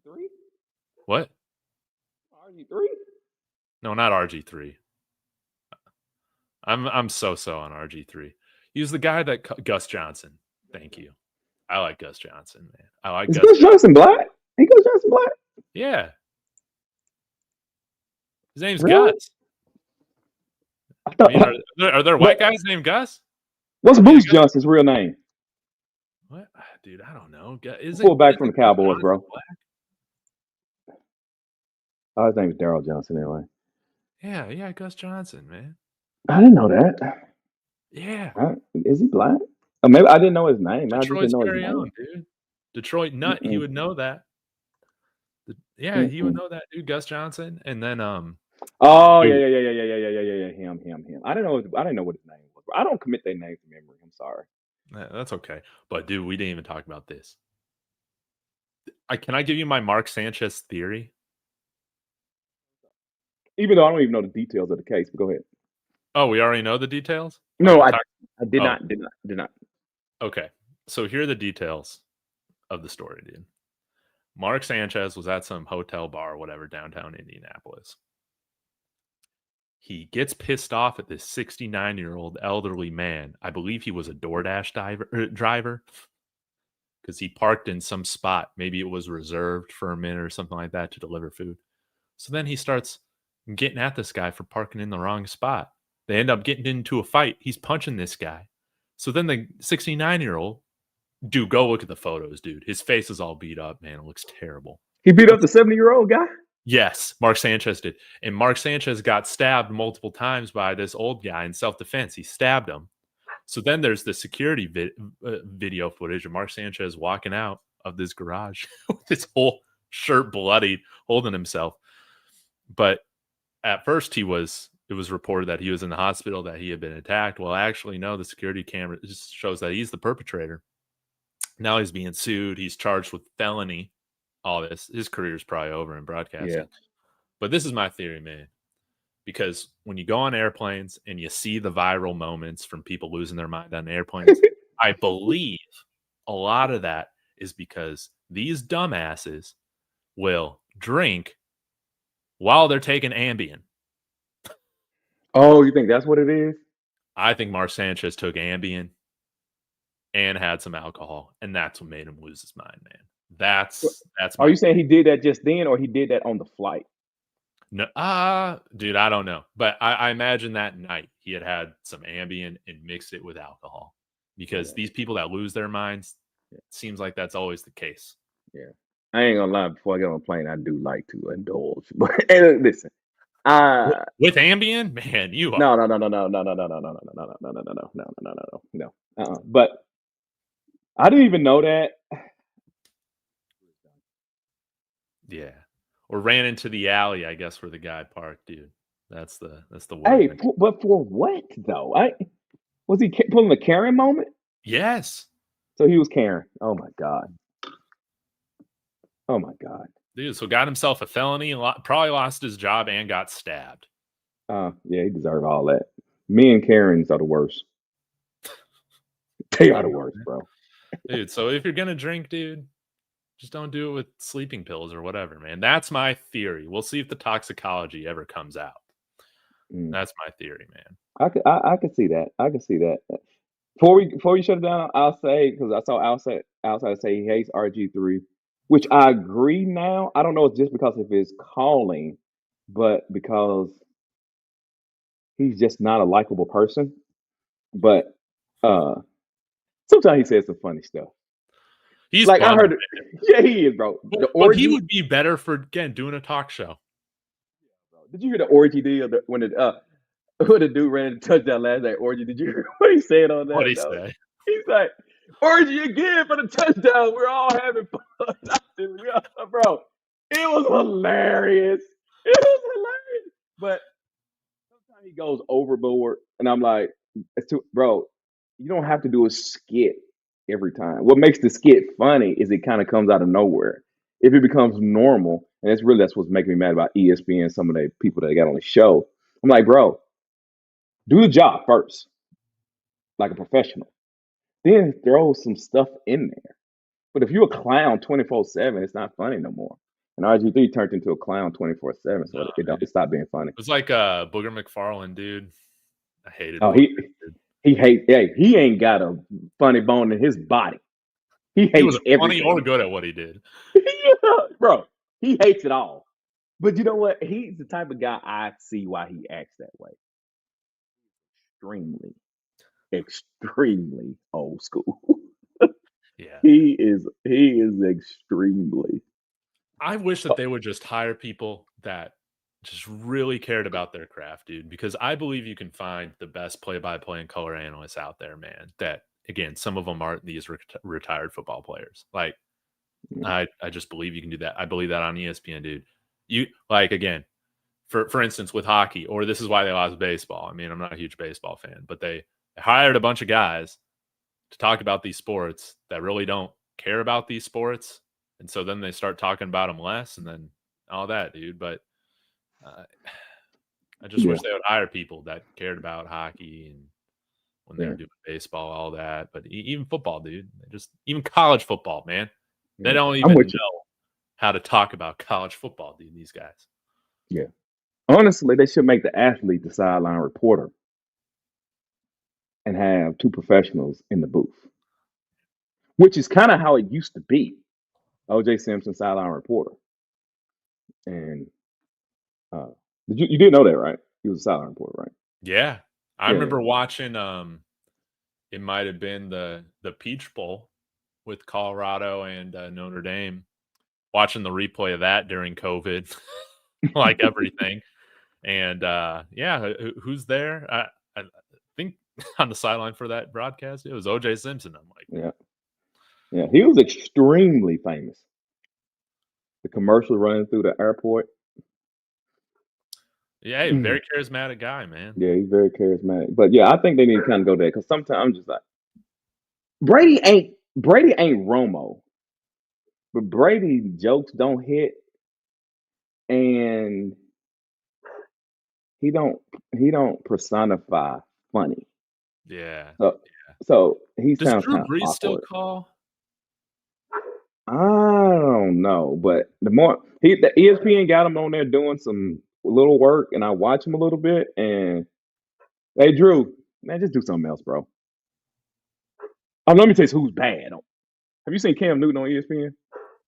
RG3? What? RG3? No, not RG3. I'm so on RG3. He was the guy that Gus Johnson. Thank you. I like Gus Johnson, man. I like Is Gus Gus Johnson. Johnson black? Ain't Gus Johnson black? Yeah. His name's Really? Gus. I thought, Are there white guys named Gus? what's Bruce Johnson's real name? What? Dude, I don't know. Is Pull back from the Gus Cowboys, Johnson bro. black? Oh, his name is Daryl Johnson anyway. Yeah, Gus Johnson, man. I didn't know that. Yeah. Is he black? Maybe I didn't know his name. I just Detroit's didn't know his very name. own, dude. Detroit nut. He would know that. He would know that, dude. Gus Johnson, and then Oh yeah. Him. I didn't know what his name was. I don't commit their name to memory. I'm sorry. That's okay. But dude, we didn't even talk about this. Can I give you my Mark Sanchez theory? Even though I don't even know the details of the case, but go ahead. Oh, we already know the details? No, I did not. Okay. So here are the details of the story, dude. Mark Sanchez was at some hotel bar or whatever downtown Indianapolis. He gets pissed off at this 69-year-old elderly man. I believe he was a DoorDash driver because he parked in some spot. Maybe it was reserved for a minute or something like that to deliver food. So then he starts getting at this guy for parking in the wrong spot. They end up getting into a fight. He's punching this guy. So then the 69-year-old, dude, go look at the photos, dude. His face is all beat up, man. It looks terrible. He beat up the 70-year-old guy? Yes, Mark Sanchez did. And Mark Sanchez got stabbed multiple times by this old guy in self-defense. He stabbed him. So then there's the security video footage of Mark Sanchez walking out of this garage with his whole shirt bloodied, holding himself. But at first it was reported that he was in the hospital, that he had been attacked. Well, actually, no, the security camera just shows that he's the perpetrator. Now he's being sued. He's charged with felony. All this. His career is probably over in broadcasting. Yeah. But this is my theory, man. Because when you go on airplanes and you see the viral moments from people losing their mind on airplanes, I believe a lot of that is because these dumbasses will drink while they're taking Ambien. Oh, you think that's what it is? I think Mark Sanchez took Ambien and had some alcohol, and that's what made him lose his mind, man. That's. Are you saying he did that just then, or he did that on the flight? No, dude, I don't know, but I imagine that night he had some Ambien and mixed it with alcohol, because these people that lose their minds, it seems like that's always the case. Yeah, I ain't gonna lie. Before I get on a plane, I do like to indulge. But hey, listen, with Ambien, man, you are no. But I didn't even know that. Yeah, or ran into the alley, I guess, where the guy parked, dude. That's the word. Hey, but for what though? Was he pulling a Karen moment? Yes. So he was Karen. Oh my god. Dude, so got himself a felony, probably lost his job and got stabbed. Yeah, he deserved all that. Me and Karens are the worst. They are the worst, bro. Dude, so if you're gonna drink, dude, just don't do it with sleeping pills or whatever, man. That's my theory. We'll see if the toxicology ever comes out. That's my theory, man. I could see that. I could see that. Before we shut it down, I'll say, because I saw outside say he hates RG3, which I agree now. I don't know if it's just because of his calling, but because he's just not a likable person. But sometimes he says some funny stuff. He's like, I heard it. Yeah, he is, bro. But he would be better for, again, doing a talk show. Did you hear the orgy deal when the dude ran a touchdown last night? Orgy, did you hear what he said on that? What did he say? He's like, orgy again for the touchdown. We're all having fun. Bro, it was hilarious. But sometimes he goes overboard, and I'm like, bro, you don't have to do a skit every time. What makes the skit funny is it kind of comes out of nowhere. If it becomes normal, and that's what's making me mad about ESPN, some of the people that got on the show. I'm like, bro, do the job first, like a professional. Then throw some stuff in there. But if you're a clown 24/7, it's not funny no more. And RG3 turned into a clown 24/7, so it stopped being funny. It was like Booger McFarlane, dude. I hated Oh, what he hates. Hey, he ain't got a funny bone in his body. He he hates was funny or everything, good at what he did. bro. He hates it all. But you know what? He's the type of guy I see why he acts that way. Extremely, extremely old school. Yeah. He is extremely. I wish that they would just hire people that just really cared about their craft, dude, because I believe you can find the best play-by-play and color analysts out there, man. That again, some of them aren't these retired football players. Like I just believe you can do that. I believe that on ESPN, dude. You like again, for instance, with hockey, or this is why they lost baseball. I mean, I'm not a huge baseball fan, but they hired a bunch of guys to talk about these sports that really don't care about these sports. And so then they start talking about them less and then all that, dude. But uh, I just Yeah, wish they would hire people that cared about hockey and when they yeah, were doing baseball, all that. But even football, dude, even college football, man, they yeah. don't I'm even with you. know how to talk about college football, dude. These guys. Yeah. Honestly, they should make the athlete the sideline reporter and have two professionals in the booth, which is kind of how it used to be. OJ Simpson, sideline reporter, and uh, you did know that, right? He was a sideline reporter, right? Yeah, I Yeah, remember watching. It might have been the Peach Bowl with Colorado and Notre Dame. Watching the replay of that during COVID, like everything. And yeah, who's there? I think on the sideline for that broadcast, it was OJ Simpson. I'm like, yeah, yeah. He was extremely famous. The commercial running through the airport. yeah, hey, Mm. very charismatic guy, man. Yeah, he's very charismatic. But yeah, I think they need to kind of go there because sometimes I'm just like Brady ain't Romo, but Brady jokes don't hit, and he don't he don't personify funny. Yeah. So so he Does sounds Drew kind of Brees still awkward. call? I don't know, but the ESPN got him on there doing some little work, and I watch him a little bit. And hey, Drew, man, just do something else, bro. Let me tell you who's bad. Have you seen Cam Newton on ESPN?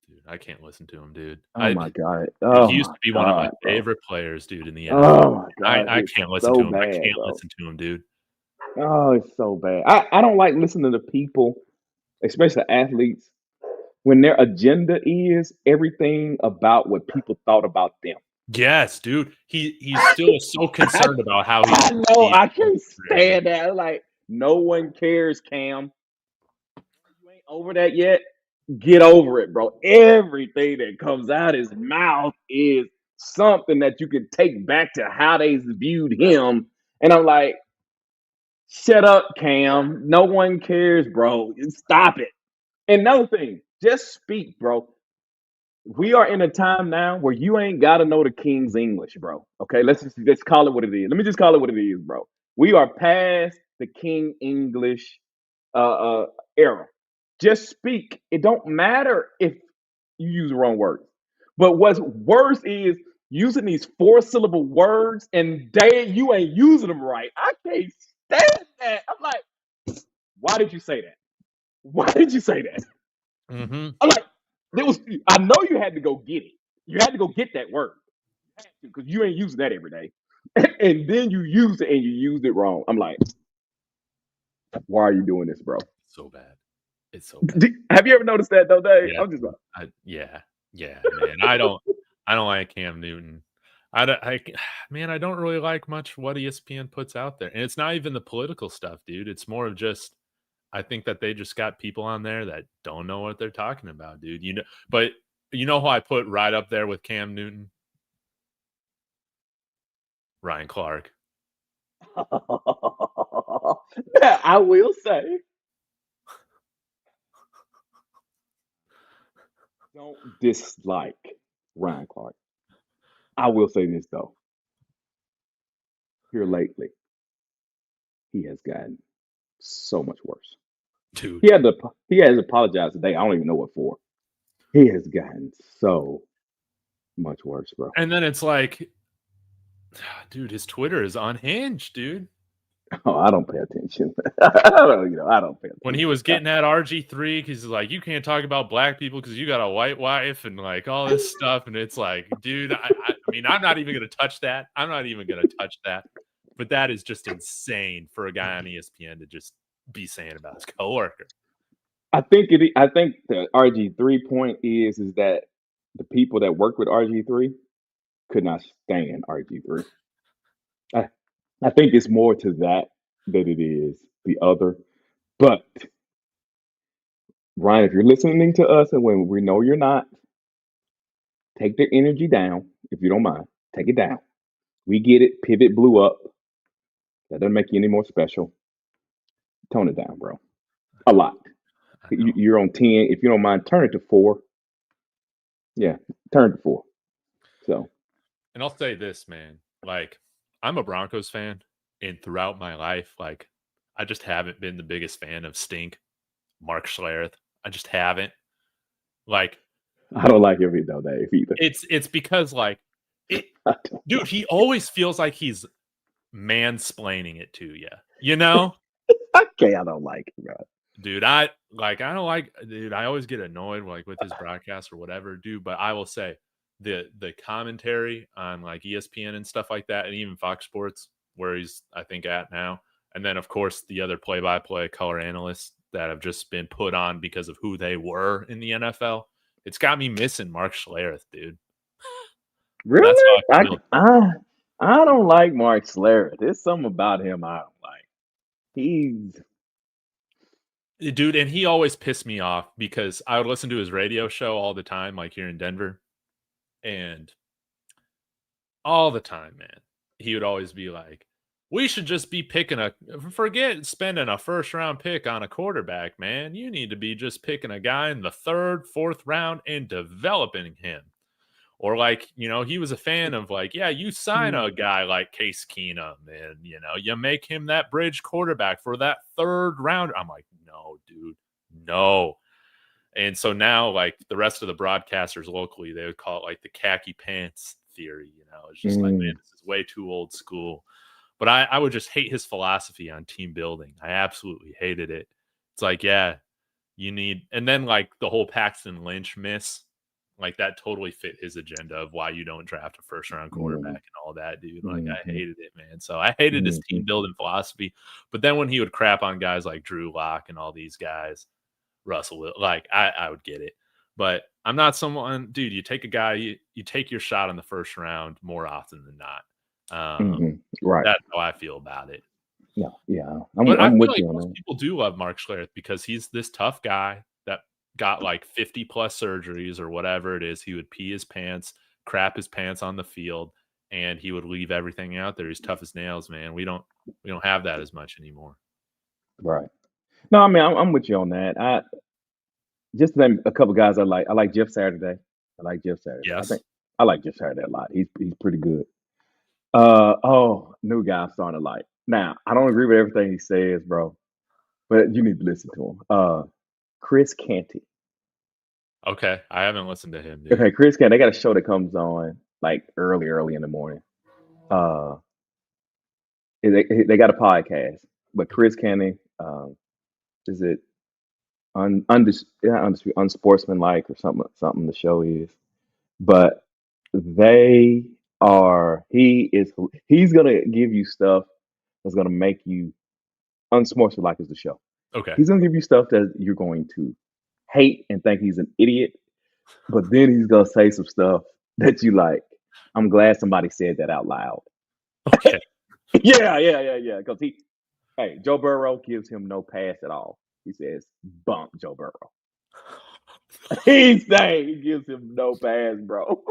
Dude, I can't listen to him, dude. Oh my god! Dude, Oh he used my to be one of my god, bro! favorite players, dude, in the NFL. Oh my god, I it's can't listen so to him. I bad, can't bro. listen to him, dude. Oh, it's so bad. I don't like listening to people, especially athletes, when their agenda is everything about what people thought about them. Yes, dude. He's still so I, concerned about how he's I know perceived I in his can't career, dude. stand that. Like, no one cares, Cam. You ain't over that yet. Get over it, bro. Everything that comes out his mouth is something that you can take back to how they viewed him. And I'm like, shut up, Cam. No one cares, bro. Stop it. And another thing, just speak, bro. We are in a time now where you ain't got to know the King's English, bro. Okay, let's call it what it is. Let me just call it what it is, bro. We are past the King English era. Just speak. It don't matter if you use the wrong words. But what's worse is using these four-syllable words and you ain't using them right. I can't stand that. I'm like, why did you say that? Why did you say that? Mhm. I'm like, there was. I know you had to go get it. You had to go get that word because you ain't using that every day. And then you use it and you used it wrong. I'm like, why are you doing this, bro? So bad. It's so bad. Have you ever noticed that though, Dave? Yeah, I'm just like, dude. Yeah, man. I don't like Cam Newton. Man, I don't really like much what ESPN puts out there. And it's not even the political stuff, dude. It's more of just I think that they just got people on there that don't know what they're talking about, dude. But you know who I put right up there with Cam Newton? Ryan Clark. I will say, don't dislike Ryan Clark. I will say this though, here lately, he has gotten so much worse. Dude. He has apologized today. I don't even know what for. He has gotten so much worse, bro. And then it's like, dude, his Twitter is unhinged, dude. Oh, I don't pay attention. I don't pay When he attention. was getting at RG3, because he's like, you can't talk about black people because you got a white wife and like all this stuff. And it's like, dude, I mean, I'm not even going to touch that. I'm not even going to touch that. But that is just insane for a guy on ESPN to just be saying about his coworker. I think it. I think the RG3 point is that the people that work with RG3 could not stand RG3. I, I think it's more to that than it is the other. But Ryan, if you're listening to us and when we know you're not, take the energy down if you don't mind. Take it down. We get it. Pivot blew up. That doesn't make you any more special. Tone it down, bro. A lot. I know. You're on 10. If you don't mind, turn it to 4. Yeah, turn it to 4. So, And I'll say this, man. Like, I'm a Broncos fan, and throughout my life, like, I just haven't been the biggest fan of Stink, Mark Schlereth. I just haven't. Like, I don't like him though, Dave, either. it's because like it, I don't dude, he always feels like he's mansplaining it to you. You know? Okay, I don't like him, bro. Dude, I don't like dude, I always get annoyed like with his broadcast or whatever, dude. But I will say the commentary on like ESPN and stuff like that, and even Fox Sports, where he's I think at now, and then of course the other play-by-play color analysts that have just been put on because of who they were in the NFL. It's got me missing Mark Schlereth, dude. That's Really? how I feel. I don't like Mark Schlereth. There's something about him I don't like. He's Dude, and he always pissed me off because I would listen to his radio show all the time, like here in Denver. And all the time, man, he would always be like, we should just be forget spending a first round pick on a quarterback, man. You need to be just picking a guy in the 3rd, 4th round and developing him. Or like, he was a fan of like, yeah, you sign a guy like Case Keenum and, you make him that bridge quarterback for that 3rd round. I'm like, no, dude, no. And so now like the rest of the broadcasters locally, they would call it like the khaki pants theory. It's just like, man, this is way too old school. But I would just hate his philosophy on team building. I absolutely hated it. It's like, yeah, you need, and then like the whole Paxton Lynch miss, like that totally fit his agenda of why you don't draft a first round quarterback and all that, dude. Like I hated it, man. So I hated his team building philosophy. But then when he would crap on guys like Drew Lock and all these guys, Russell, like I would get it. But I'm not someone, dude, you take a guy, you take your shot in the first round more often than not. right. That's how I feel about it. Yeah. But I I'm feel with like you on most that. people do love Mark Schlereth because he's this tough guy that got like 50 plus surgeries or whatever it is. He would pee his pants, crap his pants on the field, and he would leave everything out there. He's tough as nails, man. We don't have that as much anymore. Right. No, I mean I'm with you on that. I just name a couple guys I like. I like Jeff Saturday. I like Jeff Saturday. Yes. I like Jeff Saturday a lot. He's pretty good. New guy I'm starting to like. Now, I don't agree with everything he says, bro, but you need to listen to him. Chris Canty. Okay. I haven't listened to him, dude. Okay, Chris Canty. They got a show that comes on like early in the morning. They got a podcast, but Chris Canty, is it unsportsmanlike or something the show is, but they are he's gonna give you stuff that's gonna make you unsportsmanlike is the show. Okay. He's gonna give you stuff that you're going to hate and think he's an idiot, but then he's gonna say some stuff that you like. I'm glad somebody said that out loud. Okay. Yeah. Because Joe Burrow gives him no pass at all. He says, bump Joe Burrow. He's saying he gives him no pass, bro.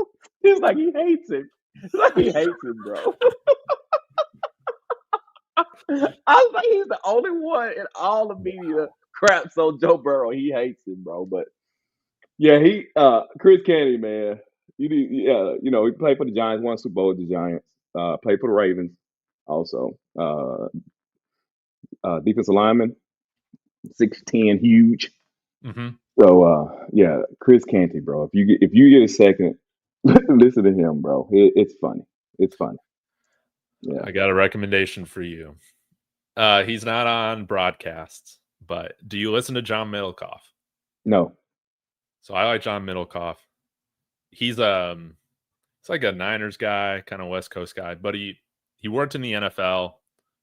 It's like he hates him. It's like he hates him, bro. I was like, he's the only one in all the media craps on Joe Burrow. He hates him, bro. But yeah, Chris Canty, man. He played for the Giants, won Super Bowl with the Giants. Played for the Ravens also. Defensive lineman, 6'10", huge. Mm-hmm. So yeah, Chris Canty, bro. If you get a second, listen to him, bro. It's funny. It's funny. Yeah. I got a recommendation for you. He's not on broadcasts, but do you listen to John Middlecoff? No. So I like John Middlecoff. He's it's like a Niners guy, kind of West Coast guy, but he worked in the NFL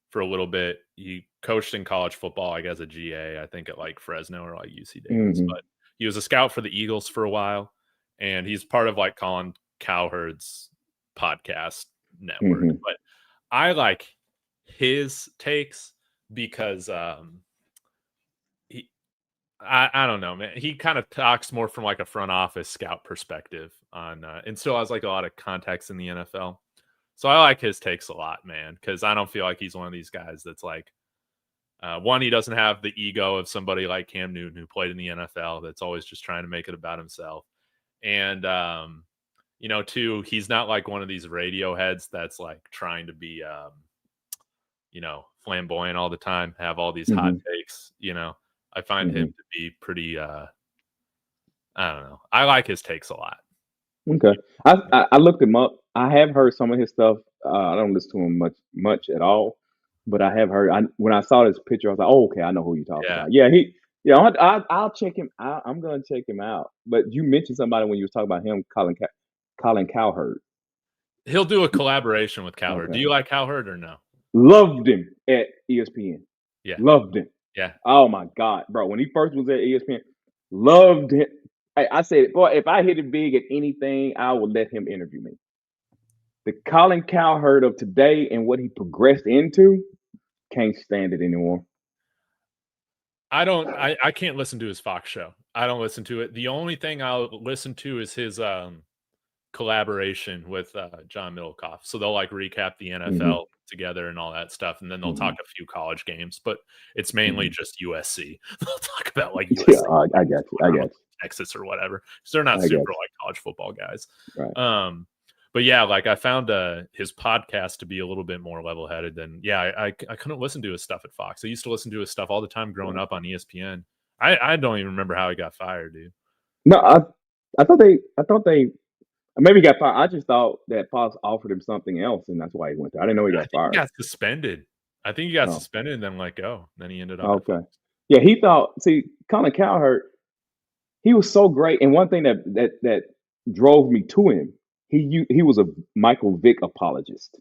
for a little bit. He coached in college football, I guess, a GA, I think at like Fresno or like UC Davis. Hmm. But he was a scout for the Eagles for a while, and he's part of like Colin Cowherd's podcast network. Hmm. But I like his takes because he I don't know, man. He kind of talks more from like a front office scout perspective on and still has like a lot of context in the NFL. So I like his takes a lot, man, because I don't feel like he's one of these guys that's like one, he doesn't have the ego of somebody like Cam Newton who played in the NFL that's always just trying to make it about himself. And two, he's not like one of these radio heads that's like trying to be flamboyant all the time, have all these hot Hmm. takes. I find him Hmm. to be pretty I don't know. I like his takes a lot. Okay. I looked him up. I have heard some of his stuff. I don't listen to him much at all, but I have heard. When I saw this picture, I was like, "Oh, okay, I know who you're talking Yeah. about." Yeah, he. Yeah, I'll check him. I'm gonna check him out. But you mentioned somebody when you were talking about him, Colin Cowherd. He'll do a collaboration with Cowherd. Do Okay, you like Cowherd or no? loved him at ESPN. Yeah. Loved him. Yeah. Oh my God, bro! When he first was at ESPN, loved him. I said, boy, if I hit it big at anything, I would let him interview me. The Colin Cowherd of today and what he progressed into, can't stand it anymore. I can't listen to his Fox show. I don't listen to it. The only thing I'll listen to is his collaboration with John Middlecoff. So they'll like recap the Hmm. NFL together and all that stuff, and then they'll talk Hmm. a few college games, but it's mainly Hmm. just USC. They'll talk about like Yeah, USC I got you. going I on got with Texas or whatever. So they're you. not I got super like college football guys. you. Right. But yeah, like I found his podcast to be a little bit more level headed than I couldn't listen to his stuff at Fox. I used to listen to his stuff all the time growing Right. up on ESPN. I don't even remember how he got fired, dude. No, I thought they maybe got fired. I just thought that Fox offered him something else, and that's why he went there. I didn't know he I got think he fired. got suspended. I think he got Oh, suspended and then let go. Then he ended up at okay. Fox. Yeah, he thought. See, Colin Cowherd, he was so great, and one thing that drove me to him, he was a Michael Vick apologist,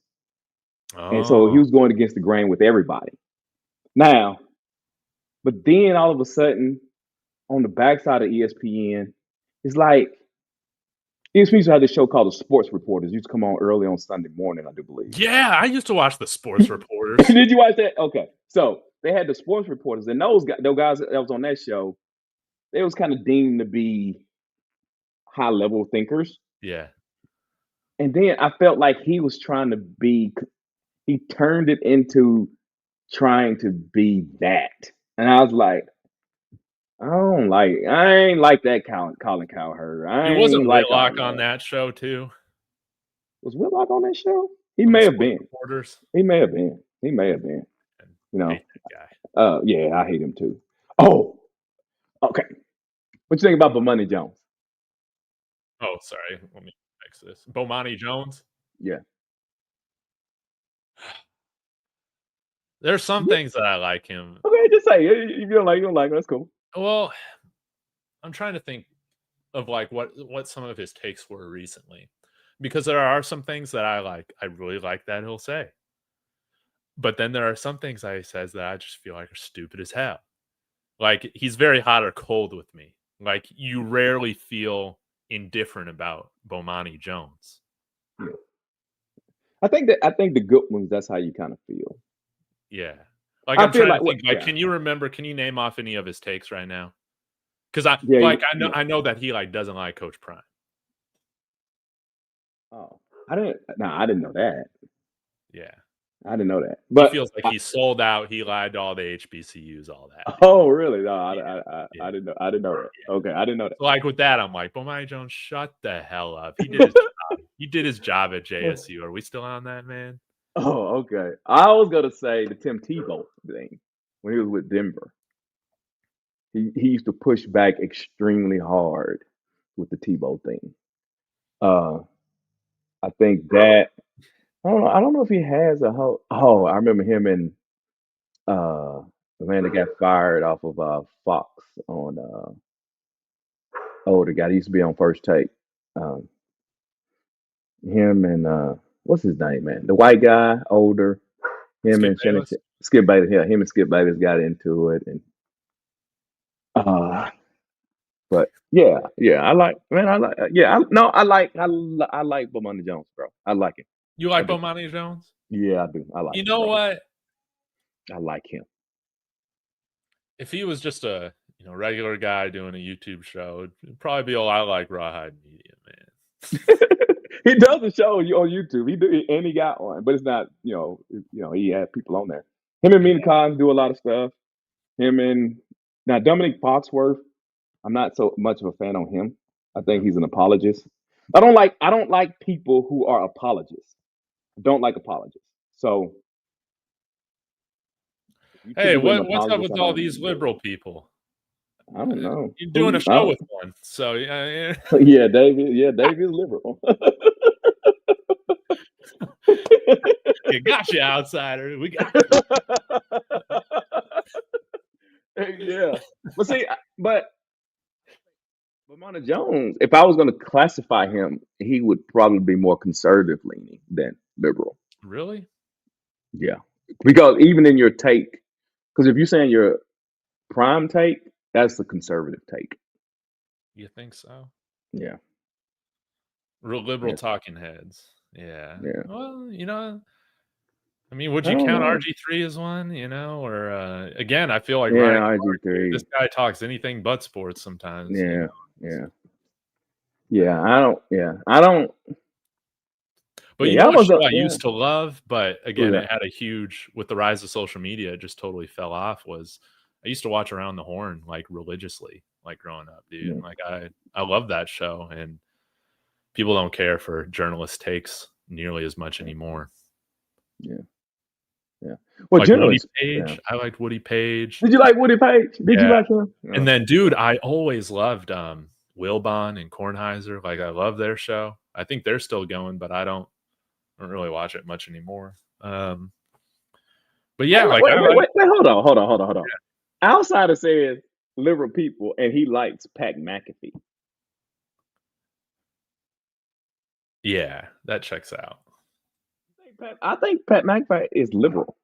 and so he Oh, was going against the grain with everybody. Now, but then all of a sudden, on the backside of ESPN, it's like ESPN used to have this show called the Sports Reporters. It used to come on early on Sunday morning, I do believe. yeah. I used to watch the sports reporters. Did you watch that? Okay, so they had the Sports Reporters, and those guys that was on that show, they was kind of deemed to be high level thinkers. Yeah. And then I felt like he was trying to be. He turned it into trying to be that, and I was like, I ain't like that Colin Cowherd. I It wasn't ain't like all Whitlock on that. that show too, Was Whitlock on that show? He on the may have sports been. reporters. He may have been. He may have been. And You hate know. that guy. Yeah, I hate him too. Oh, okay. What you think about Bomani Jones? Oh, sorry. Let me fix this. Bomani Jones. Yeah. There's some Yeah. things that I like him. Okay, just say it. If you don't like, you don't like. That's cool. Well, I'm trying to think of like what some of his takes were recently, because there are some things that I like. I really like that he'll say, but then there are some things that he says that I just feel like are stupid as hell. Like he's very hot or cold with me. Like you rarely feel indifferent about Bomani Jones. Yeah. I think the good ones. That's how you kind of feel. Yeah. Like I I'm feel trying to like what? think. Like, Yeah. can you name off any of his takes right now? Because I Yeah. like Yeah. I know that he like doesn't like Coach Prime. Oh, I didn't. No, I didn't know that. Yeah. I didn't know that. He But feels like he sold out, he lied to all the HBCUs, all that, dude. oh, really? No, Yeah, I yeah, didn't know. I didn't know that. yeah. Okay, I didn't know So, like, with that, I'm like, "Bomani Jones, shut the hell up. He did his that. job. He did his job at JSU. Are we still on that, man?" Oh, okay. I was gonna say the Tim Tebow thing when he was with Denver. He used to push back extremely hard with the Tebow thing. Uh, I think Bro, that I don't know. I don't know if he has a whole. Oh, I remember him and the man that got fired off of Fox on the guy that used to be on First Take. Um, him and what's his name, man? The white guy, older. Him Skip and Shannon Bayless. Skip Bayless. Yeah, him and Skip Bayless got into it, and uh, but yeah, I like, man, I like, yeah, no, I like Bomani Jones, bro. I like him. You I like do. Bomani Jones? Yeah, I do. I like You him, know bro. what? I like him. If he was just a regular guy doing a YouTube show, it'd probably be all I like Rawhide Media, man. He does a show on YouTube. He do, and he got one, but it's not. He had people on there. Him and Yeah. Mina Khan do a lot of stuff. Him and now Dominic Foxworth. I'm not so much of a fan on him. I think he's an apologist. I don't like people who are apologists. I don't like apologists. So if you Hey, typically an what's up apologist, I with all don't these liberal people? don't know. You're doing a Who show with one, so yeah. yeah, David. Yeah, David is liberal. You got you, outsider. We got Yeah. But see, but Lamont Jones, if I was going to classify him, he would probably be more conservative leaning than liberal. you. Really? Yeah. Because even in your take, because if you're saying your prime take, that's the conservative take. You think so? Yeah. Real liberal Yeah. talking heads. Yeah. Yeah. Well, I mean, would I you don't count know. RG3 as one? Or again, I feel like Yeah, Ryan. RG3. This guy talks anything but sports sometimes. Yeah. Yeah. Yeah. I don't. But Yeah. I what was show I yeah. used to love, but Who's again, it that? had a huge with the rise of social media, it just totally fell off. Was I used to watch Around the Horn like religiously, like growing up, dude. Yeah. And like I love that show, and people don't care for journalist takes nearly as much anymore. Yeah. Yeah. Well, Like Woody journalists. Page, Yeah. I liked Woody Page. Did you like Woody Page? Did you Yeah. like him? Yeah. And then, dude, I always loved Wilbon and Kornheiser. Like, I love their show. I think they're still going, but I don't really watch it much anymore. But yeah, Wait, like hold on. Outsider says liberal people, and he likes Pat McAfee. yeah, that checks out. I think Pat McAfee is liberal.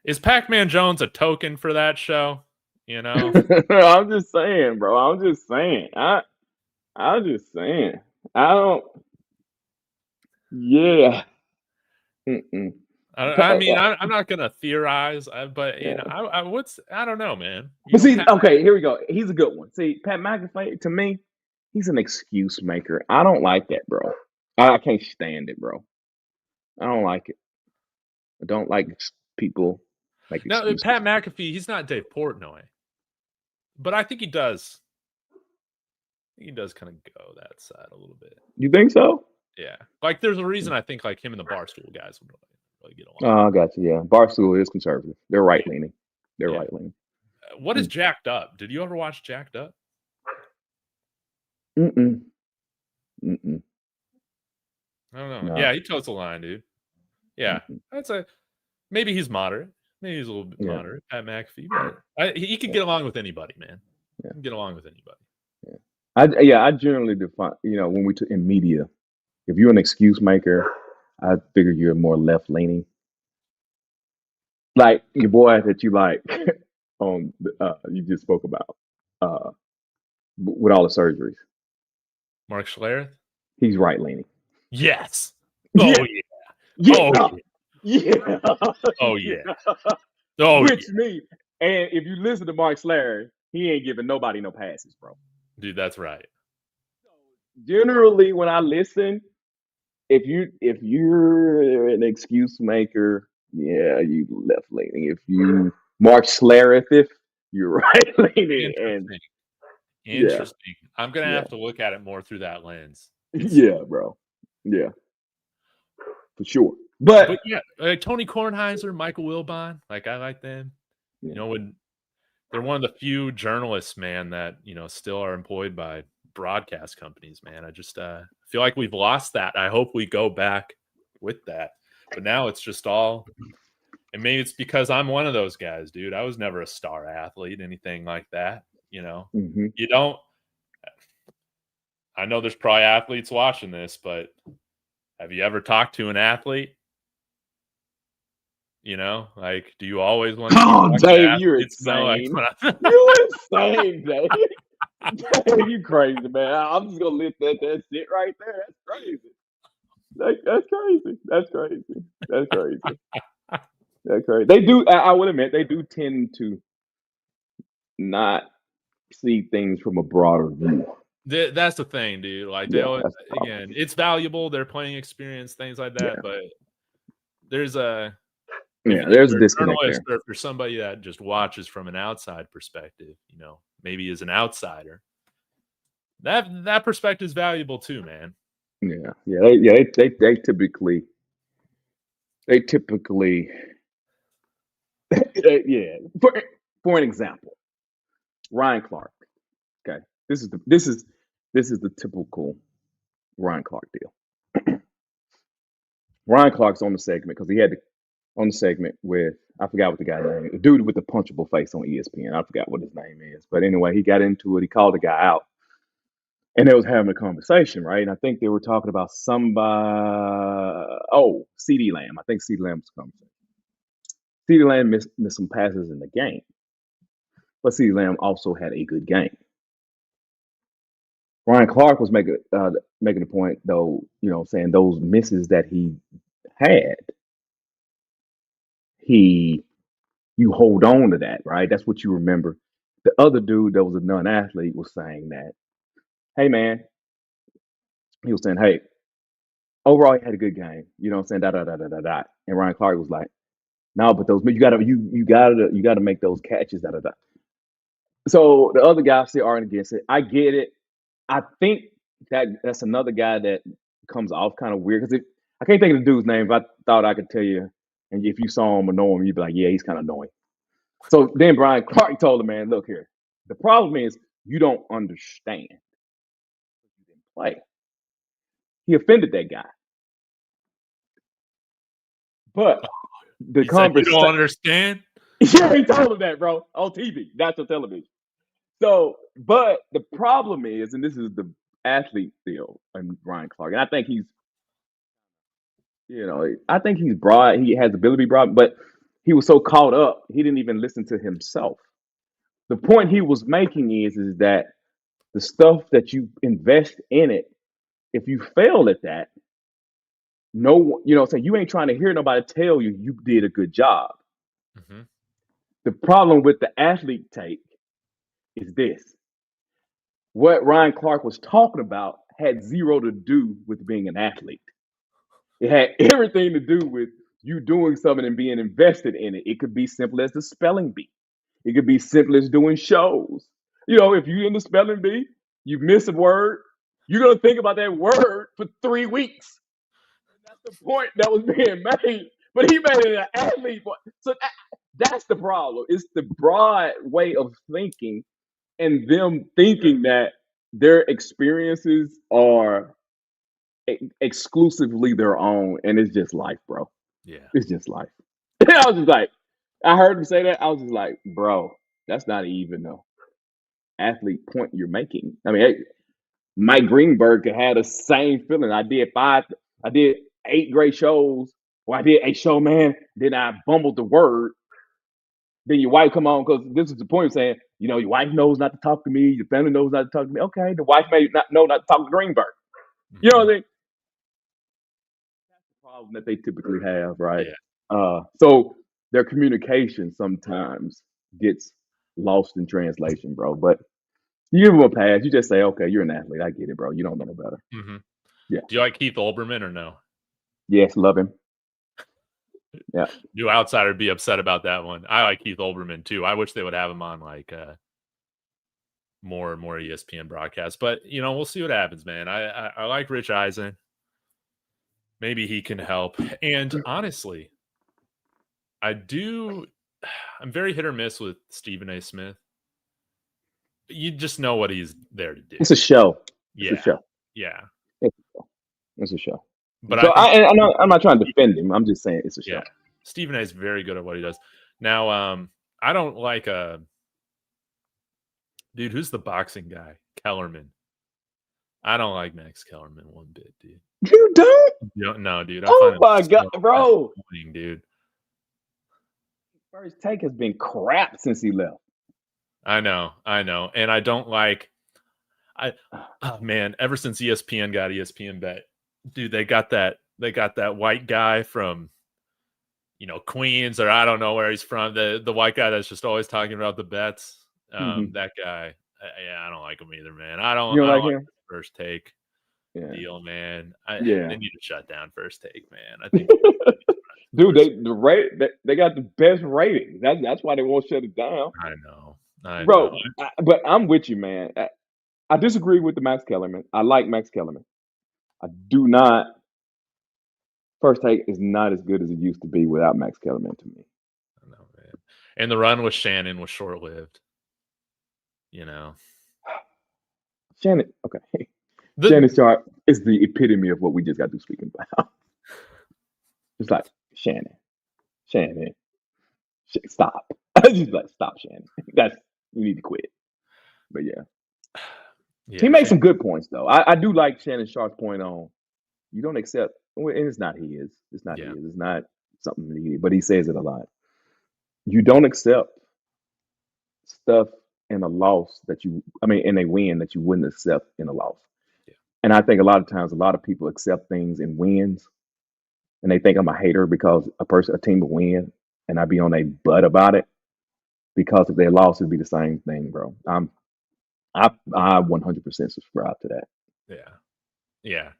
Is Pac-Man Jones a token for that show? I'm just saying, bro. I'm just saying. I'm just saying. I don't. Yeah. Mm-mm. I mean, I'm not gonna theorize, but Yeah. I don't know, man. But see, okay, here we go. He's a good one. See, Pat McAfee, to me, he's an excuse maker. I don't like that, bro. I can't stand it, bro. I don't like it. I don't like people like No, excuses. Pat McAfee, he's not Dave Portnoy, but I think he does. He does kind of go that side a little bit. You think so? Yeah, like there's a reason I think like him and the Barstool guys would really get along. Oh, I got you. Yeah, Barstool is conservative. They're right leaning. They're right leaning. What is Jacked Up? Did you ever watch Jacked Up? Mm-mm. I don't know. No. Yeah, he toes the line, dude. Yeah, that's maybe he's moderate. Maybe he's a little bit moderate. Pat McAfee, but he could get along with anybody, man. He can get along with anybody. I generally define, when we in media, if you're an excuse maker, I figure you're more left leaning. Like your boy that you like on you just spoke about with all the surgeries. Mark Schlereth? He's right leaning. Yes. Yeah. Oh yeah. Oh yeah. yeah. Oh yeah. Oh Which means, and if you listen to Mark Schlereth, he ain't giving nobody no passes, bro. Dude, that's right. Generally, when I listen, if you're an excuse maker, yeah, you left leaning. If you Mark Schlereth, you're right leaning. Interesting. I'm gonna have to look at it more through that lens. Bro. Yeah, for sure. But yeah, Tony Kornheiser, Michael Wilbon, like I like them. When they're one of the few journalists, man, that still are employed by broadcast companies, man. I just feel like we've lost that. I hope we go back with that, but now it's just all And maybe it's because I'm one of those guys, dude. I was never a star athlete, anything like that. Mm-hmm. You don't. I know there's probably athletes watching this, but have you ever talked to an athlete? Like, do you always want to Oh, talk to Dave, you're athletes? insane. You're insane, Dave. Dave, you crazy, man. I'm just gonna let that sit right there. That's crazy. That's crazy. That's crazy. That's crazy. That's crazy. They do. I will admit they do tend to not see things from a broader view. That's the thing, dude. Like, they always, again, it's valuable. They're playing experience, things like that. Yeah. But there's a there's a disconnect there. Or if there's somebody that just watches from an outside perspective, maybe as an outsider, that perspective is valuable too, man. They typically yeah. For an example, Ryan Clark. Okay, this is the typical Ryan Clark deal. Ryan Clark's on the segment because he had on the segment with, I forgot what the guy's name is, the dude with the punchable face on ESPN. I forgot what his name is, but anyway, he got into it. He called the guy out, and they was having a conversation, right? And I think they were talking about somebody. Oh, CeeDee Lamb. I think CeeDee Lamb was the conversation. CeeDee Lamb missed some passes in the game, but CeeDee Lamb also had a good game. Ryan Clark was making the point, though, saying those misses that he had, you hold on to that, right? That's what you remember. The other dude that was a non-athlete was saying that, hey, man, he was saying, hey, overall, he had a good game. You know what I'm saying? Da da da da da da. And Ryan Clark was like, no, but those, you gotta make those catches. Da da da. So the other guys still aren't against it. I get it. I think that's another guy that comes off kind of weird because I can't think of the dude's name. But I thought I could tell you, and if you saw him or know him, you'd be like, yeah, he's kind of annoying. So then Brian Clark told the man, look here, the problem is you don't understand. You didn't play. He offended that guy. But the conversation, you don't understand? Yeah, he told him that, bro, on TV, national television. So, but the problem is, and this is the athlete deal, and Ryan Clark, and I think he's broad. He has ability broad, but he was so caught up, he didn't even listen to himself. The point he was making is that the stuff that you invest in it, if you fail at that, so you ain't trying to hear nobody tell you did a good job. Mm-hmm. The problem with the athlete take is this. What Ryan Clark was talking about had zero to do with being an athlete. It had everything to do with you doing something and being invested in it. It could be simple as the spelling bee. It could be simple as doing shows. If you're in the spelling bee, you miss a word, you're going to think about that word for 3 weeks. And that's the point that was being made. But he made it an athlete. So that's the problem. It's the broad way of thinking and them thinking that their experiences are exclusively their own, and it's just life, bro. Yeah, it's just life. I was just like, I heard him say that. I was just like, bro, that's not even an athlete point you're making. I mean, Mike Greenberg had the same feeling. I did 8 great shows. Or I did a show, man. Then I bumbled the word. Then your wife come on, because this is the point of saying, your wife knows not to talk to me. Your family knows not to talk to me. Okay, the wife may not know not to talk to Greenberg. Mm-hmm. You know what I mean? That's the problem that they typically have, right? Yeah. So their communication sometimes gets lost in translation, bro. But you give them a pass. You just say, okay, you're an athlete. I get it, bro. You don't know no better. Mm-hmm. Yeah. Do you like Keith Olbermann or no? Yes, love him. Yeah. New outsider would be upset about that one. I like Keith Olbermann too. I wish they would have him on like more and more ESPN broadcasts. But we'll see what happens, man. I like Rich Eisen. Maybe he can help. And honestly, I'm very hit or miss with Stephen A. Smith. You just know what he's there to do. It's a show. Yeah. It's a show. Yeah. It's a show. But so I'm not trying to defend him. I'm just saying it's a show. Stephen A is very good at what he does. Now, I don't like dude, who's the boxing guy? Kellerman. I don't like Max Kellerman one bit, dude. You don't? No, dude. I Oh find him my God, so bro. annoying, dude. First Take has been crap since he left. I know. And I don't like man, ever since ESPN got ESPN Bet, dude, they got that white guy from Queens, or I don't know where he's from. The white guy that's just always talking about the bets. That guy, I don't like him either, man. I don't like like him? First Take deal, man. Yeah. They need to shut down First Take, man. I think dude, they got the best ratings. That's why they won't shut it down. I know. Bro, but I'm with you, man. I disagree with the Max Kellerman. I like Max Kellerman. I do not. First Take is not as good as it used to be without Max Kellerman to me. I know, man. And the run with Shannon was short lived. Shannon, okay. Shannon Sharp is the epitome of what we just got through speaking about. It's like Shannon, stop. Just like stop, Shannon. You need to quit. But yeah, he makes some good points though. I do like Shannon Sharp's point on you don't accept, and it's not his. It's not his. It's not something he, but he says it a lot. You don't accept stuff in a loss in a win that you wouldn't accept in a loss. Yeah. And I think a lot of times, a lot of people accept things in wins, and they think I'm a hater because a team will win, and I be on a butt about it. Because if they lost, it'd be the same thing, bro. I 100% subscribe to that. Yeah.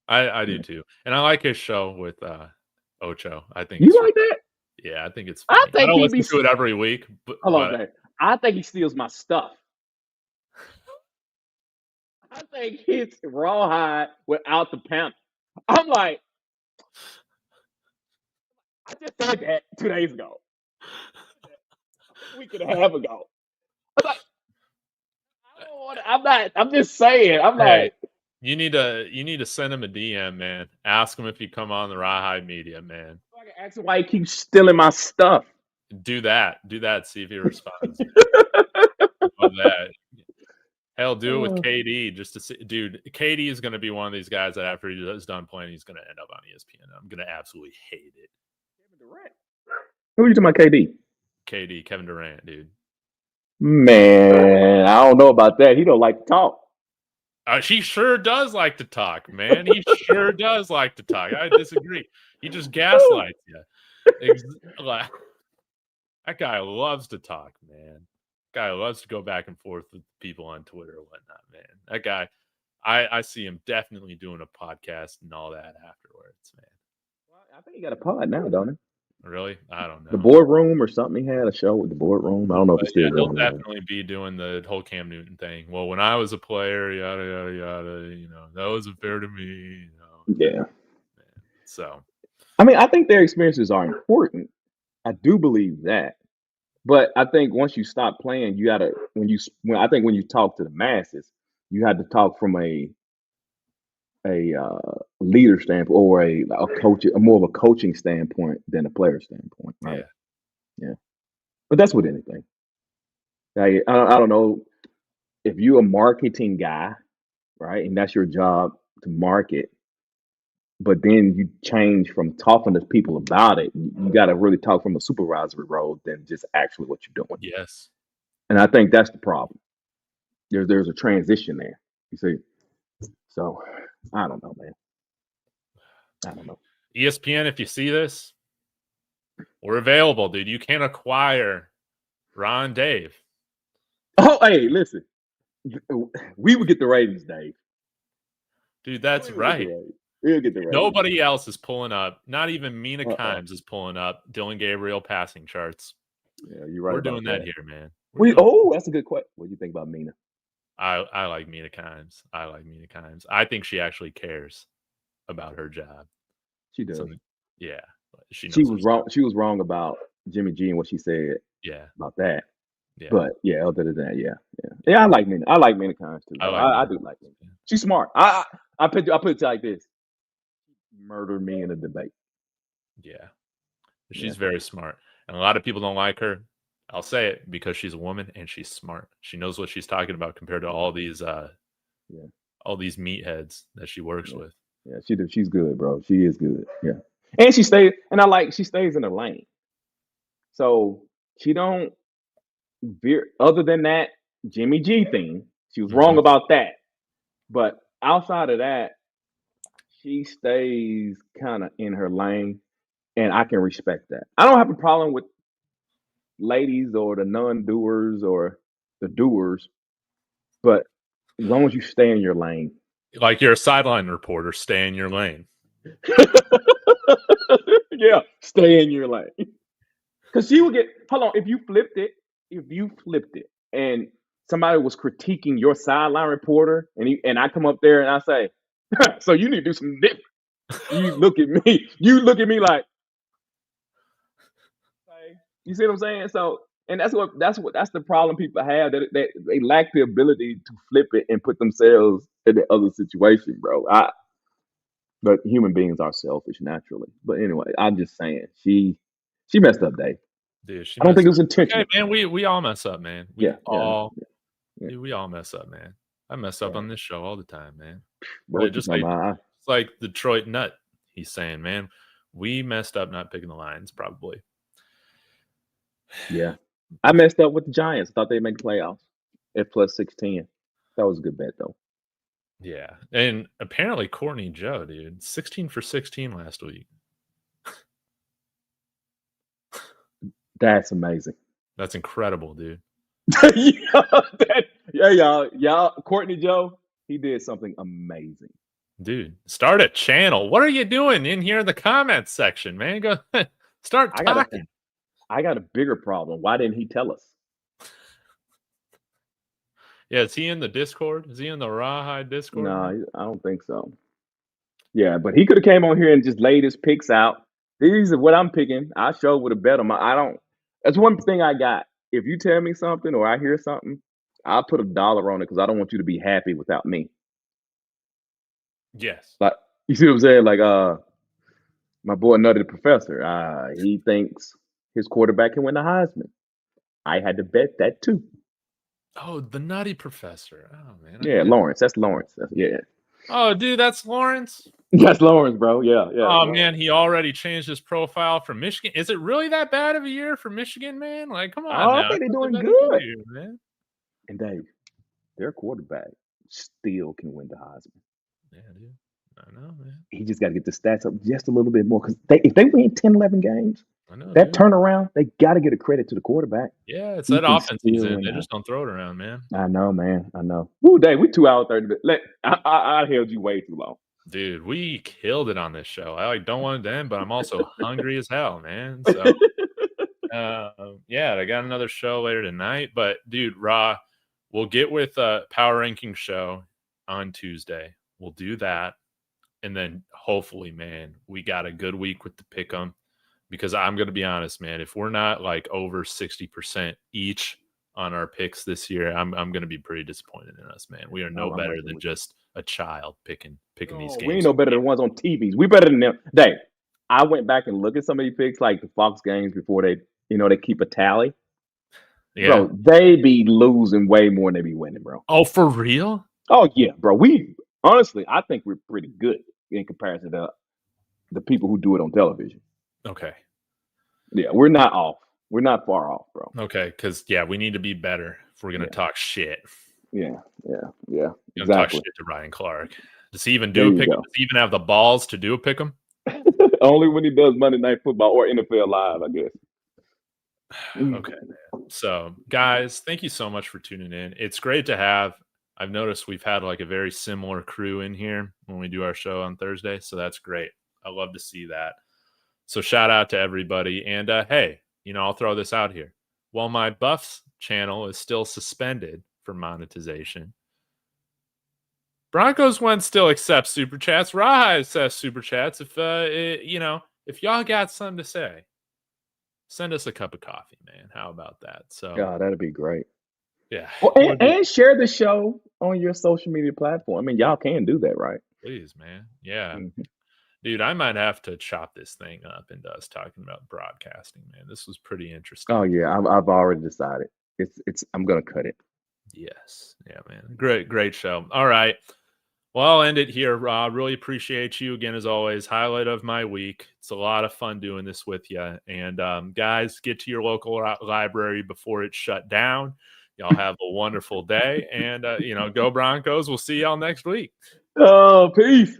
I do too, and I like his show with Ocho. I think you like that. Yeah, I think it's funny. I don't listen to it every week. But I think he steals my stuff. I think he's rawhide without the pimp. I'm like, I just said that 2 days ago, a week and a half ago. I was like, I don't want to. I'm just saying. I'm like, you need to send him a DM, man. Ask him if you come on the Rawhide Media, man. I can ask him why he keeps stealing my stuff. Do that. See if he responds. Love that. Hell, do it with KD just to see. Dude, KD is going to be one of these guys that after he's done playing, he's going to end up on ESPN. I'm going to absolutely hate it. Kevin Durant. Who are you talking about, KD? KD, Kevin Durant, dude. Man, I don't know about that. He don't like to talk. He sure does like to talk, man. He sure does like to talk. I disagree. He just gaslights you. That guy loves to talk, man. Guy loves to go back and forth with people on Twitter or whatnot, man. That guy, I see him definitely doing a podcast and all that afterwards, man. Well, I think he got a pod now, don't he? Really? I don't know. The boardroom or something. He had a show with the boardroom. I don't know if he's still doing he'll definitely be doing the whole Cam Newton thing. Well, when I was a player, yada yada yada, that wasn't fair to me. Yeah. So, I mean, I think their experiences are important. I do believe that. But I think once you stop playing, you gotta when you talk to the masses, you have to talk from a leader standpoint or a coach, more of a coaching standpoint than a player standpoint, right? Yeah. But that's with anything. I don't know if you're a marketing guy, right, and that's your job to market. But then you change from talking to people about it. You got to really talk from a supervisory role than just actually what you're doing. Yes. And I think that's the problem. There's a transition there. You see. So I don't know, man. I don't know. ESPN, if you see this, we're available, dude. You can acquire Ron Dave. Oh, hey, listen. We would get the ratings, Dave. Dude, that's right. We'll get the ratings. Nobody else is pulling up. Not even Mina Kimes is pulling up Dylan Gabriel passing charts. Yeah, you're right. We're doing that here, man. That's a good question. What do you think about Mina? I like Mina Kimes. I think she actually cares about her job. She does. Yeah. She was wrong. She was wrong about Jimmy G and what she said. Yeah. About that. Yeah. But yeah, other than that, yeah. I like Mina. I like Mina Kimes too. I do like Mina. She's smart. I put it like this. Murder me in a debate. Yeah. She's very smart, and a lot of people don't like her. I'll say it because she's a woman and she's smart. She knows what she's talking about compared to yeah, all these meatheads that she works yeah, with. yeah. She's good, bro. She is good. Yeah, and she stays in her lane. So she don't veer. Other than that Jimmy G thing, she was wrong Mhm. about that. But outside of that, she stays kind of in her lane, and I can respect that. I don't have a problem with ladies or the non-doers or the doers, but as long as you stay in your lane. Like you're a sideline reporter, stay in your lane. Yeah, stay in your lane. Because she would get, hold on, if you flipped it and somebody was critiquing your sideline reporter and I come up there and I say, so you need to do something different. You look at me like, okay. You see what I'm saying? So, and that's the problem people have, that they lack the ability to flip it and put themselves in the other situation, bro. But human beings are selfish naturally. But anyway, I'm just saying she messed up, Dave. Dude, she I don't think messed it up. was Okay, intentional. man, we all mess up, man. Yeah, yeah, yeah. We all mess up, man. I mess up Yeah. on this show all the time, man. Bro, But what you just talking about? like Detroit Nut, he's saying, man, we messed up not picking the Lions, probably. Yeah. I messed up with the Giants. Thought they'd make the playoffs at plus 16. That was a good bet, though. Yeah. And apparently Courtney Joe, dude, 16 for 16 last week. That's amazing. That's incredible, dude. Y'all. Courtney Joe, he did something amazing. Dude, start a channel. What are you doing in here in the comments section, man? Go start I got a, talking. I got a bigger problem. Why didn't he tell us? Yeah, is he in the Discord? Is he in the Rawhide Discord, man? No, I don't think so. Yeah, but he could have came on here and just laid his picks out. These are what I'm picking. I sure would have bet him. I don't. That's one thing I got. If you tell me something or I hear something, I'll put $1 on it because I don't want you to be happy without me. Yes. Like, you see what I'm saying? Like, my boy Nutty the Professor. He thinks his quarterback can win the Heisman. I had to bet that too. Oh, the Nutty Professor. Oh man, I Yeah, get it. Lawrence. That's Lawrence. Yeah, Oh, dude, that's Lawrence. that's Lawrence, bro. Yeah, Oh Lawrence. man, he already changed his profile from Michigan. Is it really that bad of a year for Michigan, man? Like, come on Oh, I now. I think they're thought they've doing been a good good. year, man. And Dave, their quarterback still can win the Heisman. Yeah, dude. I know, man. He just got to get the stats up just a little bit more because if they win 10, 11 games, I know, that dude. turnaround, they got to get a credit to the quarterback. Yeah, it's He that can offense he's still in. win They that. just don't throw it around, man. I know, man. I know. Woo, Dave, we 2 hours 30 minutes. I held you way too long. Dude, we killed it on this show. I like don't want it to end, but I'm also hungry as hell, man. So yeah, I got another show later tonight. But dude, Raw, we'll get with power ranking show on Tuesday. We'll do that. And then hopefully, man, we got a good week with the pick 'em. Because I'm gonna be honest, man, if we're not like over 60% each on our picks this year, I'm gonna be pretty disappointed in us, man. We are no I'm better right there than with you. just a child picking these No, we ain't games. no better than the ones on TVs. We better than them. Dave, I went back and looked at some of these picks, like the Fox games before they keep a tally. Yeah. Bro, they be losing way more than they be winning, bro. Oh, for real? Oh yeah, bro. We honestly, I think we're pretty good in comparison to the people who do it on television. Okay. Yeah, we're not off. We're not far off, bro. Okay, because yeah, we need to be better if we're gonna Yeah, talk shit. yeah. You know, talk Exactly. shit to Ryan Clark. Does he even There do a you pick 'em? go. Does he even have the balls to do a pick 'em? Only when he does Monday Night Football or NFL Live, I guess. Okay, man. So, guys, thank you so much for tuning in. It's great to have. I've noticed we've had like a very similar crew in here when we do our show on Thursday, so that's great. I love to see that. So, shout out to everybody. And hey, I'll throw this out here. While my Buffs channel is still suspended for monetization, Broncos one still accepts super chats. Rawhide says super chats. If y'all got something to say, send us a cup of coffee, man. How about that? So, God, that'd be great. yeah, Well, and share the show on your social media platform. I mean, y'all can do that, right? please, man. Yeah. Mhm. Dude, I might have to chop this thing up into us talking about broadcasting, man. This was pretty Oh interesting. yeah, I've already decided. It's I'm gonna cut it. Yes. Yeah, man. Great show. All right. Well, I'll end it here. Really appreciate you again, as always. Highlight of my week. It's a lot of fun doing this with you. And guys, get to your local library before it's shut down. Y'all have a wonderful day. And, go Broncos. We'll see y'all next week. Oh, peace.